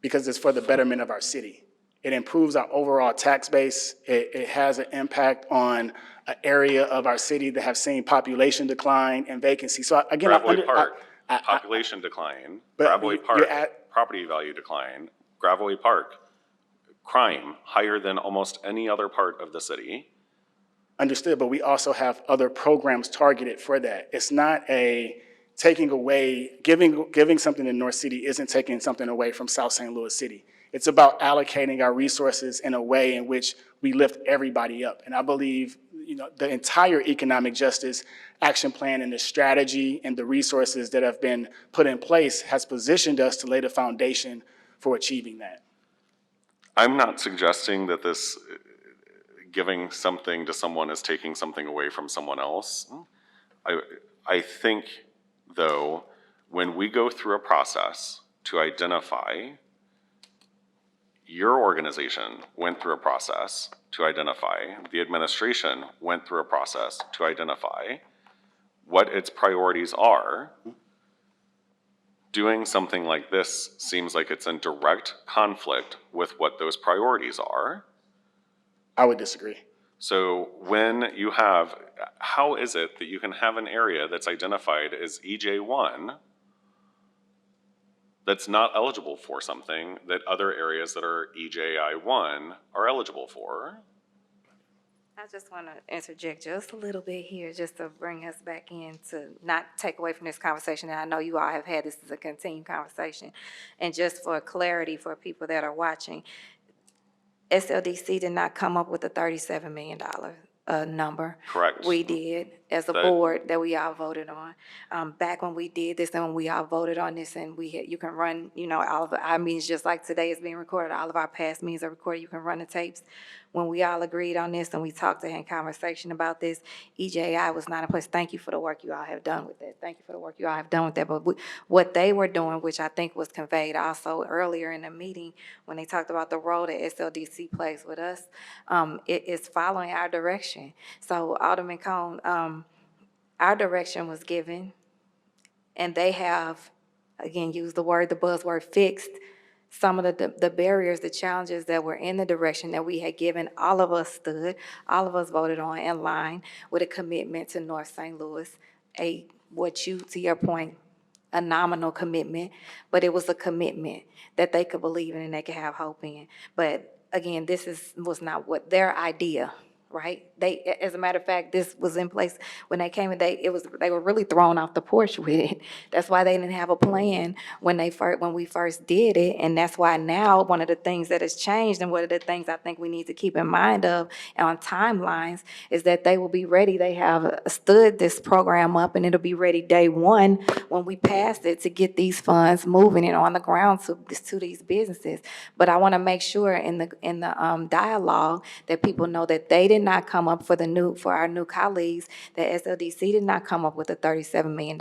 because it's for the betterment of our city. It improves our overall tax base. It has an impact on an area of our city that have seen population decline and vacancy. So again, Gravois Park, population decline, Gravois Park, property value decline, Gravois Park, crime higher than almost any other part of the city. Understood, but we also have other programs targeted for that. It's not a taking away, giving something to North City isn't taking something away from South St. Louis City. It's about allocating our resources in a way in which we lift everybody up. And I believe, the entire economic justice action plan and the strategy and the resources that have been put in place has positioned us to lay the foundation for achieving that. I'm not suggesting that this giving something to someone is taking something away from someone else. I think, though, when we go through a process to identify, your organization went through a process to identify, the administration went through a process to identify what its priorities are. Doing something like this seems like it's in direct conflict with what those priorities are. I would disagree. So when you have, how is it that you can have an area that's identified as EJ1 that's not eligible for something that other areas that are EJI1 are eligible for? I just want to interject just a little bit here, just to bring us back in, to not take away from this conversation. And I know you all have had this as a continued conversation. And just for clarity for people that are watching, SLDC did not come up with a $37 million number. Correct. We did, as a board, that we all voted on. Back when we did this and when we all voted on this, and you can run, all of our meetings, just like today is being recorded, all of our past meetings are recorded, you can run the tapes. When we all agreed on this and we talked to in conversation about this, EJI was not in place. Thank you for the work you all have done with it. Thank you for the work you all have done with that. But what they were doing, which I think was conveyed also earlier in the meeting, when they talked about the role that SLDC plays with us, it is following our direction. So Alderman Cone, our direction was given, and they have, again, used the buzzword fixed some of the barriers, the challenges that were in the direction that we had given. All of us stood, all of us voted on in line with a commitment to North St. Louis, to your point, a nominal commitment, but it was a commitment that they could believe in and they could have hope in. But again, was not what their idea, right? As a matter of fact, this was in place when they came, and they were really thrown off the porch with it. That's why they didn't have a plan when we first did it, and that's why now one of the things that has changed, and one of the things I think we need to keep in mind of on timelines, is that they will be ready. They have stood this program up, and it'll be ready day one when we pass it, to get these funds moving and on the ground to these businesses. But I want to make sure in the dialogue that people know that they did not come up for our new colleagues, that SLDC did not come up with the $37 million.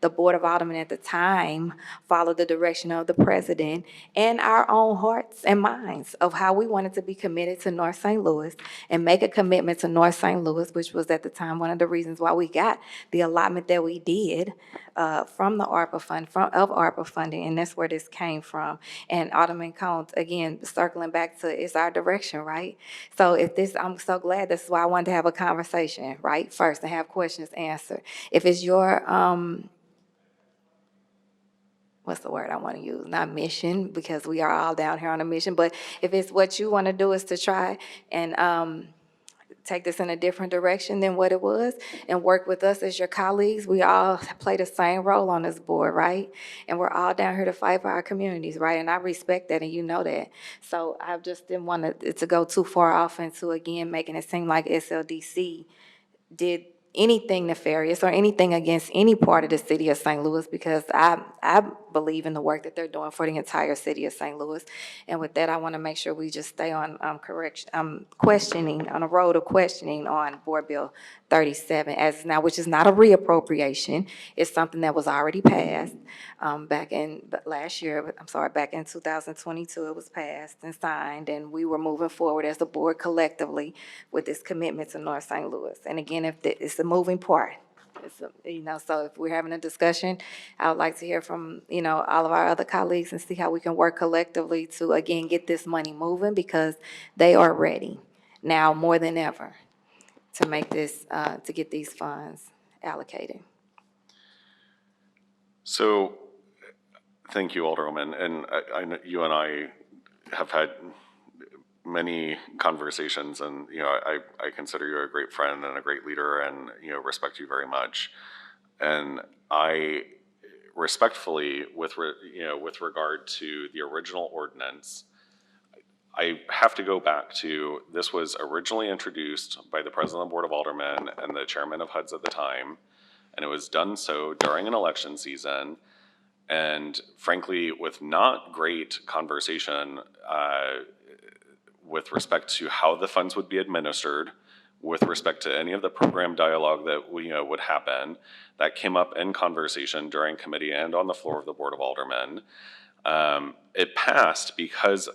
The Board of Aldermen at the time followed the direction of the president and our own hearts and minds of how we wanted to be committed to North St. Louis and make a commitment to North St. Louis, which was at the time one of the reasons why we got the allotment that we did from the ARPA fund, of ARPA funding, and that's where this came from. And Alderman Combs, again, circling back to, it's our direction, right? So I'm so glad, this is why I wanted to have a conversation, right, first, and have questions answered. If it's your, what's the word I want to use? Not mission, because we are all down here on a mission, but if it's what you want to do is to try and take this in a different direction than what it was and work with us as your colleagues. We all play the same role on this board, right? And we're all down here to fight for our communities, right? And I respect that, and you know that. So I just didn't want it to go too far off into, again, making it seem like SLDC did anything nefarious or anything against any part of the city of St. Louis, because I believe in the work that they're doing for the entire city of St. Louis. And with that, I want to make sure we just stay on questioning, on a road of questioning on Board Bill 37 as now, which is not a reappropriation. It's something that was already passed back in last year. I'm sorry, back in 2022, it was passed and signed, and we were moving forward as a board collectively with this commitment to North St. Louis. And again, it's a moving part. So if we're having a discussion, I would like to hear from, all of our other colleagues and see how we can work collectively to, again, get this money moving, because they are ready now more than ever to make this, to get these funds allocated. So, thank you, Alderwoman, and I know you and I have had many conversations, and I consider you a great friend and a great leader, and respect you very much. And I respectfully, with regard to the original ordinance, I have to go back to, this was originally introduced by the President of the Board of Aldermen and the Chairman of HUDs at the time, and it was done so during an election season, and frankly, with not great conversation with respect to how the funds would be administered, with respect to any of the program dialogue that would happen. That came up in conversation during committee and on the floor of the Board of Aldermen. It passed because,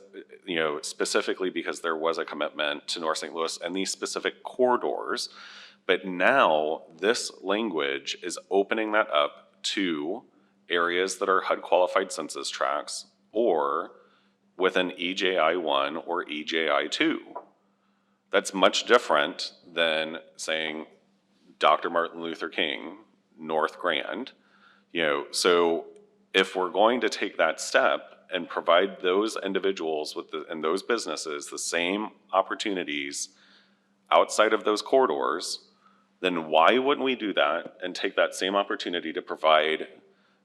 specifically because there was a commitment to North St. Louis and these specific corridors. But now this language is opening that up to areas that are HUD qualified census tracts or with an EJI-1 or EJI-2. That's much different than saying Dr. Martin Luther King, North Grand. So if we're going to take that step and provide those individuals and those businesses the same opportunities outside of those corridors, then why wouldn't we do that and take that same opportunity to provide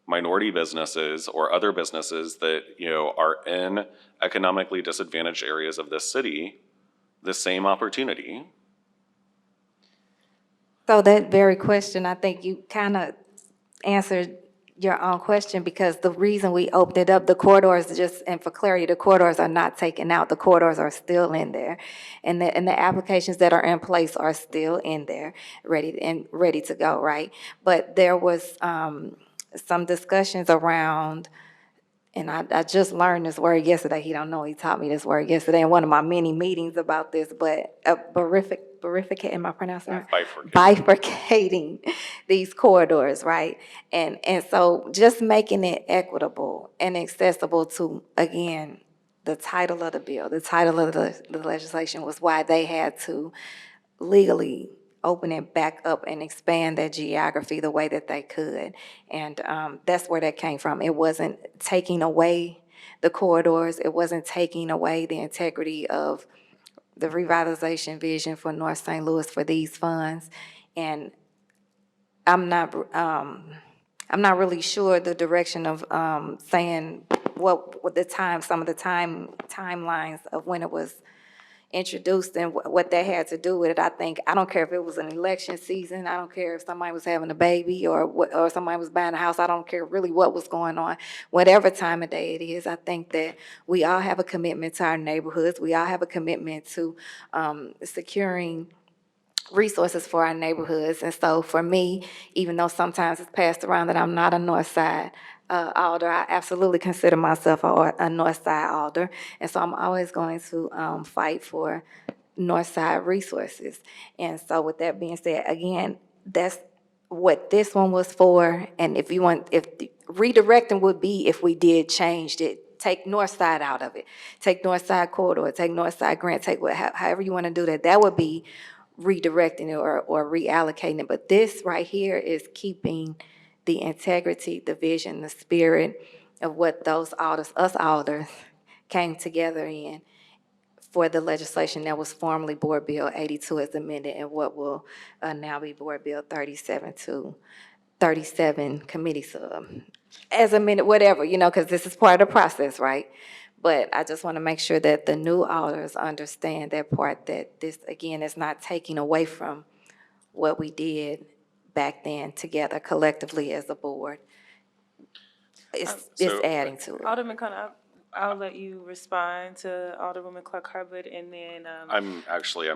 minority businesses or other businesses that are in economically disadvantaged areas of this city the same opportunity? So that very question, I think you kind of answered your own question, because the reason we opened it up, the corridors, and for clarity, the corridors are not taken out. The corridors are still in there. And the applications that are in place are still in there, ready to go, right? But there was some discussions around, and I just learned this word yesterday. He don't know, he taught me this word yesterday in one of my many meetings about this, but bifurcate, am I pronouncing it right? Bifurcating these corridors, right? And so just making it equitable and accessible to, again, the title of the bill, the title of the legislation was why they had to legally open it back up and expand that geography the way that they could. And that's where that came from. It wasn't taking away the corridors. It wasn't taking away the integrity of the revitalization vision for North St. Louis for these funds. And I'm not really sure the direction of saying what the time, some of the timelines of when it was, introduced and what that had to do with it. I don't care if it was an election season, I don't care if somebody was having a baby or or somebody was buying a house, I don't care really what was going on. Whatever time of day it is, I think that we all have a commitment to our neighborhoods. We all have a commitment to securing resources for our neighborhoods. And so for me, even though sometimes it's passed around that I'm not a North Side alder, I absolutely consider myself a North Side alder. And so I'm always going to fight for North Side resources. And so with that being said, again, that's what this one was for. And if redirecting would be if we did change it, take North Side out of it, take North Side corridor, take North Side grant, take however you want to do that. That would be redirecting it or reallocating it. But this right here is keeping the integrity, the vision, the spirit of what those alders, us alders, came together in for the legislation that was formerly Board Bill 82 as amended and what will now be Board Bill 37 to 37 committee sub. As amended, whatever, because this is part of the process, right? But I just want to make sure that the new alders understand that part, that this, again, is not taking away from what we did back then together collectively as a board. It's adding to it. Alderman Connor, I'll let you respond to Alderwoman Clark Harwood, and then, I'm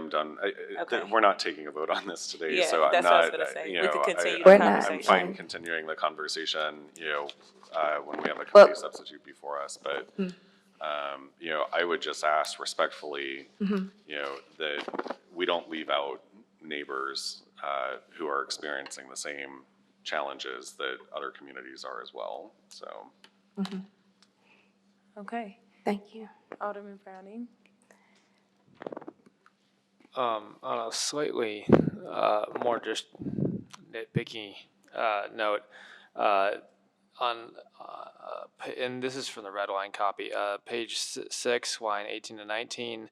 done. Okay. We're not taking a vote on this today, Yeah, so I'm that's what I was not, gonna say. you We know, could continue the I'm conversation. fine continuing the conversation, when we have a committee substitute before us, but, I would just ask respectfully, that we don't leave out neighbors, who are experiencing the same challenges that other communities are as well, so. okay. Thank you. Alderman Browning? On a slightly more just nitpicky note, and this is from the red line copy, page 6, line 18 to 19.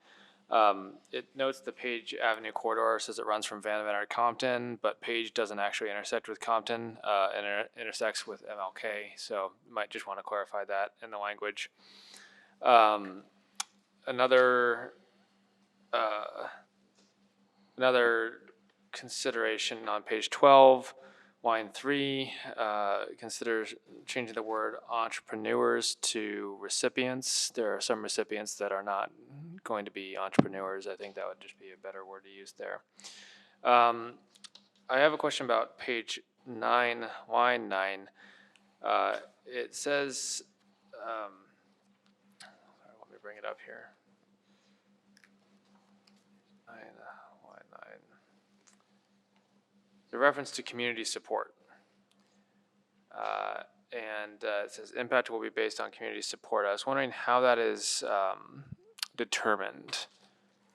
It notes the Page Avenue corridor, says it runs from Van Venner to Compton, but Page doesn't actually intersect with Compton, and it intersects with MLK, so you might just want to clarify that in the language. Another consideration on page 12, line 3, considers changing the word entrepreneurs to recipients. There are some recipients that are not going to be entrepreneurs. I think that would just be a better word to use there. I have a question about page 9, line 9. It says, let me bring it up here. 9, line 9. The reference to community support. And it says impact will be based on community support. I was wondering how that is determined.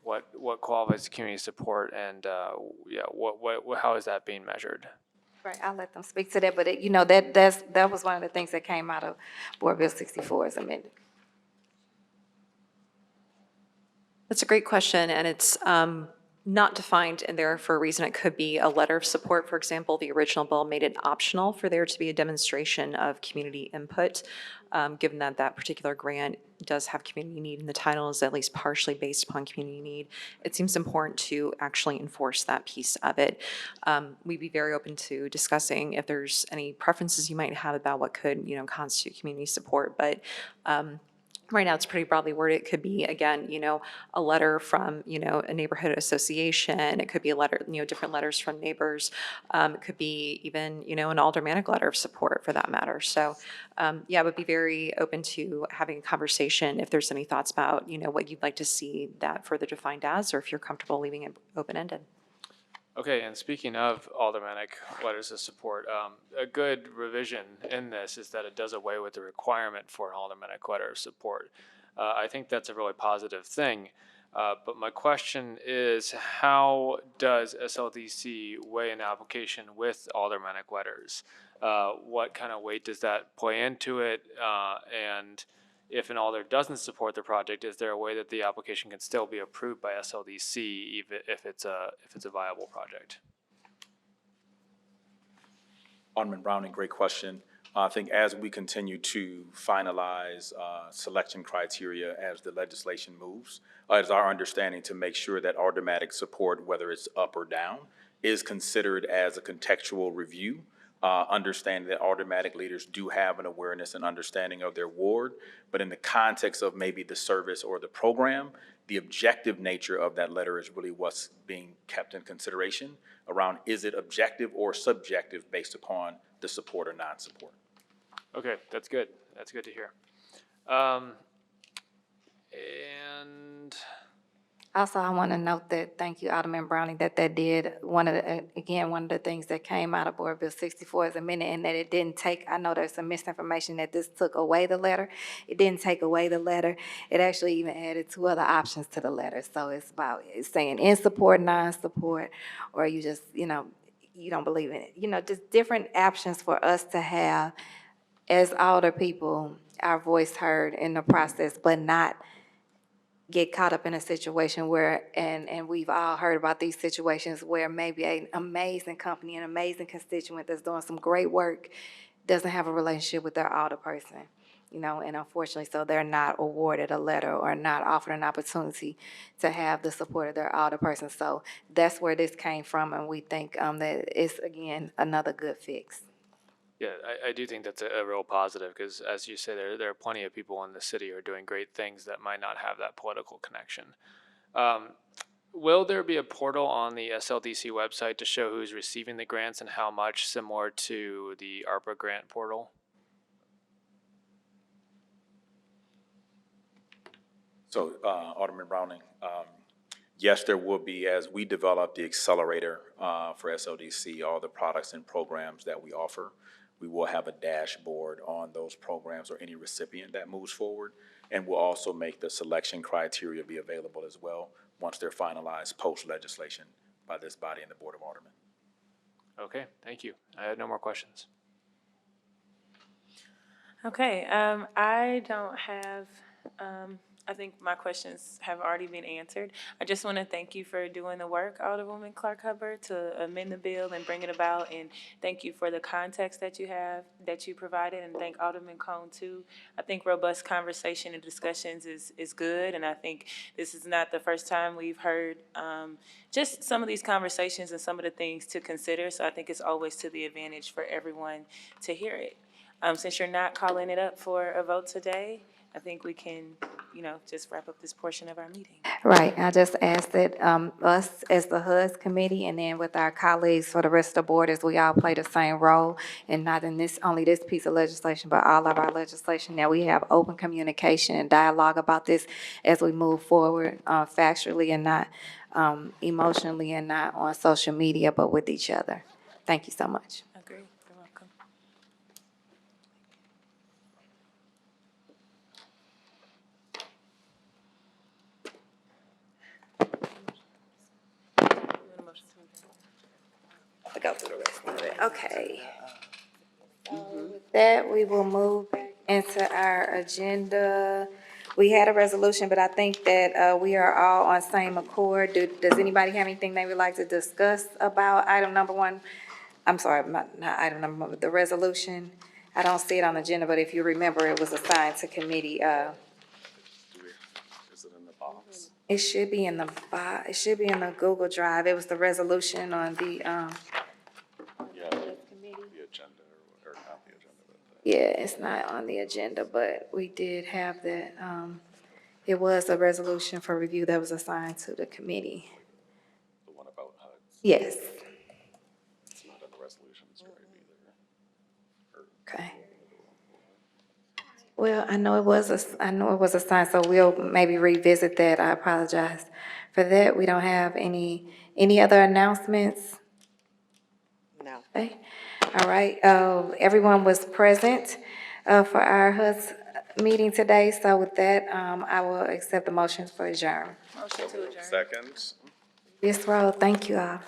What qualifies community support, and how is that being measured? Right, I'll let them speak to that, but that was one of the things that came out of Board Bill 64 as amended. That's a great question, and it's not defined in there for a reason. It could be a letter of support. For example, the original bill made it optional for there to be a demonstration of community input, given that that particular grant does have community need and the title is at least partially based upon community need. It seems important to actually enforce that piece of it. We'd be very open to discussing if there's any preferences you might have about what could, constitute community support, but right now, it's pretty broadly worded. It could be, again, a letter from, a neighborhood association. It could be a letter, different letters from neighbors. It could be even, an aldermanic letter of support for that matter. So, I would be very open to having a conversation if there's any thoughts about, what you'd like to see that further defined as, or if you're comfortable leaving it open-ended. Okay, and speaking of aldermanic letters of support, a good revision in this is that it does away with the requirement for an aldermanic letter of support. I think that's a really positive thing, but my question is, how does SLDC weigh an application with aldermanic letters? What kind of weight does that play into it? And if an alder doesn't support the project, is there a way that the application can still be approved by SLDC even if it's a viable project? Alderman Browning, great question. I think as we continue to finalize selection criteria as the legislation moves, it's our understanding to make sure that automatic support, whether it's up or down, is considered as a contextual review, understanding that automatic leaders do have an awareness and understanding of their ward, but in the context of maybe the service or the program, the objective nature of that letter is really what's being kept in consideration around, is it objective or subjective based upon the support or non-support? Okay, that's good. That's good to hear. And Also, I want to note that, thank you, Alderman Browning, that did, one of the things that came out of Board Bill 64 is amendment, and that it didn't take, I know there's some misinformation that this took away the letter. It didn't take away the letter. It actually even added 2 other options to the letter. So it's saying in support, non-support, or you just, you don't believe in it. Just different options for us to have as older people, our voice heard in the process, but not get caught up in a situation where, and we've all heard about these situations where maybe an amazing company, an amazing constituent that's doing some great work doesn't have a relationship with their older person, and unfortunately, so they're not awarded a letter or not offered an opportunity to have the support of their older person. So that's where this came from, and we think that it's, again, another good fix. yeah, I do think that's a real positive because, as you say, there are plenty of people in the city who are doing great things that might not have that political connection. Will there be a portal on the SLDC website to show who's receiving the grants and how much, similar to the ARPA grant portal? So, Alderman Browning, yes, there will be, as we develop the accelerator for SLDC, all the products and programs that we offer, we will have a dashboard on those programs or any recipient that moves forward. And we'll also make the selection criteria be available as well once they're finalized post-legislation by this body and the Board of Aldermen. Okay, thank you. I had no more questions. Okay, I don't have, I think my questions have already been answered. I just want to thank you for doing the work, Alderwoman Clark Hubbard, to amend the bill and bring it about. And thank you for the context that you provided. And thank Alderman Cone too. I think robust conversation and discussions is good. And I think this is not the first time we've heard just some of these conversations and some of the things to consider. So I think it's always to the advantage for everyone to hear it. Since you're not calling it up for a vote today, I think we can, just wrap up this portion of our meeting. Right, I just ask that us as the HUD's committee and then with our colleagues for the rest of the board, as we all play the same role, and not in only this piece of legislation, but all of our legislation, that we have open communication and dialogue about this as we move forward, factually and not emotionally, and not on social media, but with each other. Thank you so much. Agree. You're welcome. I'll go through the rest of it. Okay. With that, we will move back into our agenda. We had a resolution, but I think that we are all on same accord. Does anybody have anything they would like to discuss about item number 1? I'm sorry, not item number 1, but the resolution. I don't see it on the agenda, but if you remember, it was assigned to committee. Is it in the box? It should be in the Google Drive. It was the resolution on the, Yeah, the agenda, or not the agenda, but yeah, it's not on the agenda, but we did have that, it was a resolution for review that was assigned to the committee. the one about HUDs. Yes, It's not in the resolution script either. okay. Well, I know it was assigned, so we'll maybe revisit that. I apologize for that. We don't have any other announcements? No. Okay, all right, everyone was present, for our HUD's meeting today, so with that, I will accept the motions for adjourn. Motion to adjourn. Seconds. Ms. Rowe, thank you all.